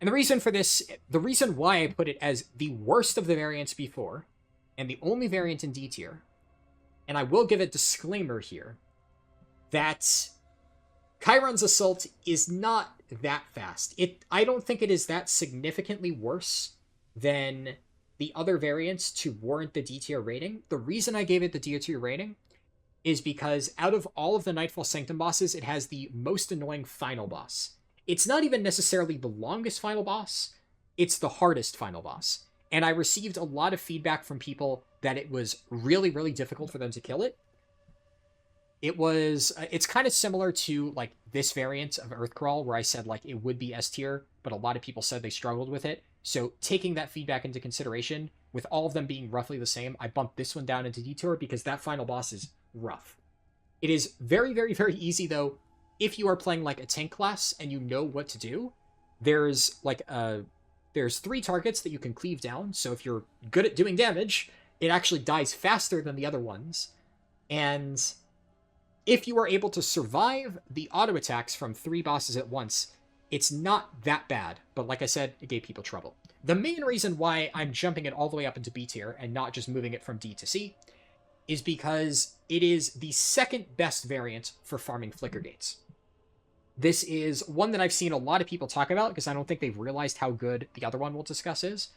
And the reason for this, the reason why I put it as the worst of the variants before, and the only variant in D tier, and I will give a disclaimer here, that Tak-Rethan Assault is not that fast. I don't think it is that significantly worse than the other variants to warrant the D tier rating. The reason I gave it the D tier rating is because out of all of the Nightfall Sanctum bosses, it has the most annoying final boss. It's not even necessarily the longest final boss, it's the hardest final boss. And I received a lot of feedback from people that it was really, really difficult for them to kill it. It's kind of similar to like this variant of Earthcrawl, where I said like it would be S tier, but a lot of people said they struggled with it. So taking that feedback into consideration, with all of them being roughly the same, I bumped this one down into D tier because that final boss is rough. It is very, very, very easy, though, if you are playing like a tank class and you know what to do. There's 3 targets that you can cleave down, so if you're good at doing damage, it actually dies faster than the other ones. And if you are able to survive the auto attacks from 3 bosses at once, it's not that bad, but like I said, it gave people trouble. The main reason why I'm jumping it all the way up into B tier and not just moving it from D to C is because it is the second best variant for farming Flickergates. This is one that I've seen a lot of people talk about because I don't think they've realized how good the other one we'll discuss is,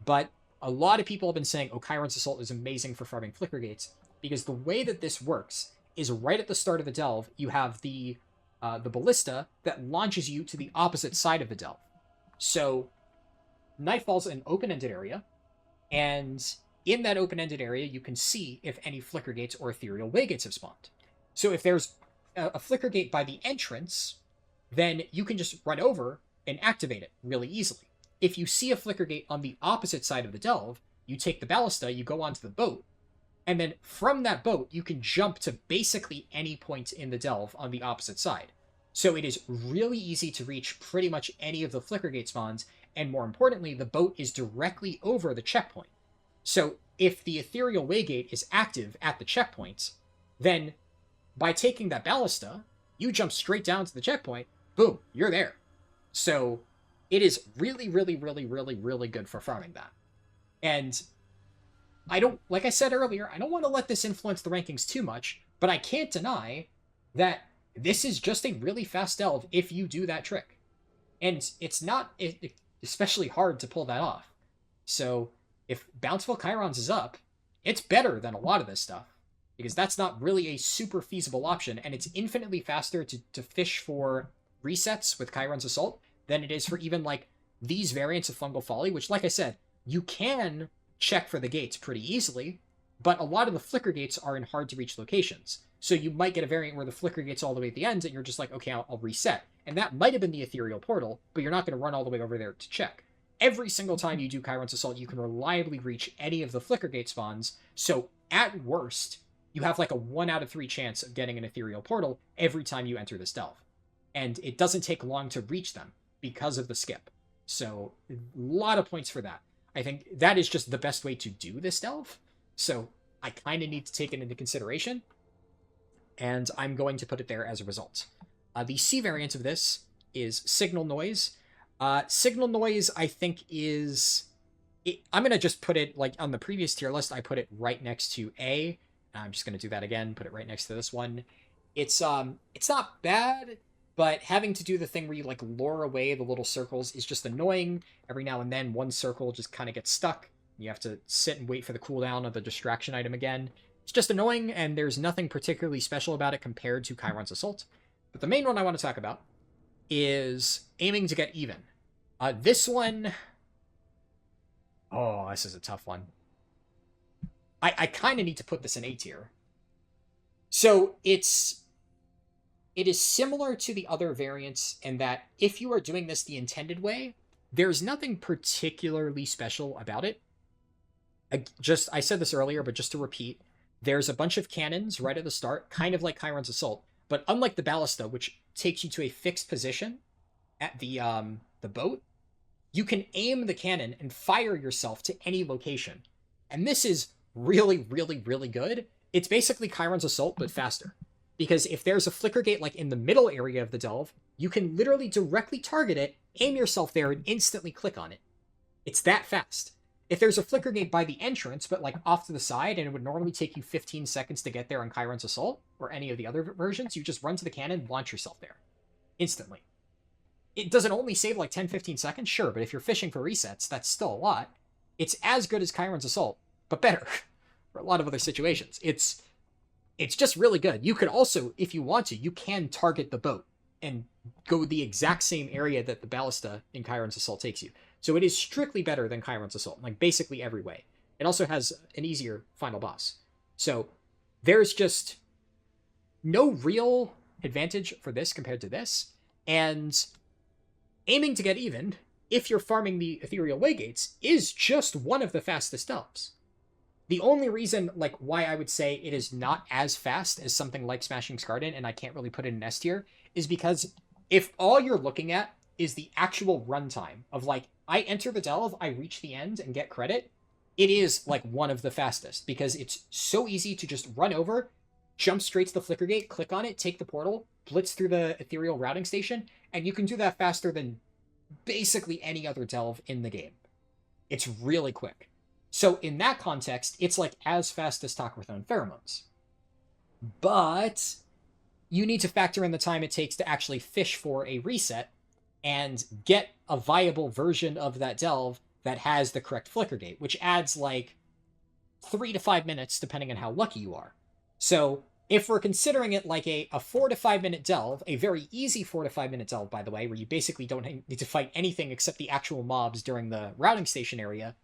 but a lot of people have been saying, oh, Tak-Rethan Assault is amazing for farming Flickergates, because the way that this works is right at the start of the delve, you have the ballista that launches you to the opposite side of the delve. So Nightfall's an open-ended area, and in that open-ended area, you can see if any Flickergates or Ethereal Waygates have spawned. So if there's a Flickergate by the entrance, then you can just run over and activate it really easily. If you see a Flickergate on the opposite side of the delve, you take the ballista, you go onto the boat, and then from that boat, you can jump to basically any point in the delve on the opposite side. So it is really easy to reach pretty much any of the Flickergate spawns, and more importantly, the boat is directly over the checkpoint. So if the Ethereal Waygate is active at the checkpoint, then by taking that ballista, you jump straight down to the checkpoint, boom, you're there. So it is really, really, really, really, really good for farming that. And I don't, like I said earlier, I don't want to let this influence the rankings too much, but I can't deny that this is just a really fast delve if you do that trick. And it's not especially hard to pull that off. So if Bountiful Chirons is up, it's better than a lot of this stuff, because that's not really a super feasible option, and it's infinitely faster to fish for resets with Tak-Rethan Assault than it is for even like these variants of Fungal Folly, which, like I said, you can check for the gates pretty easily, but a lot of the Flickergates are in hard to reach locations. So you might get a variant where the Flickergate's all the way at the end, and you're just like, okay, I'll reset. And that might have been the Ethereal Portal, but you're not going to run all the way over there to check. Every single time you do Tak-Rethan Assault, you can reliably reach any of the Flickergate spawns, so at worst, you have like a 1 out of 3 chance of getting an Ethereal Portal every time you enter this delve. And it doesn't take long to reach them because of the skip. So a lot of points for that. I think that is just the best way to do this delve. So I kind of need to take it into consideration, and I'm going to put it there as a result. The C variant of this is Signal Noise. Signal Noise, I think, is... I'm going to just put it, like, on the previous tier list, I put it right next to A. I'm just going to do that again, put it right next to this one. It's not bad, but having to do the thing where you, like, lure away the little circles is just annoying. Every now and then, one circle just kind of gets stuck. You have to sit and wait for the cooldown of the distraction item again. It's just annoying, and there's nothing particularly special about it compared to Chiron's Assault. But the main one I want to talk about is Aiming to Get Even. This one... Oh, this is a tough one. I kind of need to put this in A tier. So it is similar to the other variants in that if you are doing this the intended way, there's nothing particularly special about it. I said this earlier, but just to repeat, there's a bunch of cannons right at the start, kind of like Chiron's Assault, but unlike the Ballista, which takes you to a fixed position at the boat, you can aim the cannon and fire yourself to any location. And this is really, really, really good. It's basically Chiron's Assault, but faster. Because if there's a Flickergate, like, in the middle area of the delve, you can literally directly target it, aim yourself there, and instantly click on it. It's that fast. If there's a Flickergate by the entrance, but, like, off to the side, and it would normally take you 15 seconds to get there on Chiron's Assault, or any of the other versions, you just run to the cannon, launch yourself there. Instantly. It doesn't only save, like, 10-15 seconds, sure, but if you're fishing for resets, that's still a lot. It's as good as Chiron's Assault, but better for a lot of other situations. It's just really good. You could also, if you want to, you can target the boat and go the exact same area that the Ballista in Chiron's Assault takes you. So it is strictly better than Chiron's Assault, like basically every way. It also has an easier final boss. So there's just no real advantage for this compared to this. And Aiming to Get Even, if you're farming the Ethereal Waygates, is just one of the fastest delves. The only reason, like, why I would say it is not as fast as something like Smashing Garden, and I can't really put it in S tier, is because if all you're looking at is the actual runtime of, like, I enter the delve, I reach the end and get credit, it is, like, one of the fastest, because it's so easy to just run over, jump straight to the Flickergate, click on it, take the portal, blitz through the Ethereal routing station, and you can do that faster than basically any other delve in the game. It's really quick. So in that context, it's like as fast as Tak-Rethan Pheromones. But you need to factor in the time it takes to actually fish for a reset and get a viable version of that delve that has the correct Flickergate, which adds like 3 to 5 minutes depending on how lucky you are. So if we're considering it like a 4 to 5 minute delve, a very easy 4 to 5 minute delve, by the way, where you basically don't need to fight anything except the actual mobs during the routing station area,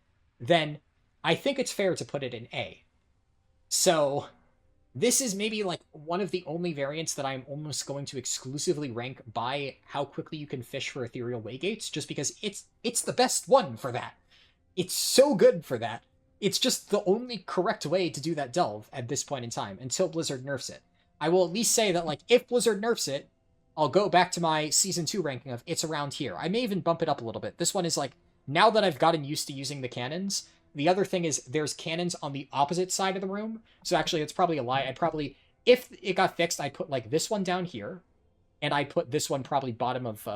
then I think it's fair to put it in A. So this is maybe like one of the only variants that I'm almost going to exclusively rank by how quickly you can fish for Ethereal Waygates, just because it's the best one for that. It's so good for that. It's just the only correct way to do that delve at this point in time, until Blizzard nerfs it. I will at least say that, like, if Blizzard nerfs it, I'll go back to my Season 2 ranking of it's around here. I may even bump it up a little bit. This one is like, now that I've gotten used to using the cannons, the other thing is there's cannons on the opposite side of the room. So actually, it's probably a lie. I'd probably, if it got fixed, I'd put, like, this one down here, and I'd put this one probably bottom of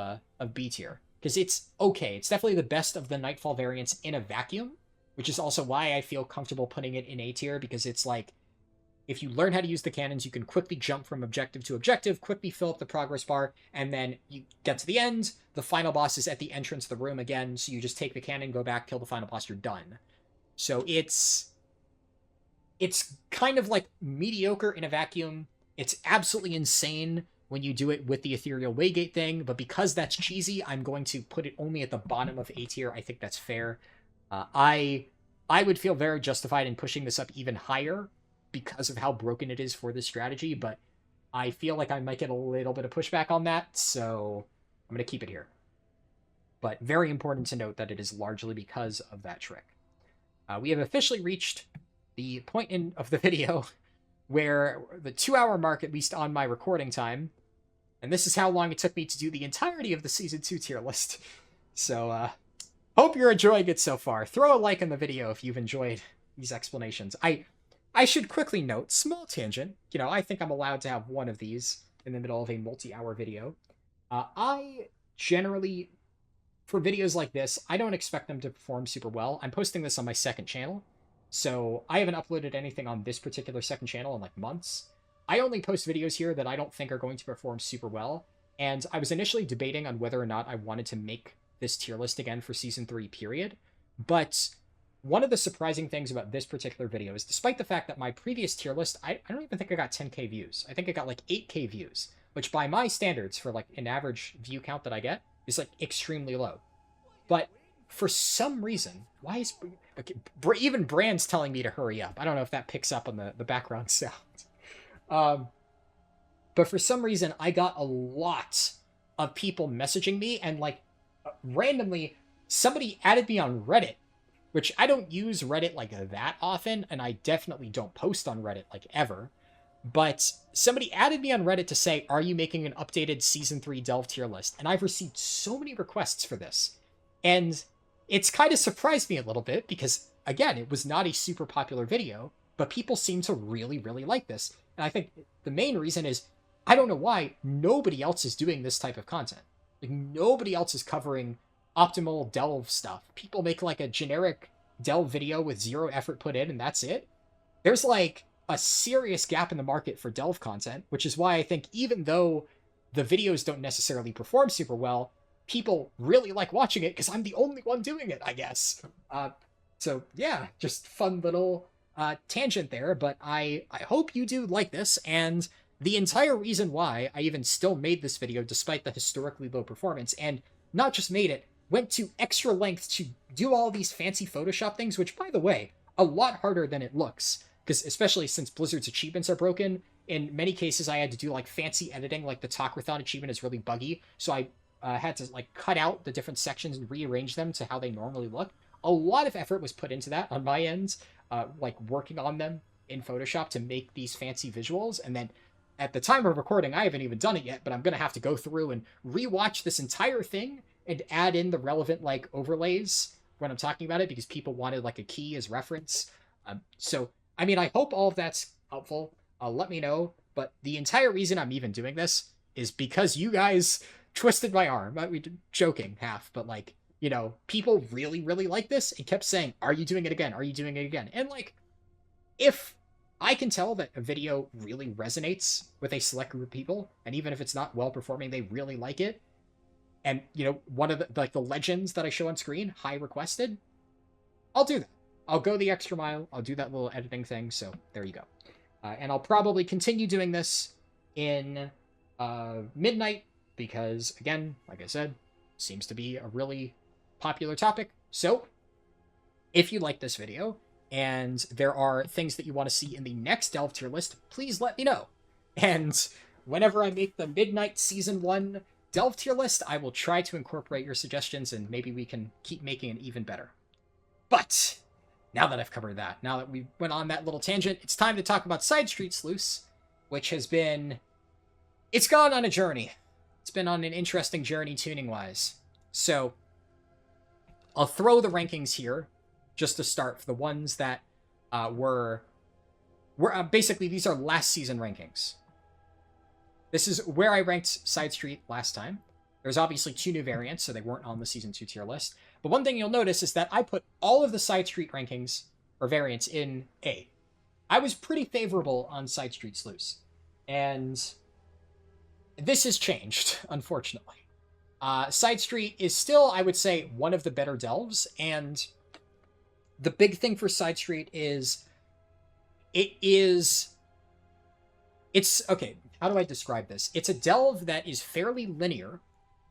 B tier. Because it's okay. It's definitely the best of the Nightfall variants in a vacuum, which is also why I feel comfortable putting it in A tier, because it's like, if you learn how to use the cannons, you can quickly jump from objective to objective, quickly fill up the progress bar, and then you get to the end, the final boss is at the entrance of the room again, so you just take the cannon, go back, kill the final boss, you're done. So it's kind of like mediocre in a vacuum. It's absolutely insane when you do it with the Ethereal Waygate thing, but because that's cheesy, I'm going to put it only at the bottom of A tier. I think that's fair. I would feel very justified in pushing this up even higher because of how broken it is for this strategy, but I feel like I might get a little bit of pushback on that, so I'm going to keep it here. But very important to note that it is largely because of that trick. We have officially reached the point of the video where the 2-hour mark, at least on my recording time, and this is how long it took me to do the entirety of the Season 2 tier list. So, Hope you're enjoying it so far. Throw a like on the video if you've enjoyed these explanations. I should quickly note, small tangent, I think I'm allowed to have one of these in the middle of a multi-hour video. I generally, for videos like this, I don't expect them to perform super well. I'm posting this on my second channel, so I haven't uploaded anything on this particular second channel in like months. I only post videos here that I don't think are going to perform super well, and I was initially debating on whether or not I wanted to make this tier list again for Season 3, period. But one of the surprising things about this particular video is, despite the fact that my previous tier list, I don't even think I got 10k views. I think I got like 8k views, which by my standards for like an average view count that I get is like extremely low. But for some reason, why is... Okay, even Brand's telling me to hurry up. I don't know if that picks up on the background sound. But for some reason, I got a lot of people messaging me, and like randomly, somebody added me on Reddit, which I don't use Reddit like that often, and I definitely don't post on Reddit like ever. But somebody added me on Reddit to say, are you making an updated Season 3 Delve tier list? And I've received so many requests for this. And it's kind of surprised me a little bit because, again, it was not a super popular video, but people seem to really, really like this. And I think the main reason is, I don't know why, nobody else is doing this type of content. Like, nobody else is covering optimal Delve stuff. People make, like, a generic Delve video with zero effort put in, and that's it. There's, like, a serious gap in the market for Delve content, which is why I think even though the videos don't necessarily perform super well, people really like watching it because I'm the only one doing it, I guess. So, yeah, just fun little tangent there, but I hope you do like this, and the entire reason why I even still made this video despite the historically low performance, and not just made it, went to extra lengths to do all these fancy Photoshop things, which, by the way, a lot harder than it looks, because especially since Blizzard's achievements are broken, in many cases I had to do like fancy editing, like the Tak-Rethan achievement is really buggy, so I had to like cut out the different sections and rearrange them to how they normally look. A lot of effort was put into that on my end, like working on them in Photoshop to make these fancy visuals, and then at the time of recording, I haven't even done it yet, but I'm going to have to go through and rewatch this entire thing and add in the relevant like overlays when I'm talking about it, because people wanted like a key as reference. So, I mean, I hope all of that's helpful. Let me know. But the entire reason I'm even doing this is because you guys twisted my arm. We're joking half, but like, people really, really like this and kept saying, are you doing it again? Are you doing it again? And like, if I can tell that a video really resonates with a select group of people, and even if it's not well performing, they really like it, and one of the legends that I show on screen, high requested, I'll do that. I'll go the extra mile. I'll do that little editing thing. So there you go. And I'll probably continue doing this in midnight because, again, like I said, seems to be a really popular topic. So if you like this video and there are things that you want to see in the next Delve tier list, please let me know. And whenever I make the Midnight Season 1 Delve tier list, I will try to incorporate your suggestions, and maybe we can keep making it even better. But now that I've covered that, now that we went on that little tangent, it's time to talk about Sidestreet Sluice, which has been... It's gone on a journey. It's been on an interesting journey tuning-wise. So, I'll throw the rankings here, just to start, for the ones that were basically, these are last season rankings. This is where I ranked Sidestreet last time. There's obviously 2 new variants, so they weren't on the Season 2 tier list. But one thing you'll notice is that I put all of the Sidestreet rankings, or variants, in A. I was pretty favorable on Sidestreet Sluice. And this has changed, unfortunately. Sidestreet is still, I would say, one of the better delves, and the big thing for Sidestreet is it's okay, how do I describe this? It's a delve that is fairly linear,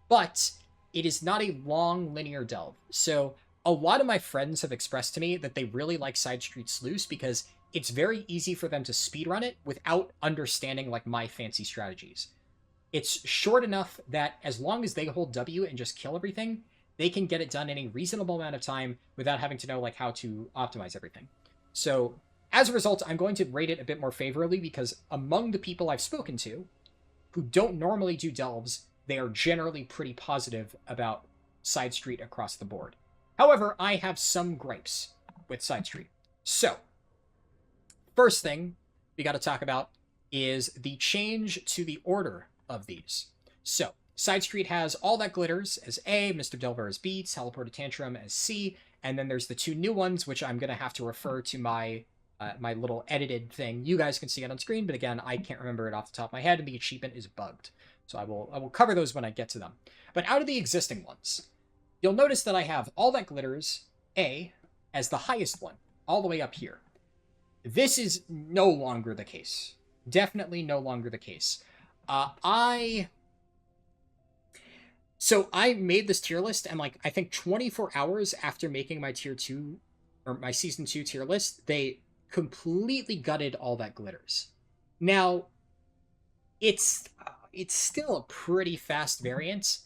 but it is not a long linear delve. So a lot of my friends have expressed to me that they really like Sidestreet Sluice because it's very easy for them to speedrun it without understanding like my fancy strategies. It's short enough that as long as they hold W and just kill everything, they can get it done in a reasonable amount of time without having to know like how to optimize everything. So as a result, I'm going to rate it a bit more favorably because among the people I've spoken to who don't normally do delves, they are generally pretty positive about Sidestreet across the board. However, I have some gripes with Sidestreet. So, first thing we got to talk about is the change to the order of these. So, Sidestreet has All That Glitters as A, Mr. Delver as B, Teleported Tantrum as C, and then there's the two new ones, which I'm going to have to refer to my my little edited thing. You guys can see it on screen, but again, I can't remember it off the top of my head, and the achievement is bugged. So I will cover those when I get to them. But out of the existing ones, you'll notice that I have All That Glitters, A, as the highest one, all the way up here. This is no longer the case. Definitely no longer the case. So I made this tier list, and like, I think 24 hours after making my tier 2, or my season 2 tier list, they completely gutted All That Glitters. Now, it's still a pretty fast variant.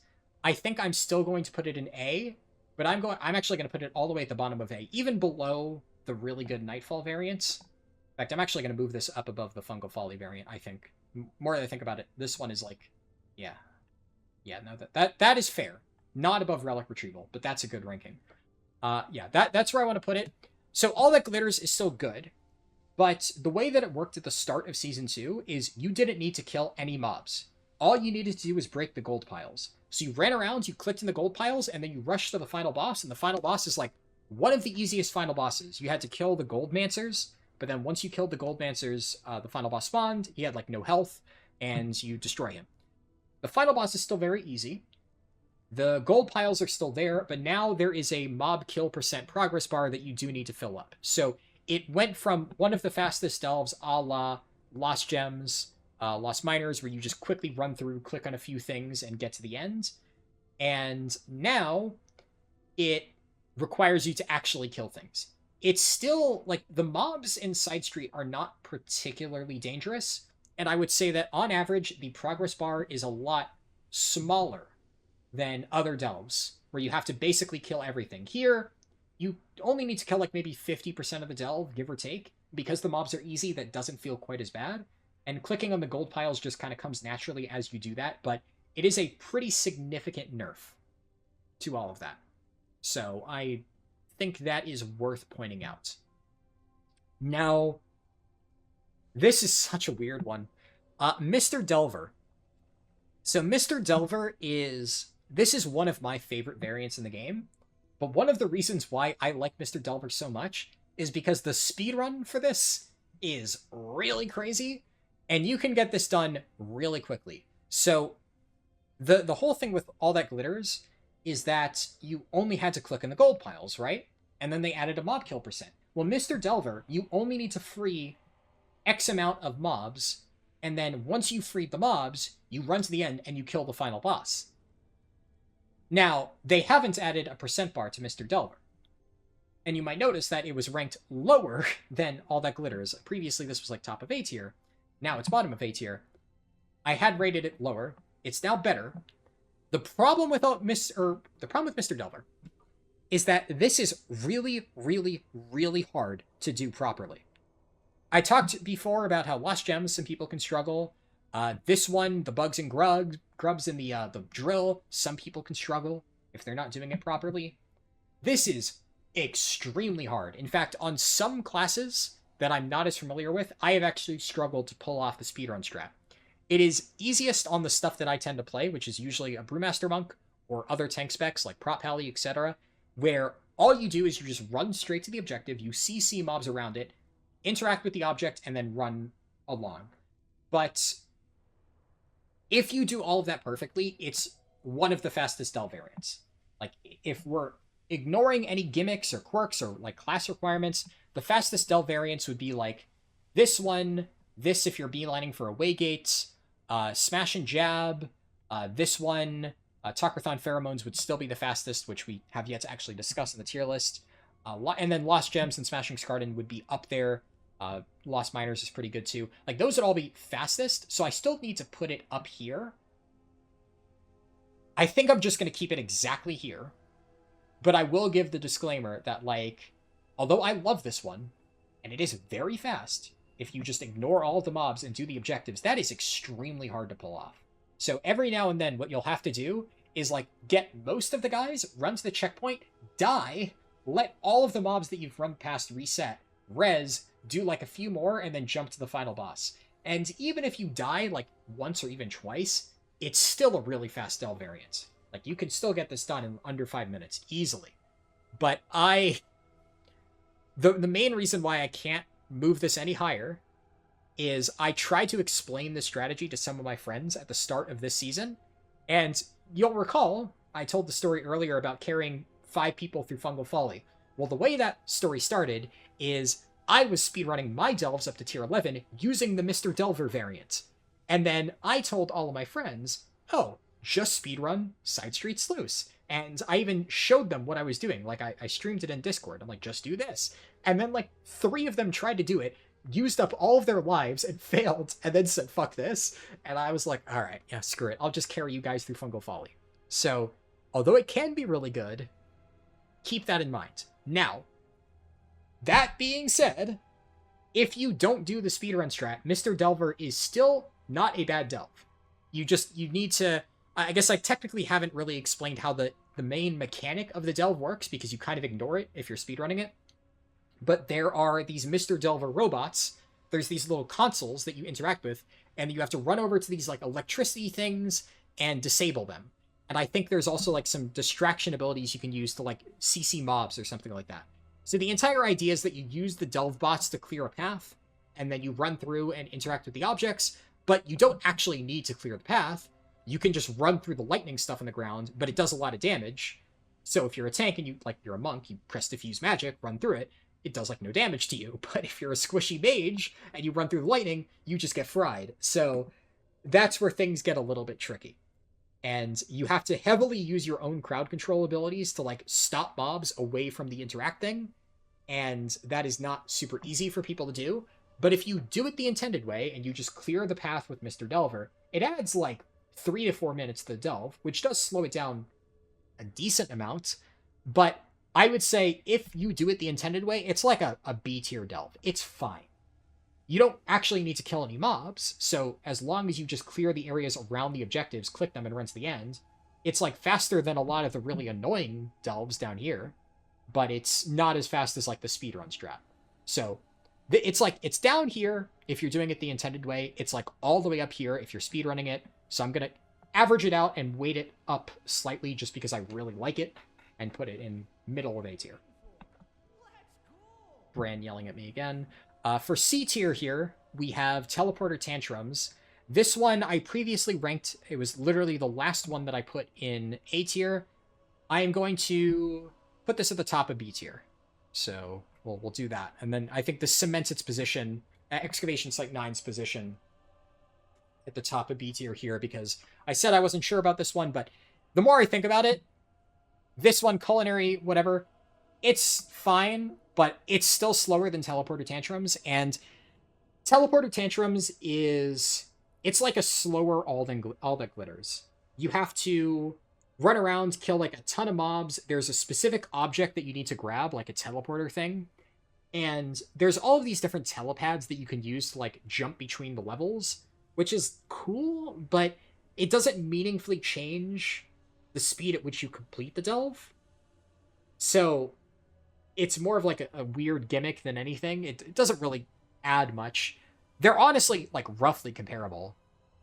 I think I'm still going to put it in A, but I'm actually going to put it all the way at the bottom of A, even below the really good Nightfall variants. In fact, I'm actually going to move this up above the Fungal Folly variant, I think. More than I think about it, this one is like, yeah. Yeah, no, that is fair. Not above Relic Retrieval, but that's a good ranking. Yeah, that's where I want to put it. So All That Glitters is still good, but the way that it worked at the start of Season 2 is you didn't need to kill any mobs. All you needed to do was break the gold piles. So you ran around, you clicked in the gold piles, and then you rushed to the final boss, and the final boss is like one of the easiest final bosses. You had to kill the Goldmancers, but then once you killed the Goldmancers, the final boss spawned, he had like no health, and you destroy him. The final boss is still very easy. The gold piles are still there, but now there is a mob kill % progress bar that you do need to fill up. So it went from one of the fastest delves a la Lost Gems, Lost Miners, where you just quickly run through, click on a few things, and get to the end. And now it requires you to actually kill things. It's still, like, the mobs in Sidestreet are not particularly dangerous, and I would say that, on average, the progress bar is a lot smaller than other delves, where you have to basically kill everything. Here, you only need to kill, like, maybe 50% of the delve, give or take. Because the mobs are easy, that doesn't feel quite as bad. And clicking on the gold piles just kind of comes naturally as you do that, but it is a pretty significant nerf to all of that. So I think that is worth pointing out. Now, this is such a weird one. Mr. Delver. So Mr. Delver this is one of my favorite variants in the game, but one of the reasons why I like Mr. Delver so much is because the speedrun for this is really crazy, and you can get this done really quickly. So the whole thing with All That Glitters is that you only had to click in the gold piles, right? And then they added a mob kill %. Well, Mr. Delver, you only need to free X amount of mobs, and then once you freed the mobs, you run to the end and you kill the final boss. Now, they haven't added a % bar to Mr. Delver. And you might notice that it was ranked lower than All That Glitters. Previously, this was like top of A tier. Now it's bottom of A tier. I had rated it lower. It's now better. The problem with Mr. Delver is that this is really, really, really hard to do properly. I talked before about how Lost Gems, some people can struggle. This one, the bugs and grubs in the drill, some people can struggle if they're not doing it properly. This is extremely hard. In fact, on some classes that I'm not as familiar with, I have actually struggled to pull off the speedrun strat. It is easiest on the stuff that I tend to play, which is usually a Brewmaster Monk or other tank specs like Prop Pally, etc., where all you do is you just run straight to the objective, you CC mobs around it, interact with the object, and then run along. But if you do all of that perfectly, it's one of the fastest delve variants. Like, if we're ignoring any gimmicks or quirks or like class requirements, the fastest delve variants would be like this one, this if you're beelining for away gates, Smash and Jab, this one, Tak-Rethan Pheromones would still be the fastest, which we have yet to actually discuss in the tier list. And then Lost Gems and Smashing Skarden would be up there. Lost Miners is pretty good too. Like, those would all be fastest, so I still need to put it up here. I think I'm just going to keep it exactly here. But I will give the disclaimer that, like, although I love this one, and it is very fast, if you just ignore all of the mobs and do the objectives, that is extremely hard to pull off. So every now and then, what you'll have to do is like get most of the guys, run to the checkpoint, die, let all of the mobs that you've run past reset, res, do like a few more, and then jump to the final boss. And even if you die like once or even twice, it's still a really fast delve variant. Like, you can still get this done in under 5 minutes, easily. But the main reason why I can't move this any higher is I tried to explain this strategy to some of my friends at the start of this season, and you'll recall I told the story earlier about carrying 5 people through Fungal Folly. Well, the way that story started is I was speedrunning my delves up to tier 11 using the Mr. Delver variant. And then I told all of my friends, oh, just speedrun Sidestreet Sluice. And I even showed them what I was doing. Like, I streamed it in Discord. I'm like, just do this. And then, like, 3 of them tried to do it, used up all of their lives and failed, and then said, fuck this. And I was like, all right, yeah, screw it. I'll just carry you guys through Fungal Folly. So, although it can be really good, keep that in mind. Now, that being said, if you don't do the speedrun strat, Mr. Delver is still not a bad delve. You need to... I guess I technically haven't really explained how the main mechanic of the delve works, because you kind of ignore it if you're speedrunning it. But there are these Mr. Delver robots. There's these little consoles that you interact with, and you have to run over to these like electricity things and disable them. And I think there's also like some distraction abilities you can use to like CC mobs or something like that. So the entire idea is that you use the delve bots to clear a path, and then you run through and interact with the objects, but you don't actually need to clear the path. You can just run through the lightning stuff on the ground, but it does a lot of damage. So if you're a tank and you're a monk, you press diffuse magic, run through it, it does like no damage to you. But if you're a squishy mage and you run through the lightning, you just get fried. So that's where things get a little bit tricky. And you have to heavily use your own crowd control abilities to like stop mobs away from the interacting. And that is not super easy for people to do. But if you do it the intended way and you just clear the path with Mr. Delver, it adds like 3 to 4 minutes to the delve, which does slow it down a decent amount. But I would say if you do it the intended way, it's like a B tier delve. It's fine. You don't actually need to kill any mobs, so as long as you just clear the areas around the objectives, click them, and run to the end, it's like faster than a lot of the really annoying delves down here, but it's not as fast as like the speedrun strat. So it's like, it's down here if you're doing it the intended way. It's like all the way up here if you're speedrunning it. So I'm going to average it out and weight it up slightly just because I really like it, and put it in middle of A tier. Bran yelling at me again. For C tier here, we have Teleporter Tantrums. This one I previously ranked. It was literally the last one that I put in A tier. I am going to put this at the top of B tier. So we'll do that. And then I think this cements its position, Excavation Site 9's position, at the top of B tier here, because I said I wasn't sure about this one, but the more I think about it, this one, Culinary, whatever, it's fine, but it's still slower than Teleporter Tantrums, and Teleporter Tantrums it's like a slower All That Glitters. You have to run around, kill like a ton of mobs. There's a specific object that you need to grab, like a teleporter thing, and there's all of these different telepads that you can use to like jump between the levels, which is cool, but it doesn't meaningfully change the speed at which you complete the delve. So it's more of like a weird gimmick than anything. It doesn't really add much. They're honestly like roughly comparable.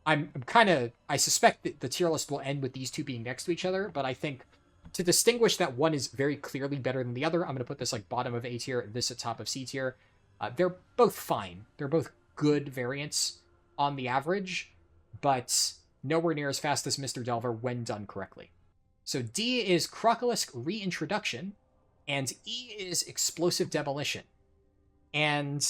I suspect that the tier list will end with these two being next to each other, but I think to distinguish that one is very clearly better than the other, I'm going to put this like bottom of A tier, this at top of C tier. They're both fine. They're both good variants on the average, but nowhere near as fast as Mr. Delver when done correctly. So D is Crocolisk Reintroduction, and E is Explosive Demolition. And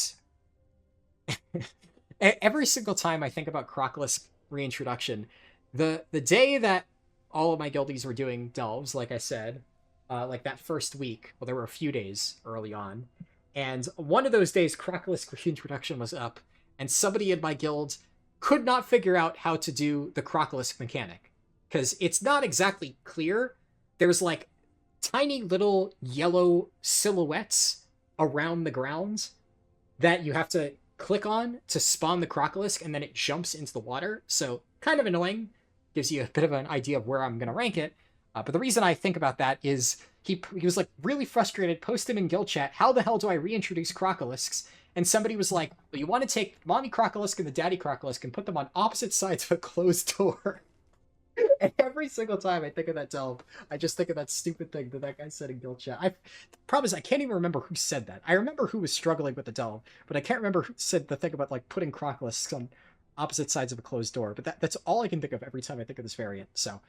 every single time I think about Crocolisk Reintroduction, the day that all of my guildies were doing delves, like I said, like that first week, well, there were a few days early on, and one of those days Crocolisk Reintroduction was up, and somebody in my guild could not figure out how to do the Crocolisk mechanic, because it's not exactly clear. There's like tiny little yellow silhouettes around the ground that you have to click on to spawn the Crocolisk, and then it jumps into the water. So kind of annoying. gives you a bit of an idea of where I'm going to rank it. But the reason I think about that is he was like really frustrated, posted in guild chat, how the hell do I reintroduce Crocolisks? And somebody was like, well, you want to take Mommy Crocolisk and the Daddy Crocolisk and put them on opposite sides of a closed door. And every single time I think of that delve, I just think of that stupid thing that guy said in guild chat. The problem is I can't even remember who said that. I remember who was struggling with the delve, but I can't remember who said the thing about like putting Crocolisks on opposite sides of a closed door. But that's all I can think of every time I think of this variant. So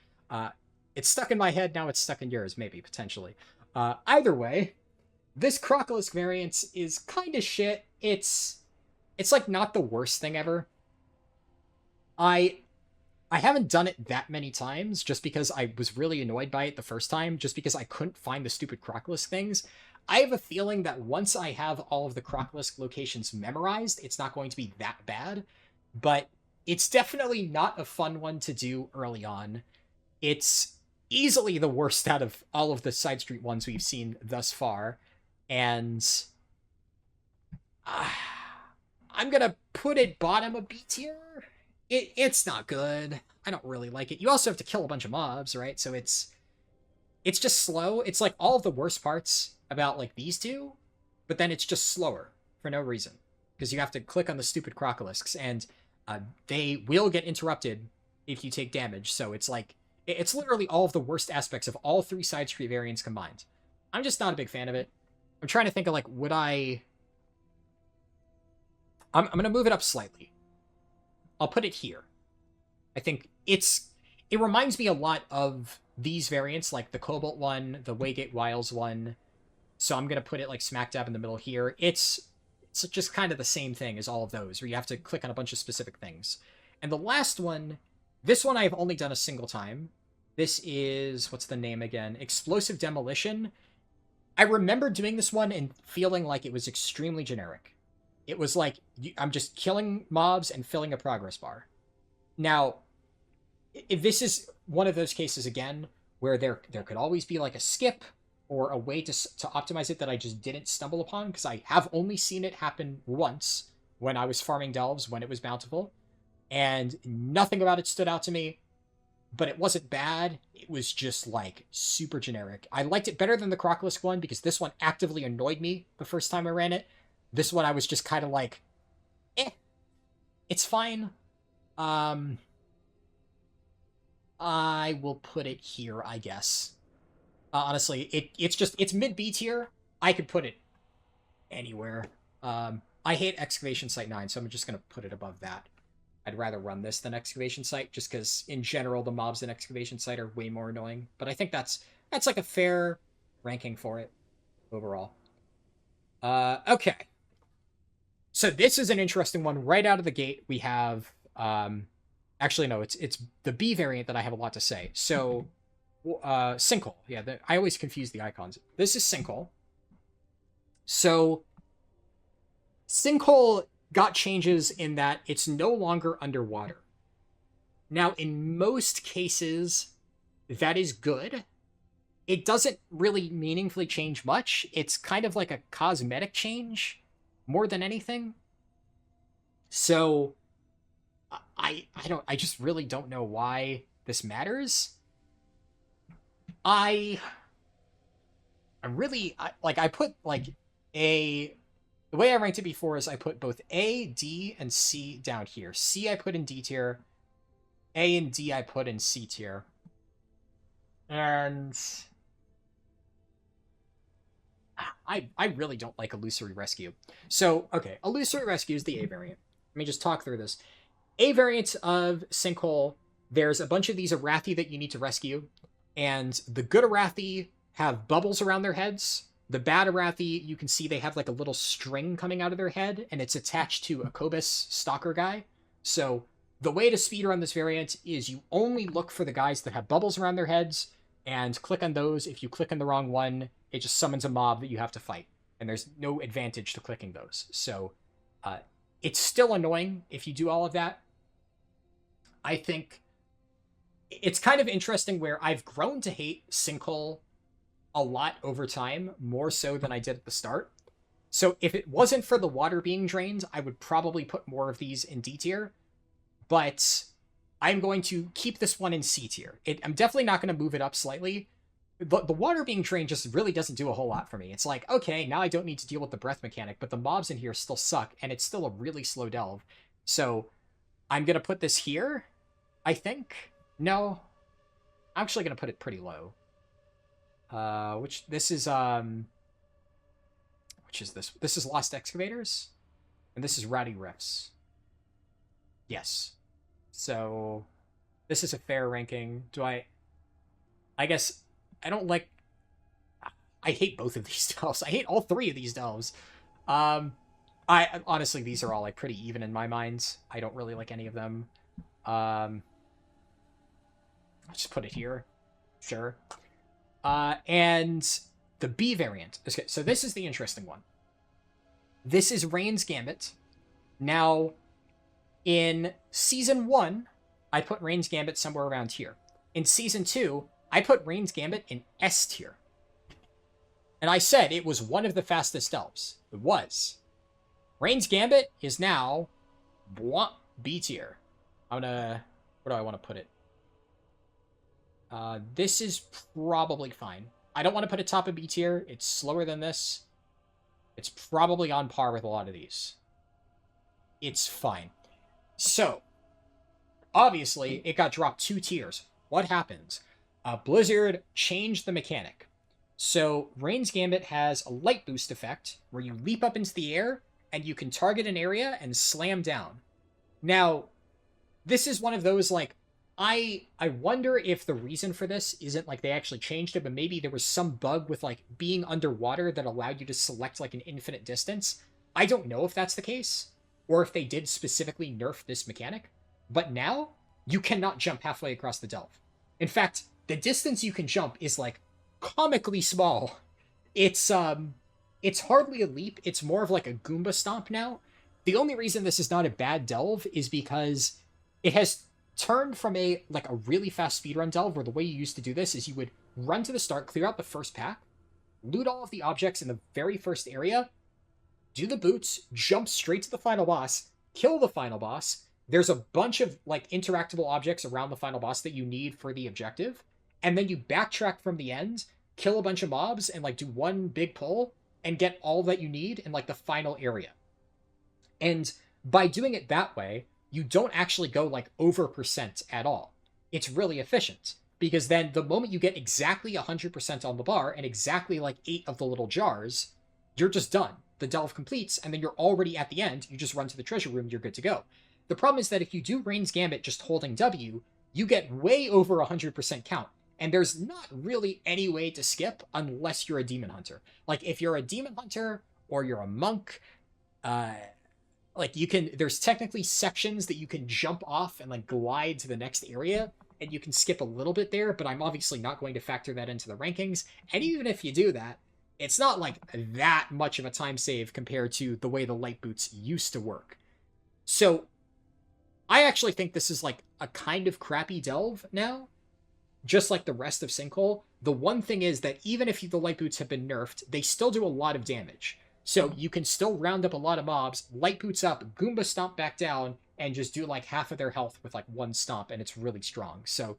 it's stuck in my head, now it's stuck in yours, maybe, potentially. Either way, this Crocolisk variant is kind of shit. It's like not the worst thing ever. I haven't done it that many times just because I was really annoyed by it the first time, just because I couldn't find the stupid Crocolisk things. I have a feeling that once I have all of the Crocolisk locations memorized, it's not going to be that bad, but it's definitely not a fun one to do early on. It's easily the worst out of all of the Sidestreet ones we've seen thus far, and I'm gonna put it bottom of B tier. It's not good. I don't really like it. You also have to kill a bunch of mobs, right? So it's just slow. It's like all of the worst parts about like these two, but then it's just slower for no reason because you have to click on the stupid Crocolisks, and they will get interrupted if you take damage. So it's like it's literally all of the worst aspects of all three Sidestreet variants combined. I'm just not a big fan of it. I'm trying to think of like, would I'm gonna move it up slightly. I'll put it here. I think it reminds me a lot of these variants, like the Cobalt one, the Waygate Wiles one. So I'm going to put it like smack dab in the middle here. It's just kind of the same thing as all of those, where you have to click on a bunch of specific things. And the last one, this one I've only done a single time. This is, what's the name again? Explosive Demolition. I remember doing this one and feeling like it was extremely generic. It was like, I'm just killing mobs and filling a progress bar. Now, if this is one of those cases, again, where there could always be like a skip or a way to optimize it that I just didn't stumble upon, because I have only seen it happen once when I was farming delves, when it was bountiful, and nothing about it stood out to me, but it wasn't bad. It was just like super generic. I liked it better than the Crocolisk one because this one actively annoyed me the first time I ran it. This one I was just kind of like, it's fine. I will put it here, I guess. Honestly, it's mid B tier. I could put it anywhere. I hate Excavation Site 9, so I'm just going to put it above that. I'd rather run this than Excavation Site, just because in general the mobs in Excavation Site are way more annoying. But I think that's like a fair ranking for it overall. Okay. So this is an interesting one. Right out of the gate, we have... actually, no, it's the B variant that I have a lot to say. So, Sinkhole. Yeah, I always confuse the icons. This is Sinkhole. So, Sinkhole got changes in that it's no longer underwater. Now, in most cases, that is good. It doesn't really meaningfully change much. It's kind of like a cosmetic change more than anything. So I just really don't know why this matters. I put like the way I ranked it before is I put both A, D, and C down here. C I put in D tier. A and D I put in C tier. And I really don't like Illusory Rescue. So, okay, Illusory Rescue is the A variant. Let me just talk through this. A variant of Sinkhole, there's a bunch of these Arathi that you need to rescue, and the good Arathi have bubbles around their heads. The bad Arathi, you can see they have like a little string coming out of their head, and it's attached to a Kobus stalker guy. So the way to speedrun this variant is you only look for the guys that have bubbles around their heads, and click on those. If you click on the wrong one, it just summons a mob that you have to fight, and there's no advantage to clicking those. So it's still annoying if you do all of that. I think it's kind of interesting where I've grown to hate Sinkhole a lot over time, more so than I did at the start. So if it wasn't for the water being drained, I would probably put more of these in D tier. But I'm going to keep this one in C tier. I'm definitely not going to move it up slightly. The water being drained just really doesn't do a whole lot for me. It's like, okay, now I don't need to deal with the breath mechanic, but the mobs in here still suck, and it's still a really slow delve. So I'm going to put this here, I think. No, I'm actually going to put it pretty low. Which is this? This is Lost Excavators, and this is Rowdy Rifts. Yes. So this is a fair ranking. I guess I don't like... I hate both of these delves. I hate all three of these delves. I honestly, these are all like pretty even in my mind. I don't really like any of them. I'll just put it here. Sure. And the B variant. Okay, so this is the interesting one. This is Rain's Gambit. Now, in Season 1, I put Rain's Gambit somewhere around here. In Season 2, I put Rain's Gambit in S tier. And I said it was one of the fastest delves. It was. Rain's Gambit is now B tier. I'm gonna... Where do I want to put it? This is probably fine. I don't want to put it top of B tier. It's slower than this. It's probably on par with a lot of these. It's fine. So, obviously, it got dropped 2 tiers. What happens? Blizzard changed the mechanic. So, Rain's Gambit has a light boost effect, where you leap up into the air, and you can target an area and slam down. Now, this is one of those, like, I wonder if the reason for this isn't, like, they actually changed it, but maybe there was some bug with, like, being underwater that allowed you to select, like, an infinite distance. I don't know if that's the case, or if they did specifically nerf this mechanic, but now, you cannot jump halfway across the delve. In fact, the distance you can jump is, like, comically small. It's hardly a leap, it's more of, like, a Goomba stomp now. The only reason this is not a bad delve is because it has turned from a really fast speedrun delve where the way you used to do this is you would run to the start, clear out the first pack, loot all of the objects in the very first area, do the boots, jump straight to the final boss, kill the final boss. There's a bunch of like interactable objects around the final boss that you need for the objective, and then you backtrack from the end, kill a bunch of mobs, and like do one big pull and get all that you need in like the final area. And by doing it that way, you don't actually go like over percent at all. It's really efficient because then the moment you get exactly 100% on the bar and exactly like 8 of the little jars, you're just done. The delve completes and then you're already at the end. You just run to the treasure room, you're good to go. The problem is that if you do Rain's Gambit just holding W, you get way over 100% count. And there's not really any way to skip unless you're a demon hunter. Like if you're a demon hunter or you're a monk, like you can, there's technically sections that you can jump off and like glide to the next area, and you can skip a little bit there, but I'm obviously not going to factor that into the rankings. And even if you do that, it's not like that much of a time save compared to the way the light boots used to work. So I actually think this is like a kind of crappy delve now, just like the rest of Sinkhole. The one thing is that even if the light boots have been nerfed, they still do a lot of damage. So you can still round up a lot of mobs, light boots up, Goomba stomp back down, and just do like half of their health with like one stomp, and it's really strong. So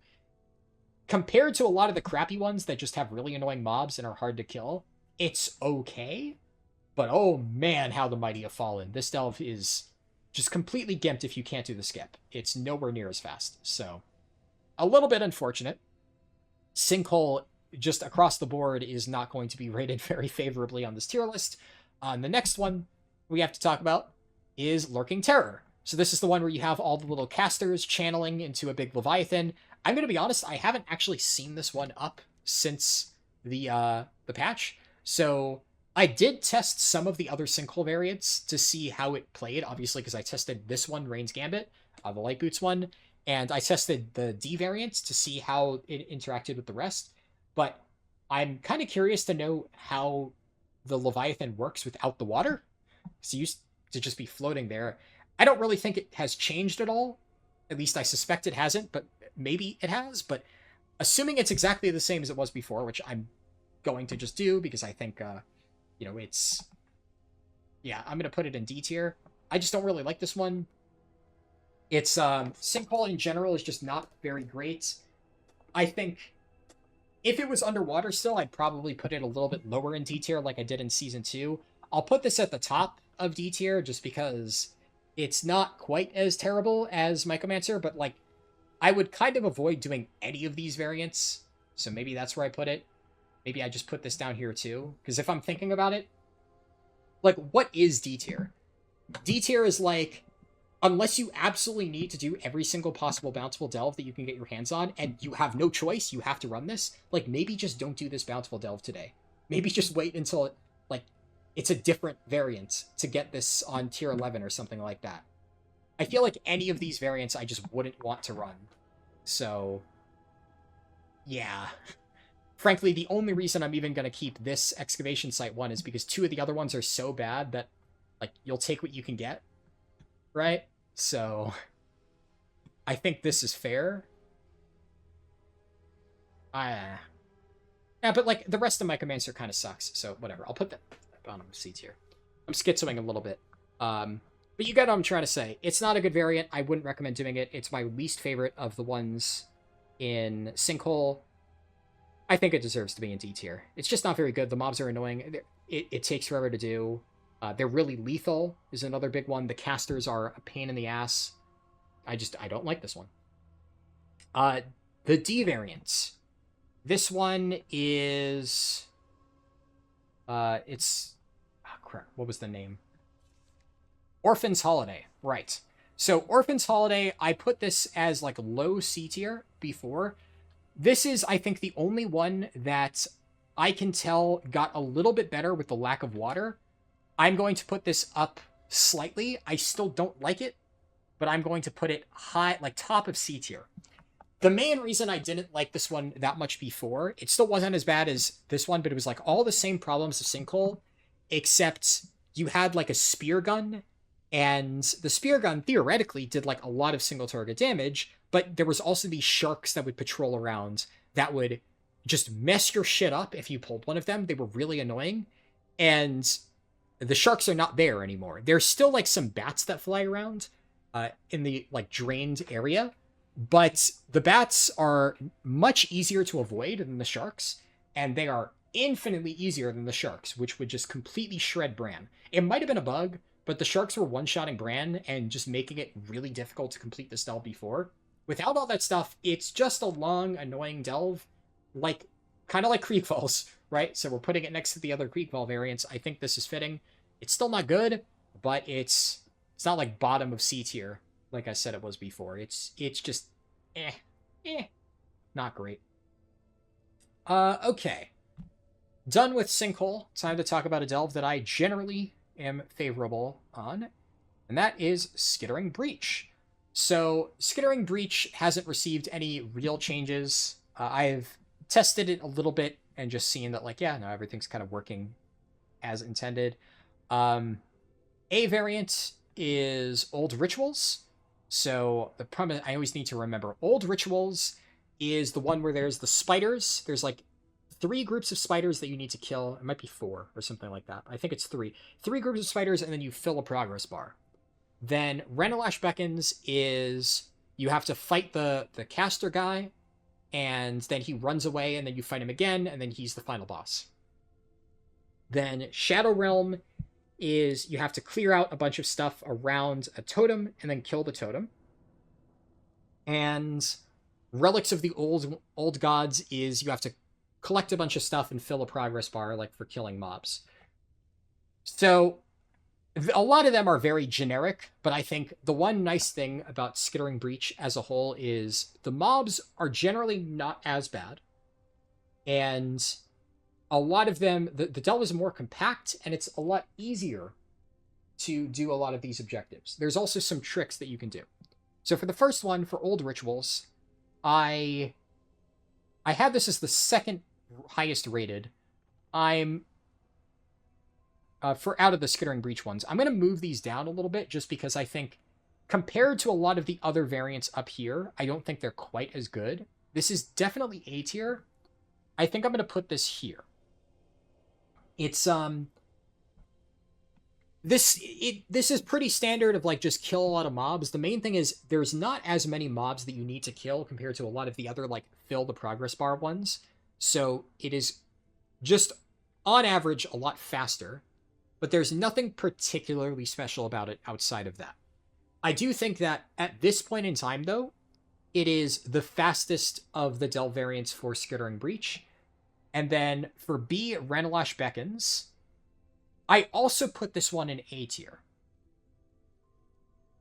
compared to a lot of the crappy ones that just have really annoying mobs and are hard to kill, it's okay. But oh man, how the mighty have fallen. This delve is just completely gimped if you can't do the skip. It's nowhere near as fast. So a little bit unfortunate. Sinkhole, just across the board, is not going to be rated very favorably on this tier list. The next one we have to talk about is Lurking Terror. So this is the one where you have all the little casters channeling into a big Leviathan. I'm going to be honest, I haven't actually seen this one up since the patch. So I did test some of the other Sinkhole variants to see how it played, obviously, because I tested this one, Rain's Gambit, the Light Boots one, and I tested the D variants to see how it interacted with the rest. But I'm kind of curious to know how the Leviathan works without the water. So used to just be floating there. I don't really think it has changed at all. At least I suspect it hasn't, but maybe it has. But assuming it's exactly the same as it was before, which I'm going to just do because I think, it's... Yeah, I'm going to put it in D tier. I just don't really like this one. It's Sinkhole in general is just not very great. I think if it was underwater still, I'd probably put it a little bit lower in D tier like I did in Season 2. I'll put this at the top of D tier just because it's not quite as terrible as Mycomancer, but like I would kind of avoid doing any of these variants. So maybe that's where I put it. Maybe I just put this down here too. Because if I'm thinking about it, like what is D tier? D tier is like, unless you absolutely need to do every single possible bountiful delve that you can get your hands on, and you have no choice, you have to run this, like maybe just don't do this bountiful delve today. Maybe just wait until like it's a different variant to get this on tier 11 or something like that. I feel like any of these variants I just wouldn't want to run. So, yeah. Frankly, the only reason I'm even going to keep this Excavation Site one is because 2 of the other ones are so bad that, like, you'll take what you can get, right? So, I think this is fair. Yeah, but, like, the rest of Mycomancer kind of sucks, so whatever. I'll put that bottom of C tier. I'm schizoing a little bit. But you get what I'm trying to say. It's not a good variant. I wouldn't recommend doing it. It's my least favorite of the ones in Sinkhole. I think it deserves to be in D tier. It's just not very good. The mobs are annoying. It takes forever to do. They're really lethal is another big one. The casters are a pain in the ass. I don't like this one. The D variant. This one is... it's... Oh, crap. What was the name? Orphan's Holiday. Right. So Orphan's Holiday, I put this as like low C tier before. This is, I think, the only one that I can tell got a little bit better with the lack of water. I'm going to put this up slightly. I still don't like it, but I'm going to put it high, like top of C tier. The main reason I didn't like this one that much before, it still wasn't as bad as this one, but it was like all the same problems as Sinkhole, except you had like a spear gun, and the spear gun theoretically did like a lot of single target damage, but there was also these sharks that would patrol around that would just mess your shit up if you pulled one of them. They were really annoying, and the sharks are not there anymore. There's still like some bats that fly around in the like drained area, but the bats are much easier to avoid than the sharks, and they are infinitely easier than the sharks, which would just completely shred Bran. It might have been a bug, but the sharks were one-shotting Bran and just making it really difficult to complete this delve before. Without all that stuff, it's just a long, annoying delve, like kind of like Kriegval's, right? So we're putting it next to the other Kriegval variants. I think this is fitting. It's still not good, but it's not like bottom of C tier, like I said it was before. It's just not great. Okay. Done with Sinkhole. Time to talk about a delve that I generally am favorable on, and that is Skittering Breach. So Skittering Breach hasn't received any real changes. I've tested it a little bit and just seen that, like, yeah, no, everything's kind of working as intended. A variant is Old Rituals. So the problem I always need to remember, Old Rituals is the one where there's the spiders. There's like 3 groups of spiders that you need to kill. It might be 4 or something like that. I think it's 3. 3 groups of spiders, and then you fill a progress bar. Then Renalash Beckons is you have to fight the caster guy, and then he runs away, and then you fight him again, and then he's the final boss. Then Shadow Realm is you have to clear out a bunch of stuff around a totem, and then kill the totem. And Relics of the Old Gods is you have to collect a bunch of stuff and fill a progress bar, like for killing mobs. So a lot of them are very generic, but I think the one nice thing about Skittering Breach as a whole is the mobs are generally not as bad. And a lot of them, the delve is more compact, and it's a lot easier to do a lot of these objectives. There's also some tricks that you can do. So for the first one, for Old Rituals, I had this as the second highest rated. I'm for out of the Skittering Breach ones, I'm going to move these down a little bit just because I think compared to a lot of the other variants up here, I don't think they're quite as good. This is definitely A tier. I think I'm going to put this here. It's this is pretty standard of like just kill a lot of mobs. The main thing is there's not as many mobs that you need to kill compared to a lot of the other like fill the progress bar ones. So it is just on average a lot faster, but there's nothing particularly special about it outside of that. I do think that at this point in time though, it is the fastest of the delve variants for Skittering Breach. And then for B, Ranelash Beckons, I also put this one in A tier.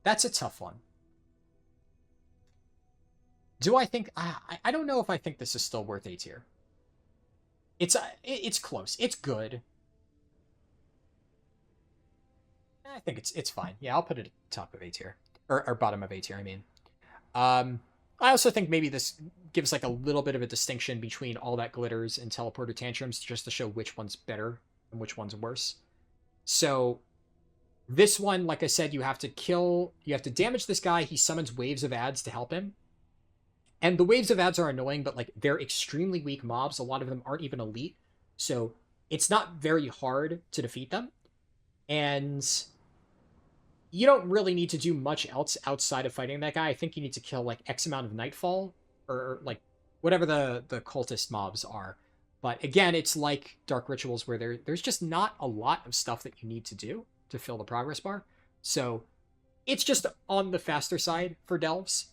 That's a tough one. Do I think... I don't know if I think this is still worth A tier. It's close. It's good. I think it's fine. Yeah, I'll put it at the top of A tier. Or bottom of A tier, I mean. I also think maybe this gives like a little bit of a distinction between All That Glitters and Teleporter Tantrums just to show which one's better and which one's worse. So this one, like I said, you have to damage this guy. He summons waves of ads to help him. And the waves of ads are annoying, but like they're extremely weak mobs. A lot of them aren't even elite. So it's not very hard to defeat them. And you don't really need to do much else outside of fighting that guy. I think you need to kill like X amount of Nightfall or like whatever the cultist mobs are. But again, it's like Dark Rituals where there's just not a lot of stuff that you need to do to fill the progress bar. So it's just on the faster side for delves.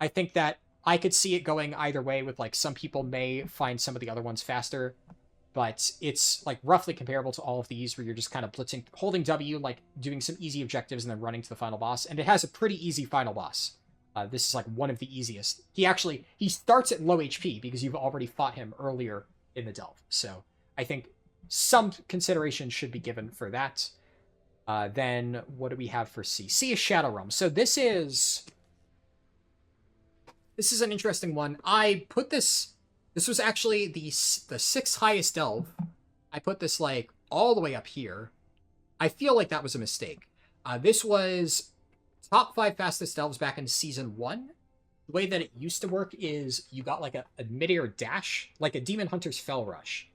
I think that I could see it going either way with like some people may find some of the other ones faster, but it's like roughly comparable to all of these where you're just kind of blitzing, holding W, like doing some easy objectives and then running to the final boss. And it has a pretty easy final boss. This is like one of the easiest. He starts at low HP because you've already fought him earlier in the delve. So I think some consideration should be given for that. Then what do we have for C? C is Shadow Realm. So this is an interesting one. I put this was actually the sixth highest delve. I put this like all the way up here. I feel like that was a mistake. This was top 5 fastest delves back in season 1. The way that it used to work is you got like a midair dash, like a Demon Hunter's Fell Rush.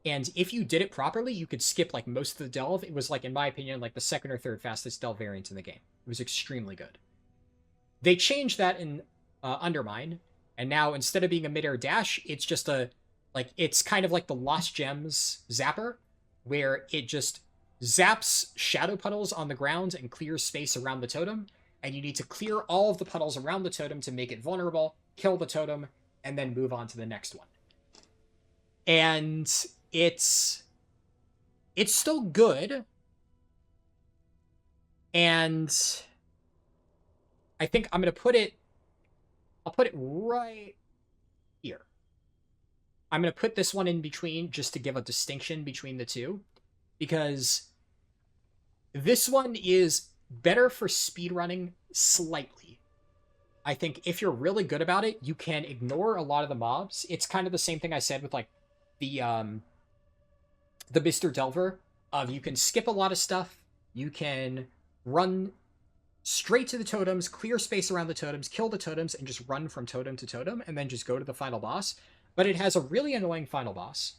And if you did it properly, you could skip like most of the delve. It was like, in my opinion, like the second or third fastest delve variant in the game. It was extremely good. They changed that in Undermine, and now instead of being a midair dash, it's just it's kind of like the Lost Gems Zapper, where it just zaps shadow puddles on the ground and clears space around the totem, and you need to clear all of the puddles around the totem to make it vulnerable, kill the totem, and then move on to the next one. And it's still good, and I think I'll put it right here. I'm going to put this one in between just to give a distinction between the two, because this one is better for speedrunning slightly. I think if you're really good about it, you can ignore a lot of the mobs. It's kind of the same thing I said with like the Mr. Delver. You can skip a lot of stuff. You can run straight to the totems, clear space around the totems, kill the totems, and just run from totem to totem, and then just go to the final boss. But it has a really annoying final boss.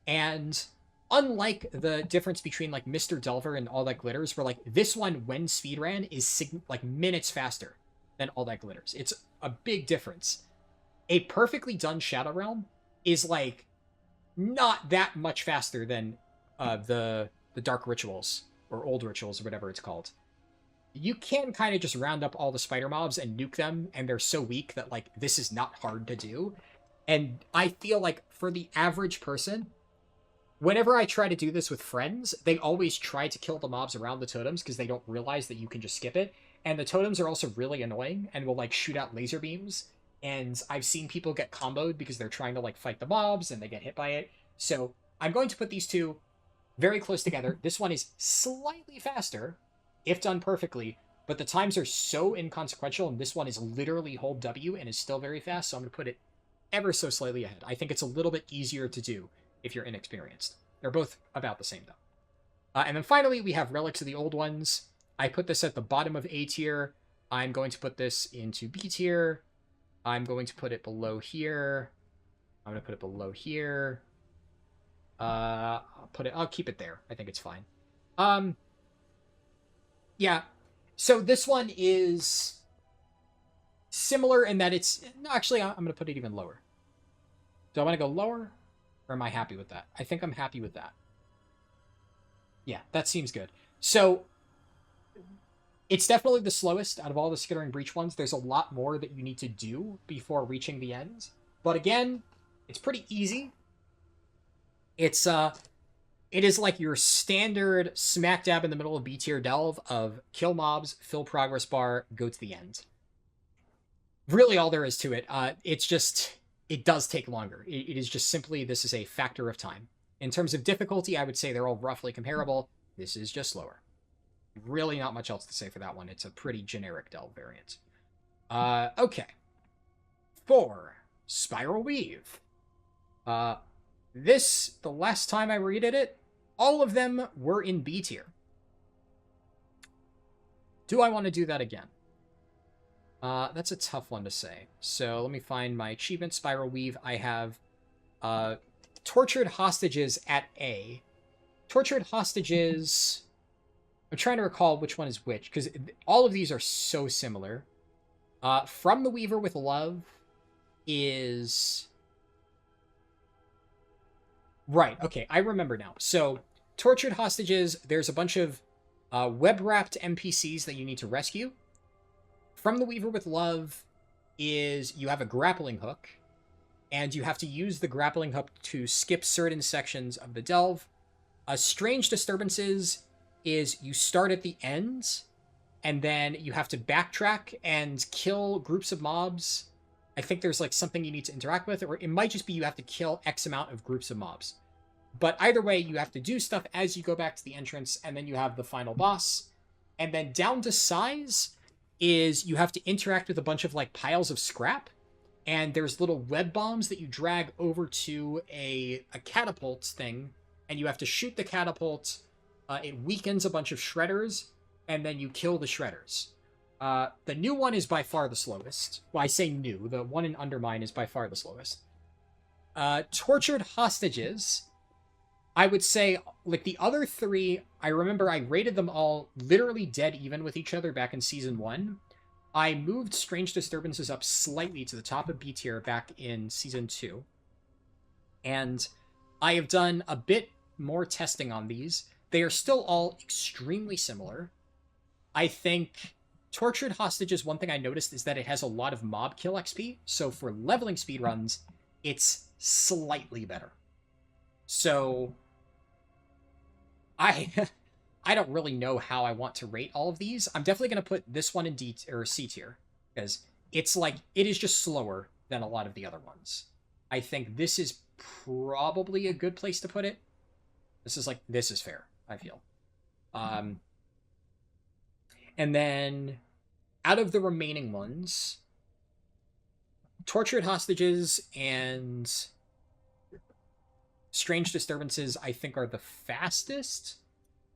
And unlike the difference between like Mr. Delver and All That Glitters, where like this one, when speedran, is like minutes faster than All That Glitters. It's a big difference. A perfectly done Shadow Realm is like not that much faster than the Dark Rituals or Old Rituals or whatever it's called. You can kind of just round up all the spider mobs and nuke them, and they're so weak that like this is not hard to do. And I feel like for the average person, whenever I try to do this with friends, they always try to kill the mobs around the totems because they don't realize that you can just skip it. And the totems are also really annoying and will like shoot out laser beams. And I've seen people get comboed because they're trying to like fight the mobs and they get hit by it. So I'm going to put these two very close together. This one is slightly faster, if done perfectly, but the times are so inconsequential, and this one is literally hold W and is still very fast, so I'm going to put it ever so slightly ahead. I think it's a little bit easier to do if you're inexperienced. They're both about the same, though. And then finally, we have Relics of the Old Ones. I put this at the bottom of A tier. I'm going to put this into B tier. I'm going to put it below here. I'm going to put it below here. I'll keep it there. I think it's fine. Yeah. So this one is similar in that it's... No, actually, I'm going to put it even lower. Do I want to go lower? Or am I happy with that? I think I'm happy with that. Yeah, that seems good. So, it's definitely the slowest out of all the Skittering Breach ones. There's a lot more that you need to do before reaching the end. But again, it's pretty easy. It is like your standard smack dab in the middle of B tier delve of kill mobs, fill progress bar, go to the end. Really all there is to it. It's just, it does take longer. It is just simply, this is a factor of time. In terms of difficulty, I would say they're all roughly comparable. This is just slower. Really not much else to say for that one. It's a pretty generic delve variant. Okay. 4. Spiral Weave. This, the last time I redid it, all of them were in B tier. Do I want to do that again? That's a tough one to say. So let me find my achievement, Spiral Weave. I have Tortured Hostages at A. Tortured Hostages... I'm trying to recall which one is which, because all of these are so similar. From the Weaver with Love is... Right, okay, I remember now. So, Tortured Hostages, there's a bunch of web-wrapped NPCs that you need to rescue. From the Weaver with Love is you have a grappling hook, and you have to use the grappling hook to skip certain sections of the delve. Strange Disturbances is you start at the end, and then you have to backtrack and kill groups of mobs. I think there's like something you need to interact with, or it might just be you have to kill X amount of groups of mobs. But either way, you have to do stuff as you go back to the entrance, and then you have the final boss. And then down to size is you have to interact with a bunch of like piles of scrap, and there's little web bombs that you drag over to a catapult thing, and you have to shoot the catapult. It weakens a bunch of shredders, and then you kill the shredders. The new one is by far the slowest. Well, I say new. The one in Undermine is by far the slowest. Tortured Hostages, I would say, like the other three, I remember I rated them all literally dead even with each other back in Season 1. I moved Strange Disturbances up slightly to the top of B tier back in Season 2. And I have done a bit more testing on these. They are still all extremely similar. I think Tortured Hostages, one thing I noticed is that it has a lot of mob kill XP. So for leveling speedruns, it's slightly better. So I don't really know how I want to rate all of these. I'm definitely going to put this one in D or C tier because it's like it is just slower than a lot of the other ones. I think this is probably a good place to put it. This is fair, I feel. And then out of the remaining ones, Tortured Hostages and Strange Disturbances, I think, are the fastest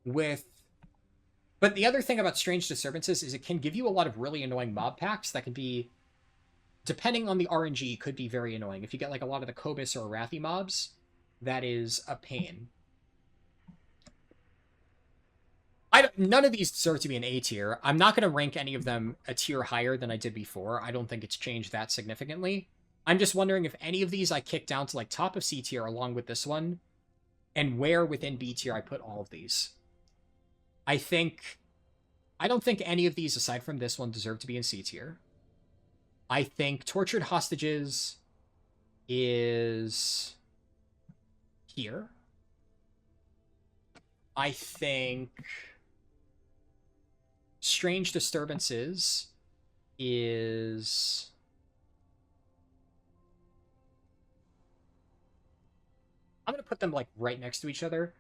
But the other thing about Strange Disturbances is it can give you a lot of really annoying mob packs that can be, depending on the RNG, could be very annoying. If you get like a lot of the Kobus or Arathi mobs, that is a pain. None of these deserve to be an A tier. I'm not going to rank any of them a tier higher than I did before. I don't think it's changed that significantly. I'm just wondering if any of these I kick down to like top of C tier along with this one, and where within B tier I put all of these. I don't think any of these aside from this one deserve to be in C tier. I think Tortured Hostages is here. I think Strange Disturbances is... I'm going to put them like right next to each other.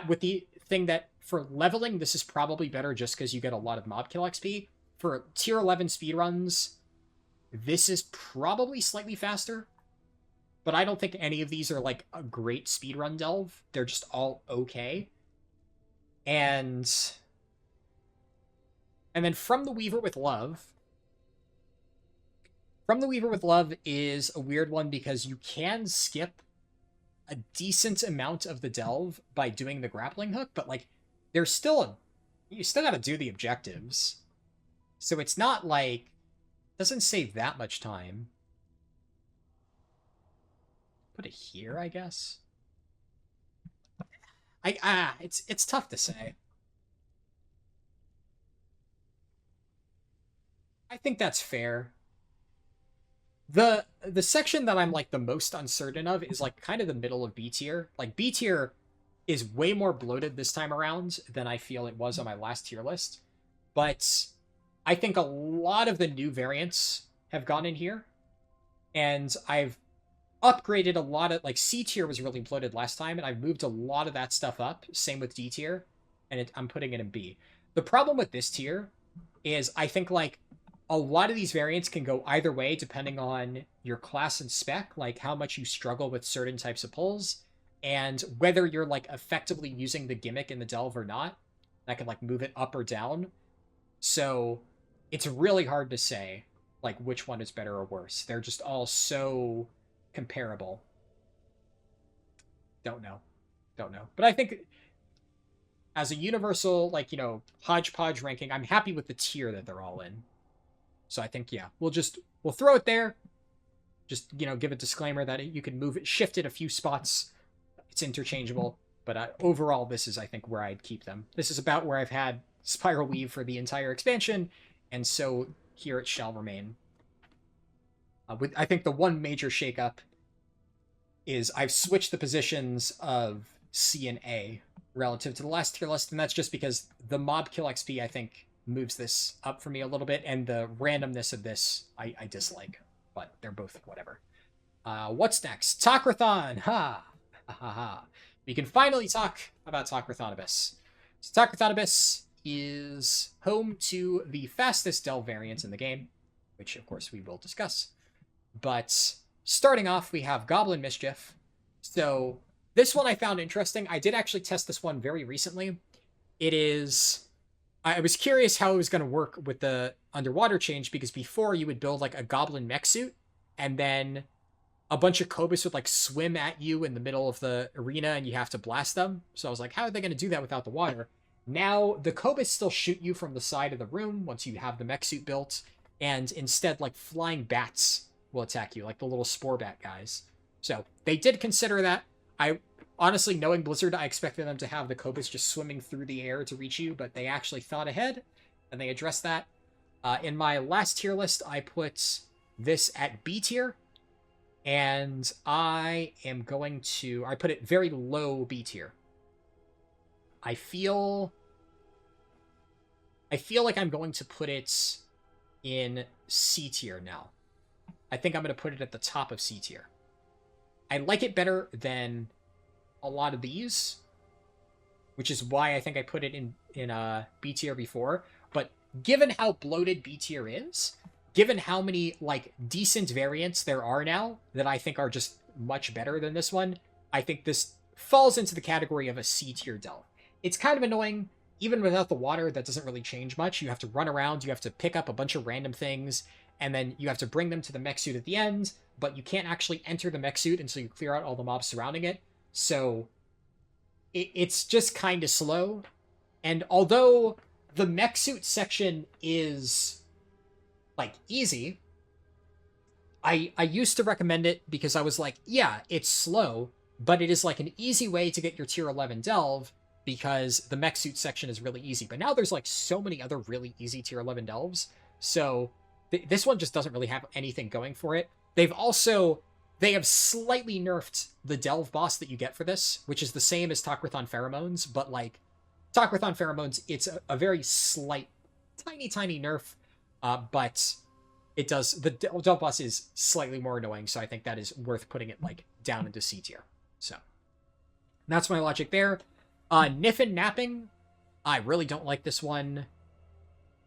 With the thing that for leveling, this is probably better just because you get a lot of mob kill XP. For tier 11 speedruns, this is probably slightly faster. But I don't think any of these are like a great speedrun delve. They're just all okay. And then From the Weaver with Love. From the Weaver with Love is a weird one because you can skip a decent amount of the delve by doing the grappling hook, but like there's still You still gotta do the objectives. So it's not like... Doesn't save that much time. Put it here, I guess. It's tough to say. I think that's fair. The section that I'm like the most uncertain of is like kind of the middle of B tier. Like B tier is way more bloated this time around than I feel it was on my last tier list. But I think a lot of the new variants have gone in here. And I've upgraded a lot of, like, C tier was really bloated last time, and I've moved a lot of that stuff up. Same with D tier, and I'm putting it in B. The problem with this tier is I think, like, a lot of these variants can go either way depending on your class and spec, like how much you struggle with certain types of pulls, and whether you're, like, effectively using the gimmick in the delve or not. That can, like, move it up or down. So it's really hard to say, like, which one is better or worse. They're just all so comparable. Don't know. But I think as a universal, like, you know, hodgepodge ranking, I'm happy with the tier that they're all in. So I think, yeah, we'll throw it there. Just, you know, give a disclaimer that you can move it, shift it a few spots. It's interchangeable. But overall, this is, I think, where I'd keep them. This is about where I've had Spiral Weave for the entire expansion, and so here it shall remain. I think the one major shakeup is I've switched the positions of C and A relative to the last tier list, and that's just because the mob kill XP, I think, moves this up for me a little bit, and the randomness of this I dislike, but they're both whatever. What's next? Tak-Rethan! Ha! Ha ha ha. We can finally talk about Tak-Rethan Abyss. So Tak-Rethan Abyss is home to the fastest delve variant in the game, which of course we will discuss. But starting off, we have Goblin Mischief. So this one I found interesting. I did actually test this one very recently. It is... I was curious how it was going to work with the underwater change, because before you would build like a goblin mech suit, and then a bunch of Cobus would like swim at you in the middle of the arena and you have to blast them. So I was like, how are they going to do that without the water? Now the Cobus still shoot you from the side of the room once you have the mech suit built, and instead like flying bats will attack you, like the little spore bat guys. So they did consider that. I honestly, knowing Blizzard, I expected them to have the Cobus just swimming through the air to reach you, but they actually thought ahead and they addressed that. In my last tier list, I put this at B tier, and I put it very low B tier. I feel like I'm going to put it in C tier now. I think I'm going to put it at the top of C tier. I like it better than a lot of these, which is why I think I put it in B tier before. But given how bloated B tier is, given how many like decent variants there are now that I think are just much better than this one, I think this falls into the category of a C tier delve. It's kind of annoying. Even without the water, that doesn't really change much. You have to run around, you have to pick up a bunch of random things, and then you have to bring them to the mech suit at the end, but you can't actually enter the mech suit until you clear out all the mobs surrounding it. So it's just kind of slow. And although the mech suit section is like easy, I used to recommend it because I was like, yeah, it's slow, but it is like an easy way to get your tier 11 delve, because the mech suit section is really easy. But now there's like so many other really easy tier 11 delves, so this one just doesn't really have anything going for it. They have slightly nerfed the delve boss that you get for this, which is the same as Tak-Rethan Pheromones, but like Tak-Rethan Pheromones, it's a very slight, tiny nerf, but it does, the delve boss is slightly more annoying, so I think that is worth putting it like down into C tier. So that's my logic there. Niffin Napping, I really don't like this one.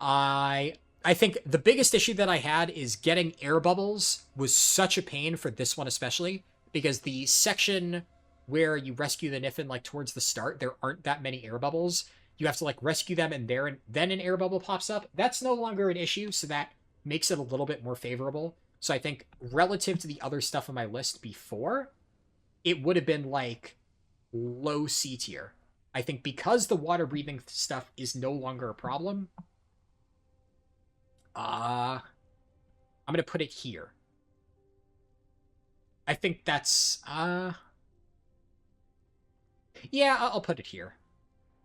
I think the biggest issue that I had is getting air bubbles was such a pain for this one especially, because the section where you rescue the Niffin, like towards the start, there aren't that many air bubbles. You have to like rescue them and then an air bubble pops up. That's no longer an issue, so that makes it a little bit more favorable. So I think relative to the other stuff on my list before, it would have been like low C tier. I think because the water-breathing stuff is no longer a problem, I'm going to put it here. I think that's... yeah, I'll put it here.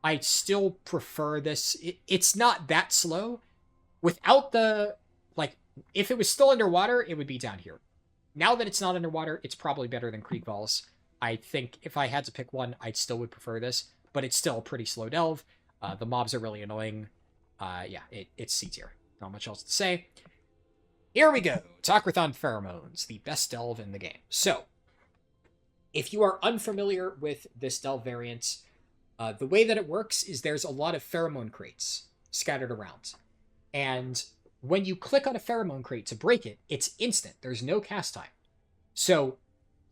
I still prefer this. It's not that slow. Without the... Like, if it was still underwater, it would be down here. Now that it's not underwater, it's probably better than Kriegval's. I think if I had to pick one, I still would prefer this. But it's still a pretty slow delve. The mobs are really annoying. Yeah, it's C tier. Not much else to say. Here we go. Tak-Rethan Pheromones, the best delve in the game. So, if you are unfamiliar with this delve variant, the way that it works is there's a lot of pheromone crates scattered around. And when you click on a pheromone crate to break it, it's instant. There's no cast time. So,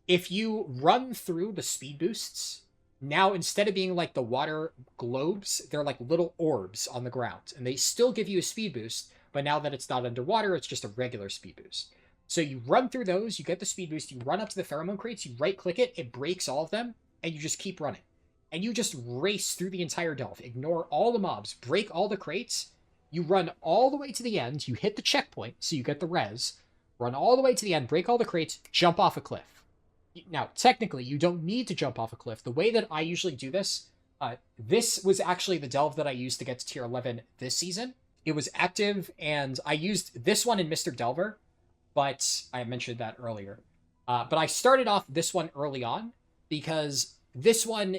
if you run through the speed boosts, now instead of being like the water globes, they're like little orbs on the ground. And they still give you a speed boost, but now that it's not underwater, it's just a regular speed boost. So you run through those, you get the speed boost, you run up to the pheromone crates, you right-click it, it breaks all of them, and you just keep running. And you just race through the entire delve. Ignore all the mobs, break all the crates, you run all the way to the end, you hit the checkpoint, so you get the res, run all the way to the end, break all the crates, jump off a cliff. Now, technically, you don't need to jump off a cliff. The way that I usually do this, this was actually the delve that I used to get to tier 11 this season. It was active, and I used this one in Mr. Delver, but I mentioned that earlier. But I started off this one early on, because this one,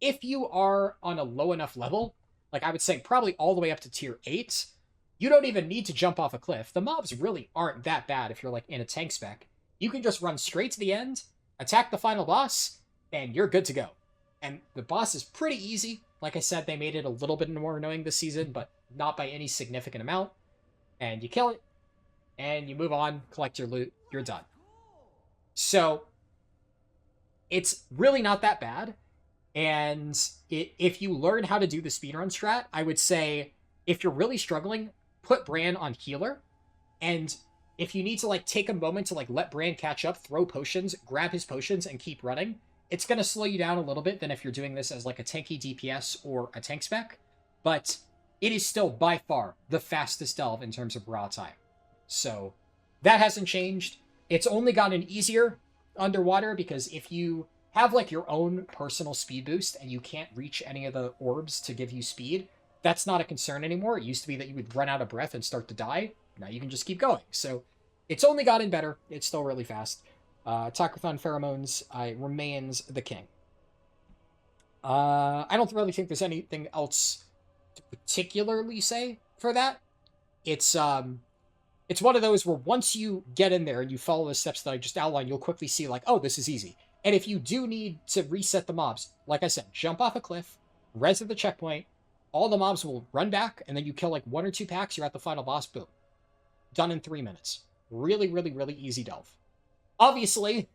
if you are on a low enough level, like I would say probably all the way up to tier 8, you don't even need to jump off a cliff. The mobs really aren't that bad if you're like in a tank spec. You can just run straight to the end, attack the final boss, and you're good to go. And the boss is pretty easy. Like I said, they made it a little bit more annoying this season, but not by any significant amount. And you kill it, and you move on, collect your loot, you're done. So, it's really not that bad. And if you learn how to do the speedrun strat, I would say, if you're really struggling, put Bran on healer, and if you need to like take a moment to like let Bran catch up, throw potions, grab his potions, and keep running, it's going to slow you down a little bit than if you're doing this as like a tanky DPS or a tank spec, but it is still by far the fastest delve in terms of raw time. So that hasn't changed. It's only gotten easier underwater because if you have like your own personal speed boost and you can't reach any of the orbs to give you speed, that's not a concern anymore. It used to be that you would run out of breath and start to die. Now you can just keep going. So it's only gotten better. It's still really fast. Tak-Rethan Pheromones remains the king. I don't really think there's anything else to particularly say for that. It's one of those where once you get in there and you follow the steps that I just outlined, you'll quickly see like, oh, this is easy. And if you do need to reset the mobs, like I said, jump off a cliff, res at the checkpoint, all the mobs will run back, and then you kill like 1 or 2 packs, you're at the final boss, boom. Done in 3 minutes. Really, really, really easy delve. Obviously,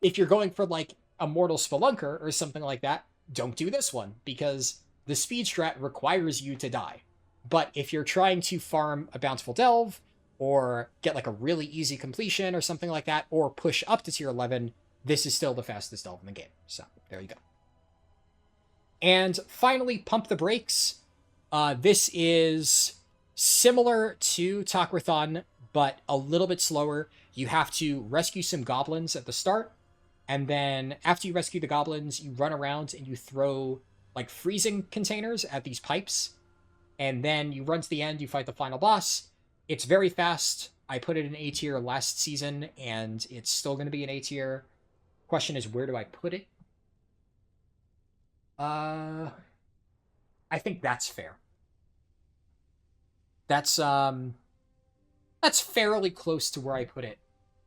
if you're going for like a Mortal Spelunker or something like that, don't do this one, because the speed strat requires you to die. But if you're trying to farm a Bountiful Delve, or get like a really easy completion or something like that, or push up to tier 11, this is still the fastest delve in the game. So, there you go. And finally, Pump the Brakes. This is similar to Tak-Rethan, but a little bit slower. You have to rescue some goblins at the start, and then after you rescue the goblins, you run around and you throw like freezing containers at these pipes, and then you run to the end, you fight the final boss. It's very fast. I put it in A tier last season, and it's still going to be an A tier. Question is, where do I put it? I think that's fair. That's fairly close to where I put it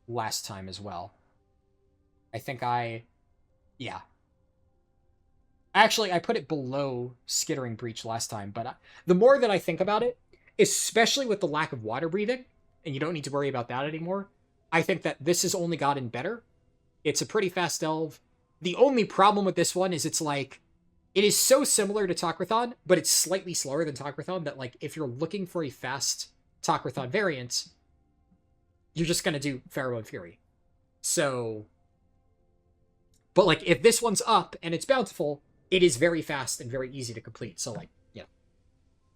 last time as well. I think yeah. Actually, I put it below Skittering Breach last time, but the more that I think about it, especially with the lack of water breathing, and you don't need to worry about that anymore, I think that this has only gotten better. It's a pretty fast delve. The only problem with this one is it's like, it is so similar to Tak-Rethan, but it's slightly slower than Tak-Rethan that, like, if you're looking for a fast Tak-Rethan variant, you're just going to do Pheromone Fury. So, but, like, if this one's up and it's bountiful, it is very fast and very easy to complete. So, like, yeah.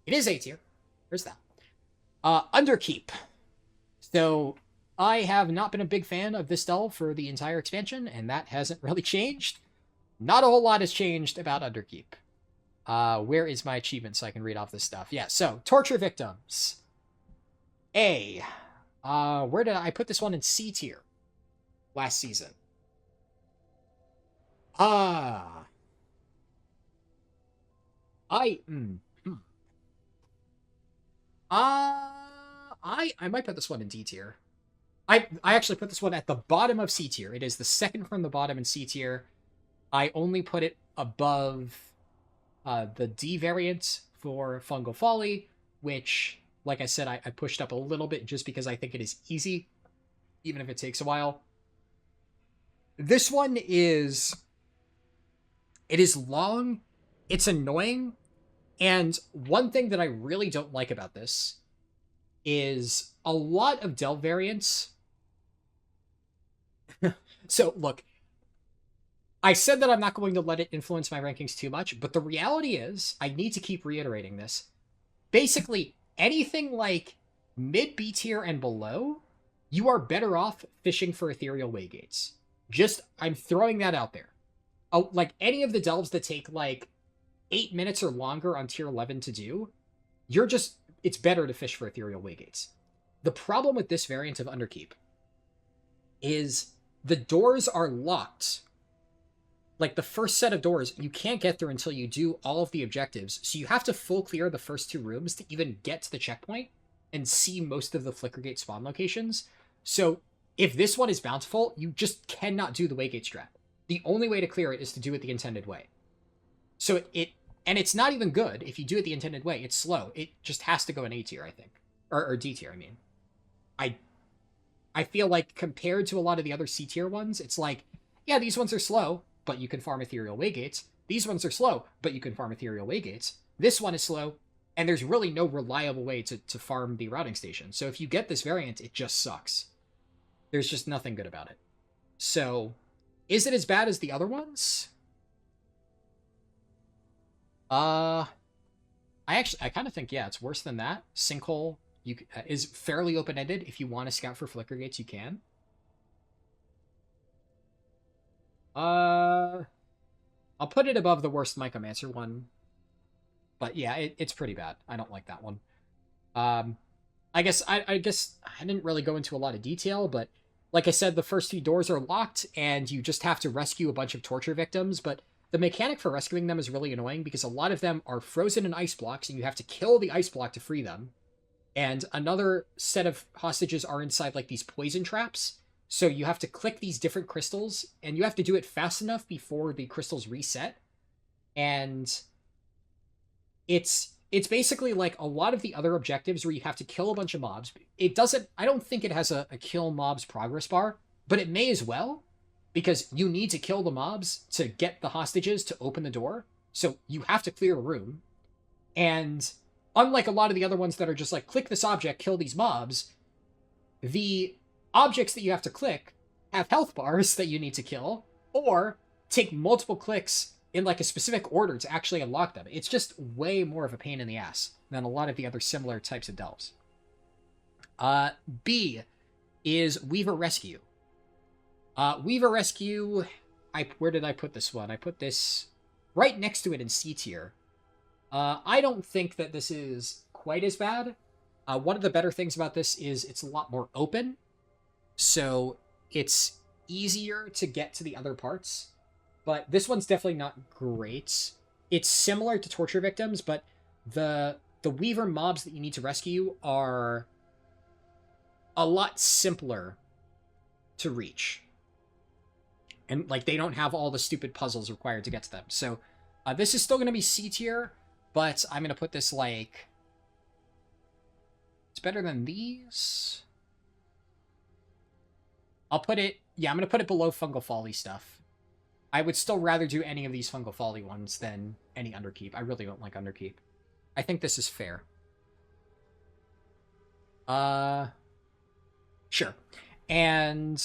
It is A tier. There's that. Underkeep. So, I have not been a big fan of this delve for the entire expansion, and that hasn't really changed. Not a whole lot has changed about Underkeep. Where is my achievement so I can read off this stuff? Yeah, so, torture victims. A. Where did I put this one in C tier last season? I might put this one in D tier. I actually put this one at the bottom of C tier. It is the second from the bottom in C tier. I only put it above the D variant for Fungal Folly, which, like I said, I pushed up a little bit just because I think it is easy, even if it takes a while. This one is... It is long, it's annoying, and one thing that I really don't like about this is a lot of delve variants. So, look, I said that I'm not going to let it influence my rankings too much, but the reality is, I need to keep reiterating this. Basically, anything like mid-B tier and below, you are better off fishing for Ethereal Waygates. Just, I'm throwing that out there. Oh, like, any of the delves that take, like, 8 minutes or longer on tier 11 to do, it's better to fish for Ethereal Waygates. The problem with this variant of Underkeep is the doors are locked. Like, the first set of doors, you can't get through until you do all of the objectives, so you have to full clear the first 2 rooms to even get to the checkpoint and see most of the Flickergate spawn locations. So, if this one is bountiful, you just cannot do the Waygate strat. The only way to clear it is to do it the intended way. So and it's not even good if you do it the intended way. It's slow. It just has to go in A tier, I think. Or D tier, I mean. I feel like compared to a lot of the other C tier ones, it's like, yeah, these ones are slow, but you can farm Ethereal Waygates. These ones are slow, but you can farm Ethereal Waygates. This one is slow, and there's really no reliable way to farm the routing station. So if you get this variant, it just sucks. There's just nothing good about it. So... is it as bad as the other ones? I kind of think, yeah, it's worse than that. Sinkhole is fairly open-ended. If you want to scout for Flickergates, you can. I'll put it above the worst Mycomancer one. But yeah, it's pretty bad. I don't like that one. I guess I didn't really go into a lot of detail, but like I said, the first 2 doors are locked, and you just have to rescue a bunch of torture victims, but the mechanic for rescuing them is really annoying because a lot of them are frozen in ice blocks, and you have to kill the ice block to free them. And another set of hostages are inside, like, these poison traps, so you have to click these different crystals, and you have to do it fast enough before the crystals reset. And it's basically like a lot of the other objectives where you have to kill a bunch of mobs. I don't think it has a kill mobs progress bar, but it may as well, because you need to kill the mobs to get the hostages to open the door. So you have to clear a room. And unlike a lot of the other ones that are just like, click this object, kill these mobs, the objects that you have to click have health bars that you need to kill, or take multiple clicks in like a specific order to actually unlock them. It's just way more of a pain in the ass than a lot of the other similar types of delves. B is Weaver Rescue. Weaver Rescue, where did I put this one? I put this right next to it in C tier. I don't think that this is quite as bad. One of the better things about this is it's a lot more open, so it's easier to get to the other parts. But this one's definitely not great. It's similar to Torture Victims, but the Weaver mobs that you need to rescue are a lot simpler to reach. And, like, they don't have all the stupid puzzles required to get to them. So, this is still going to be C tier, but I'm going to put this, like... It's better than these. I'll put it... Yeah, I'm going to put it below Fungal Folly stuff. I would still rather do any of these Fungal Folly ones than any Underkeep. I really don't like Underkeep. I think this is fair. Sure. And...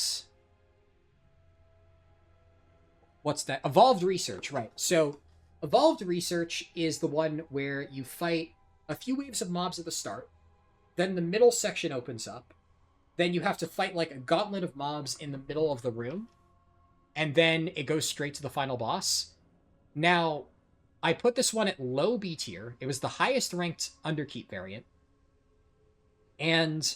What's that? Evolved Research, right. So, Evolved Research is the one where you fight a few waves of mobs at the start, then the middle section opens up, then you have to fight like a gauntlet of mobs in the middle of the room, and then it goes straight to the final boss. Now, I put this one at low B tier. It was the highest ranked Underkeep variant. And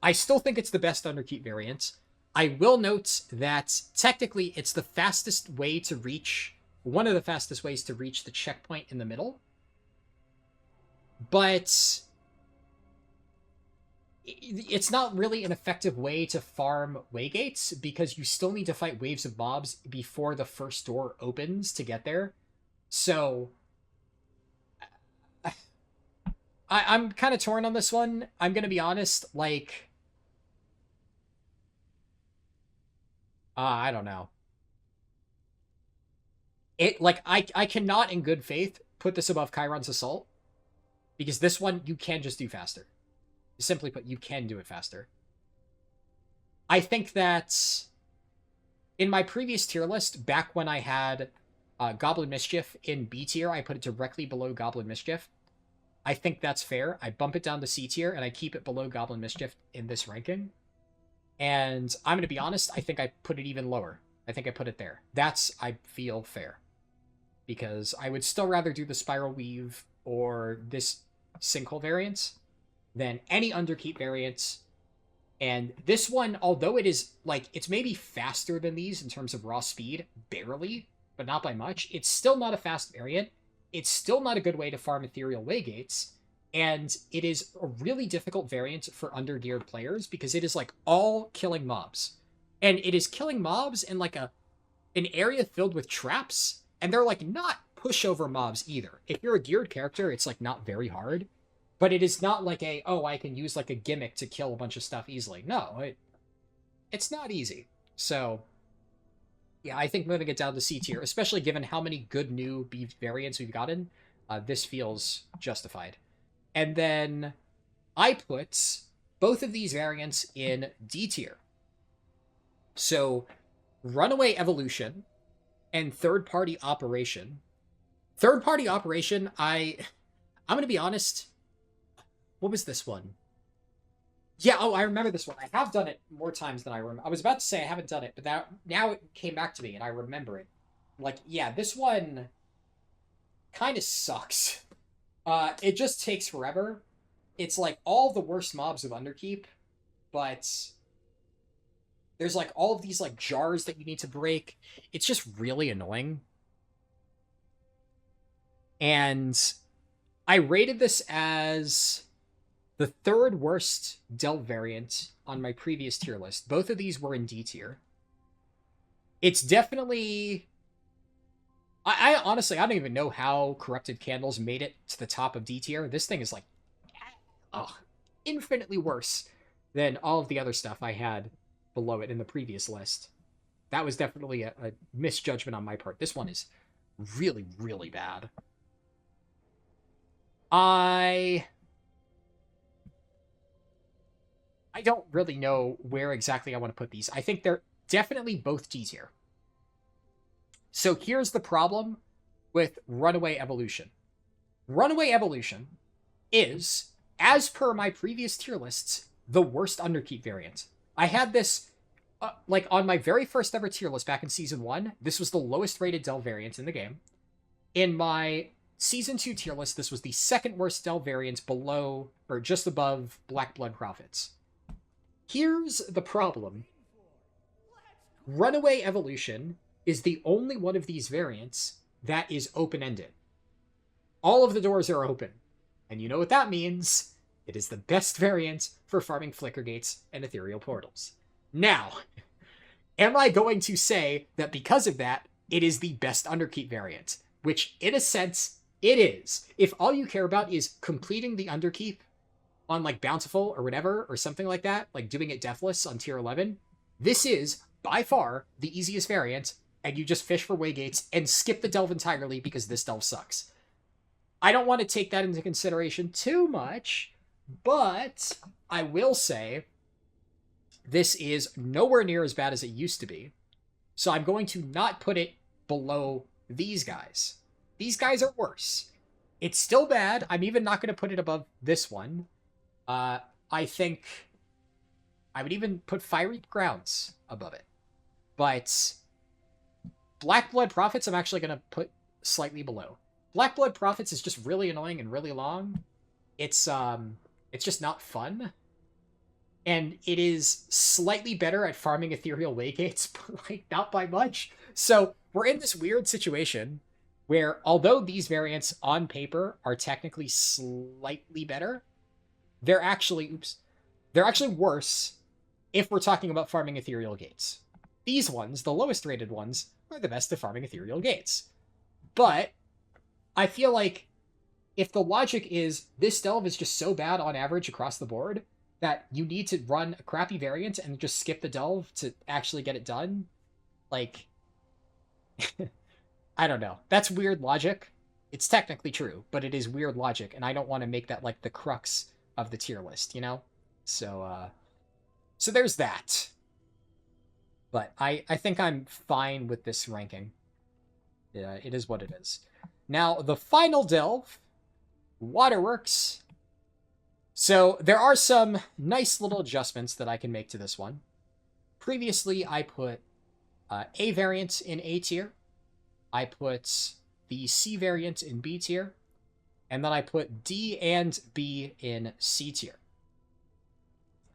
I still think it's the best Underkeep variant. I will note that technically it's the fastest way to reach, one of the fastest ways to reach the checkpoint in the middle. But it's not really an effective way to farm waygates because you still need to fight waves of mobs before the first door opens to get there. So I'm kind of torn on this one. I'm going to be honest, like, I don't know. I cannot in good faith put this above Chiron's Assault because this one you can just do faster. Simply put, you can do it faster. I think that in my previous tier list, back when I had Goblin Mischief in B tier, I put it directly below Goblin Mischief. I think that's fair. I bump it down to C tier, and I keep it below Goblin Mischief in this ranking. And I'm going to be honest, I think I put it even lower. I think I put it there. That's, I feel, fair. Because I would still rather do the Spiral Weave or this Sinkhole variant than any Underkeep variants. And this one, although it is, like, it's maybe faster than these in terms of raw speed, barely, but not by much, it's still not a fast variant. It's still not a good way to farm Ethereal Waygates, and it is a really difficult variant for undergeared players because it is, like, all killing mobs. And it is killing mobs in, like, an area filled with traps, and they're, like, not pushover mobs either. If you're a geared character, it's, like, not very hard. But it is not like I can use like a gimmick to kill a bunch of stuff easily. No, it's not easy. So, yeah, I think moving it down to C tier, especially given how many good new B variants we've gotten, this feels justified. And then I put both of these variants in D tier. So, Runaway Evolution and Third Party Operation. Third Party Operation, I'm going to be honest. What was this one? Yeah, oh, I remember this one. I have done it more times than I remember. I was about to say I haven't done it, but now it came back to me and I remember it. Like, yeah, this one kind of sucks. It just takes forever. It's like all the worst mobs of Underkeep, but there's like all of these like jars that you need to break. It's just really annoying. And I rated this as the third worst Delve variant on my previous tier list. Both of these were in D tier. It's definitely... I honestly, I don't even know how Corrupted Candles made it to the top of D tier. This thing is like... infinitely worse than all of the other stuff I had below it in the previous list. That was definitely a misjudgment on my part. This one is really, really bad. I don't really know where exactly I want to put these. I think they're definitely both D tier. So here's the problem with Runaway Evolution. Runaway Evolution is, as per my previous tier lists, the worst Underkeep variant. I had this, like, on my very first ever tier list back in Season 1. This was the lowest rated Delve variant in the game. In my Season 2 tier list, this was the second worst Delve variant below, or just above, Black Blood Prophets. Here's the problem. Runaway Evolution is the only one of these variants that is open-ended. All of the doors are open. And you know what that means? It is the best variant for farming Flickergates and Ethereal Portals. Now, am I going to say that because of that, it is the best Underkeep variant? Which, in a sense, it is. If all you care about is completing the Underkeep on like Bountiful or whatever, or something like that, like doing it deathless on tier 11, this is, by far, the easiest variant, and you just fish for Waygates and skip the Delve entirely because this Delve sucks. I don't want to take that into consideration too much, but I will say this is nowhere near as bad as it used to be, so I'm going to not put it below these guys. These guys are worse. It's still bad. I'm even not going to put it above this one. I think I would even put Fiery Grounds above it. But Black Blood Prophets I'm actually going to put slightly below. Black Blood Prophets is just really annoying and really long. It's just not fun. And it is slightly better at farming Ethereal Waygates, but like not by much. So we're in this weird situation where although these variants on paper are technically slightly better, they're actually worse if we're talking about farming Ethereal Gates. These ones, the lowest rated ones, are the best at farming Ethereal Gates. But I feel like if the logic is this delve is just so bad on average across the board that you need to run a crappy variant and just skip the delve to actually get it done, like, I don't know. That's weird logic. It's technically true, but it is weird logic, and I don't want to make that like the crux of the tier list, you know? So there's that. But I think I'm fine with this ranking. Yeah, it is what it is. Now, the final delve, Waterworks. So there are some nice little adjustments that I can make to this one. Previously, I put A variant in A tier. I put the C variant in B tier. And then I put D and B in C tier.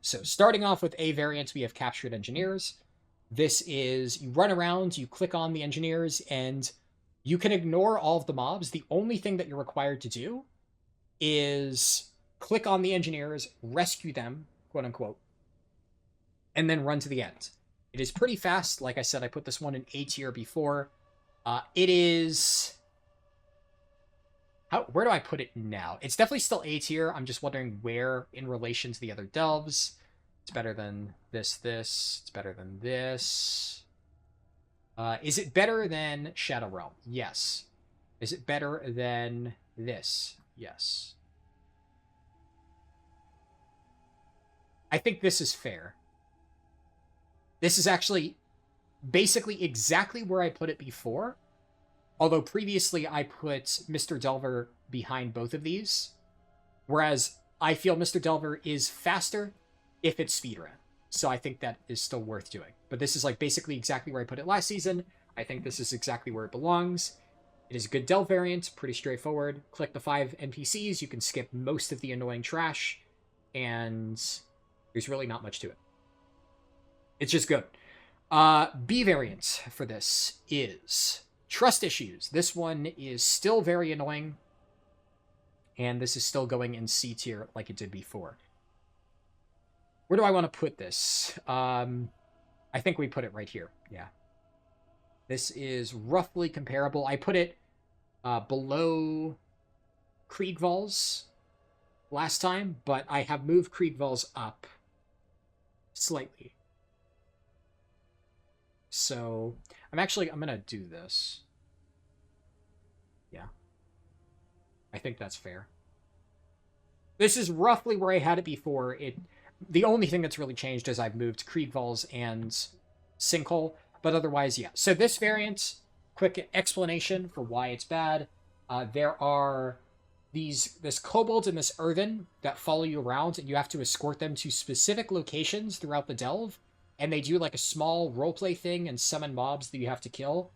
So starting off with A variant, we have Captured Engineers. This is, you run around, you click on the engineers, and you can ignore all of the mobs. The only thing that you're required to do is click on the engineers, rescue them, quote unquote, and then run to the end. It is pretty fast. Like I said, I put this one in A tier before. It is... where do I put it now? It's definitely still A tier. I'm just wondering where in relation to the other delves. It's better than this. It's better than this. Is it better than Shadow Realm? Yes. Is it better than this? Yes. I think this is fair. This is actually basically exactly where I put it before. Although previously I put Mr. Delver behind both of these. Whereas I feel Mr. Delver is faster if it's speedrun. So I think that is still worth doing. But this is like basically exactly where I put it last season. I think this is exactly where it belongs. It is a good delve variant, pretty straightforward. Click the 5 NPCs, you can skip most of the annoying trash, and there's really not much to it. It's just good. B variant for this is Trust Issues. This one is still very annoying, and this is still going in C tier like it did before. Where do I want to put this? I think we put it right here. Yeah. This is roughly comparable. I put it below Kriegval's last time, but I have moved Kriegval's up slightly. So I'm going to do this. Yeah. I think that's fair. This is roughly where I had it before. The only thing that's really changed is I've moved Kriegval's and Sinkhole, but otherwise, yeah. So this variant, quick explanation for why it's bad. There are this kobold and this earthen that follow you around, and you have to escort them to specific locations throughout the delve, and they do like a small roleplay thing and summon mobs that you have to kill.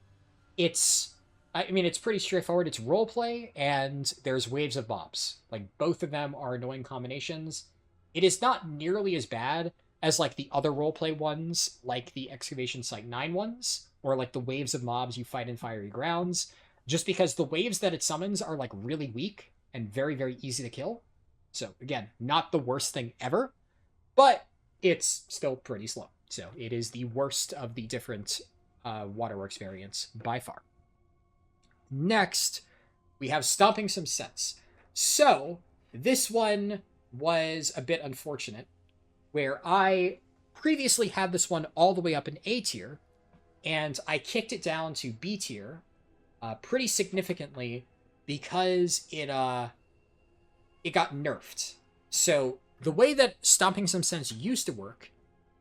It's pretty straightforward. It's roleplay, and there's waves of mobs. Like, both of them are annoying combinations. It is not nearly as bad as, like, the other roleplay ones, like the Excavation Site 9 ones, or, like, the waves of mobs you fight in Fiery Grounds, just because the waves that it summons are, like, really weak and very, very easy to kill. So, again, not the worst thing ever, but it's still pretty slow. So, it is the worst of the different Waterworks variants by far. Next, we have Stomping Some Sense. So, this one was a bit unfortunate, where I previously had this one all the way up in A tier, and I kicked it down to B tier pretty significantly because it got nerfed. So the way that Stomping Some Sense used to work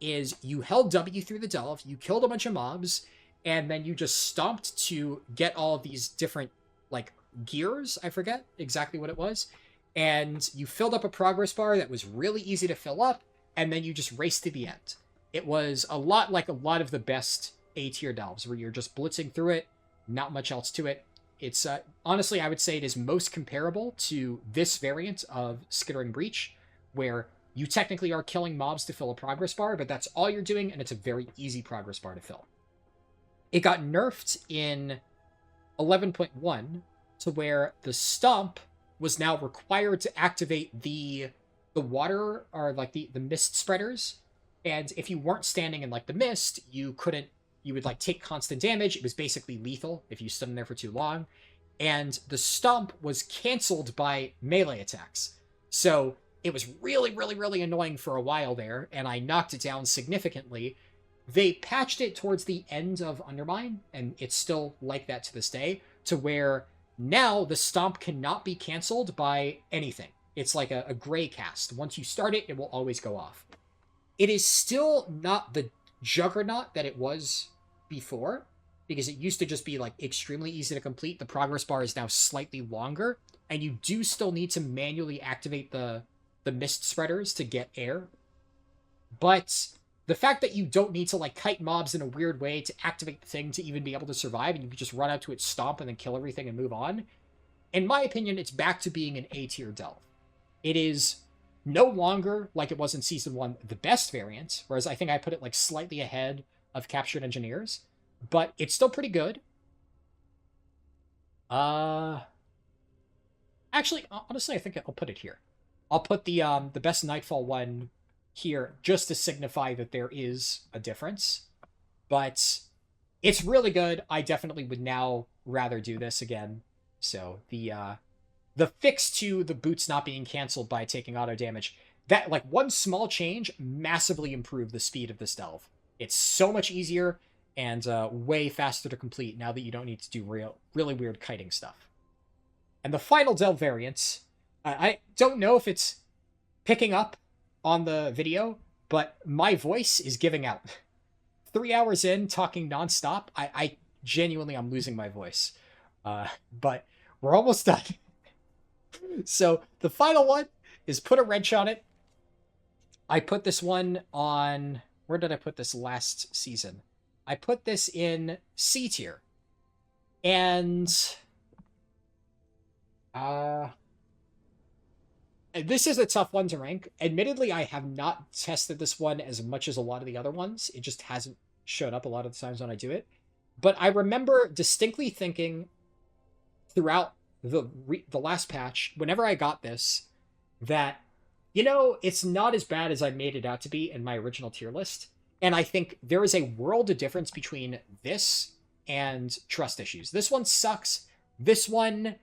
is you held W through the delve, you killed a bunch of mobs, and then you just stomped to get all of these different like gears. I forget exactly what it was. And you filled up a progress bar that was really easy to fill up, and then you just raced to the end. It was a lot like a lot of the best A tier delves, where you're just blitzing through it, not much else to it. It's honestly, I would say it is most comparable to this variant of Skittering Breach, where you technically are killing mobs to fill a progress bar, but that's all you're doing, and it's a very easy progress bar to fill. It got nerfed in 11.1 to where the stomp was now required to activate the water, or like the mist spreaders. And if you weren't standing in like the mist, you would like take constant damage. It was basically lethal if you stood in there for too long. And the stomp was canceled by melee attacks. So it was really, really, really annoying for a while there, and I knocked it down significantly. They patched it towards the end of Undermine, and it's still like that to this day, to where now the stomp cannot be canceled by anything. It's like a gray cast. Once you start it, it will always go off. It is still not the juggernaut that it was before, because it used to just be like extremely easy to complete. The progress bar is now slightly longer, and you do still need to manually activate the mist spreaders to get air. But the fact that you don't need to like kite mobs in a weird way to activate the thing to even be able to survive, and you can just run out to its stomp and then kill everything and move on, in my opinion, it's back to being an A tier delve. It is no longer, like it was in Season 1, the best variant, whereas I think I put it like slightly ahead of Captured Engineers, but it's still pretty good. Actually, honestly, I think I'll put it here. I'll put the best Nightfall one here just to signify that there is a difference. But it's really good. I definitely would now rather do this again. So the fix to the boots not being canceled by taking auto damage, that like one small change massively improved the speed of this delve. It's so much easier and way faster to complete now that you don't need to do really weird kiting stuff. And the final delve variant, I don't know if it's picking up on the video, but my voice is giving out. 3 hours in, talking nonstop, I genuinely, I'm losing my voice. But we're almost done. So the final one is put a wrench on it. I put this one on... Where did I put this last season? I put this in C tier. And... this is a tough one to rank. Admittedly, I have not tested this one as much as a lot of the other ones. It just hasn't showed up a lot of the times when I do it. But I remember distinctly thinking throughout the last patch, whenever I got this, that, you know, it's not as bad as I made it out to be in my original tier list. And I think there is a world of difference between this and Trust Issues. This one sucks. This one...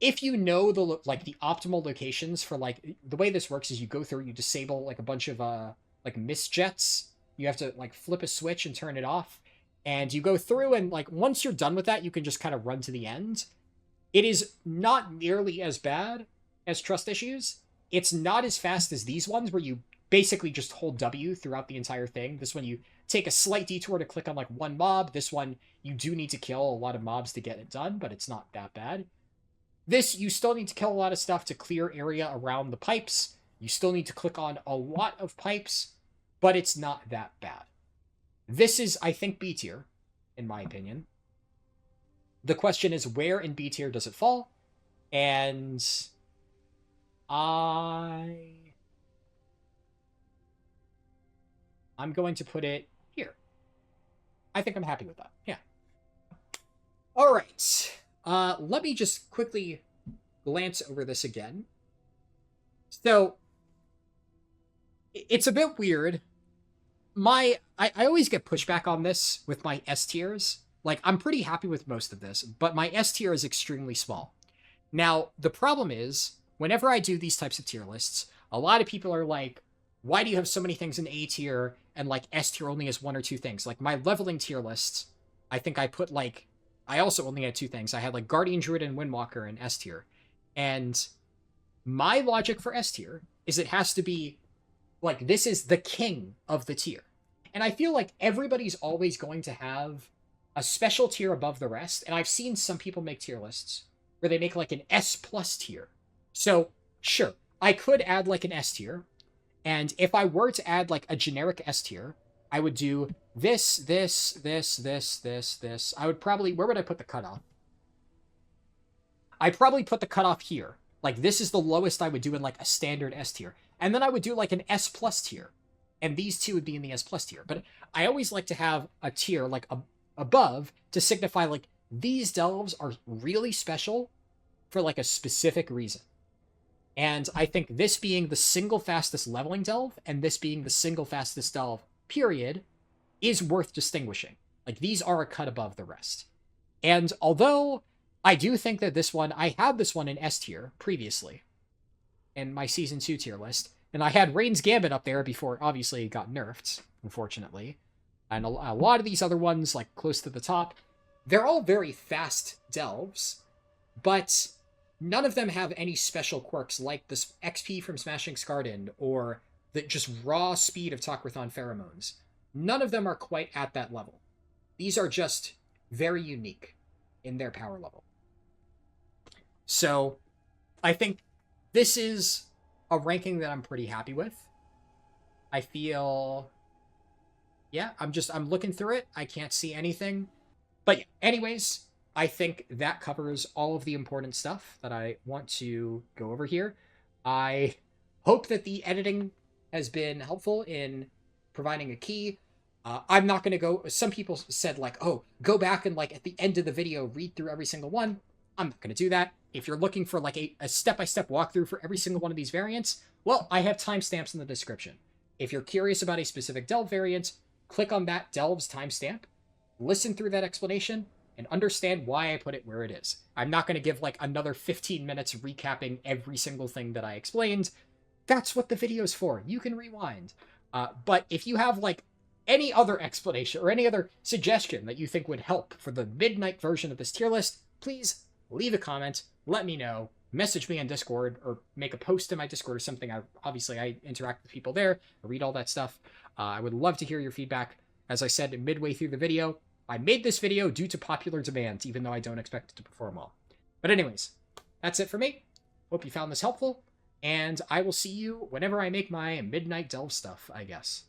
If you know the optimal locations for like the way this works is you go through, you disable like a bunch of like mist jets. You have to like flip a switch and turn it off, and you go through, and like once you're done with that, you can just kind of run to the end. It is not nearly as bad as Trust Issues. It's not as fast as these ones where you basically just hold W throughout the entire thing. This one you take a slight detour to click on like one mob. This one you do need to kill a lot of mobs to get it done, but it's not that bad. This, you still need to kill a lot of stuff to clear area around the pipes. You still need to click on a lot of pipes, but it's not that bad. This is, I think, B tier, in my opinion. The question is, where in B tier does it fall? And I'm going to put it here. I think I'm happy with that. Yeah. All right. Let me just quickly glance over this again. So, it's a bit weird. I always get pushback on this with my S tiers. Like, I'm pretty happy with most of this, but my S tier is extremely small. Now, the problem is, whenever I do these types of tier lists, a lot of people are like, why do you have so many things in A tier, and like S tier only has 1 or 2 things? Like, my leveling tier lists, I think I put like... I also only had 2 things. I had like Guardian Druid and Windwalker in S tier. And my logic for S tier is it has to be like, this is the king of the tier. And I feel like everybody's always going to have a special tier above the rest, and I've seen some people make tier lists where they make like an S plus tier. So sure, I could add like an S tier, and if I were to add like a generic S tier, I would do this, this, this, this, this, this. I would probably, where would I put the cutoff? I'd probably put the cutoff here. Like, this is the lowest I would do in like a standard S tier. And then I would do like an S plus tier. And these two would be in the S plus tier. But I always like to have a tier like above to signify like these delves are really special for like a specific reason. And I think this being the single fastest leveling delve and this being the single fastest delve, period, is worth distinguishing. Like, these are a cut above the rest. And although I do think that this one, I had this one in S tier previously in my Season 2 tier list, and I had Rain's Gambit up there before, obviously, it got nerfed, unfortunately. And a lot of these other ones, like, close to the top, they're all very fast delves, but none of them have any special quirks like this XP from Smashing Skardin or the just raw speed of Tak-Rethan Pheromones. None of them are quite at that level. These are just very unique in their power level. So I think this is a ranking that I'm pretty happy with. I feel, yeah, I'm looking through it. I can't see anything. But yeah, anyways, I think that covers all of the important stuff that I want to go over here. I hope that the editing has been helpful in providing a key. I'm not going to go, some people said like, oh, go back and like at the end of the video, read through every single one. I'm not going to do that. If you're looking for like a step-by-step walkthrough for every single one of these variants, well, I have timestamps in the description. If you're curious about a specific delve variant, click on that delve's timestamp, listen through that explanation, and understand why I put it where it is. I'm not going to give like another 15 minutes recapping every single thing that I explained. That's what the video's for. You can rewind. But if you have like any other explanation or any other suggestion that you think would help for the midnight version of this tier list, please leave a comment, let me know, message me on Discord, or make a post in my Discord or something. Obviously, I interact with people there. I read all that stuff. I would love to hear your feedback. As I said midway through the video, I made this video due to popular demand, even though I don't expect it to perform well. But anyways, that's it for me. Hope you found this helpful, and I will see you whenever I make my midnight delve stuff, I guess.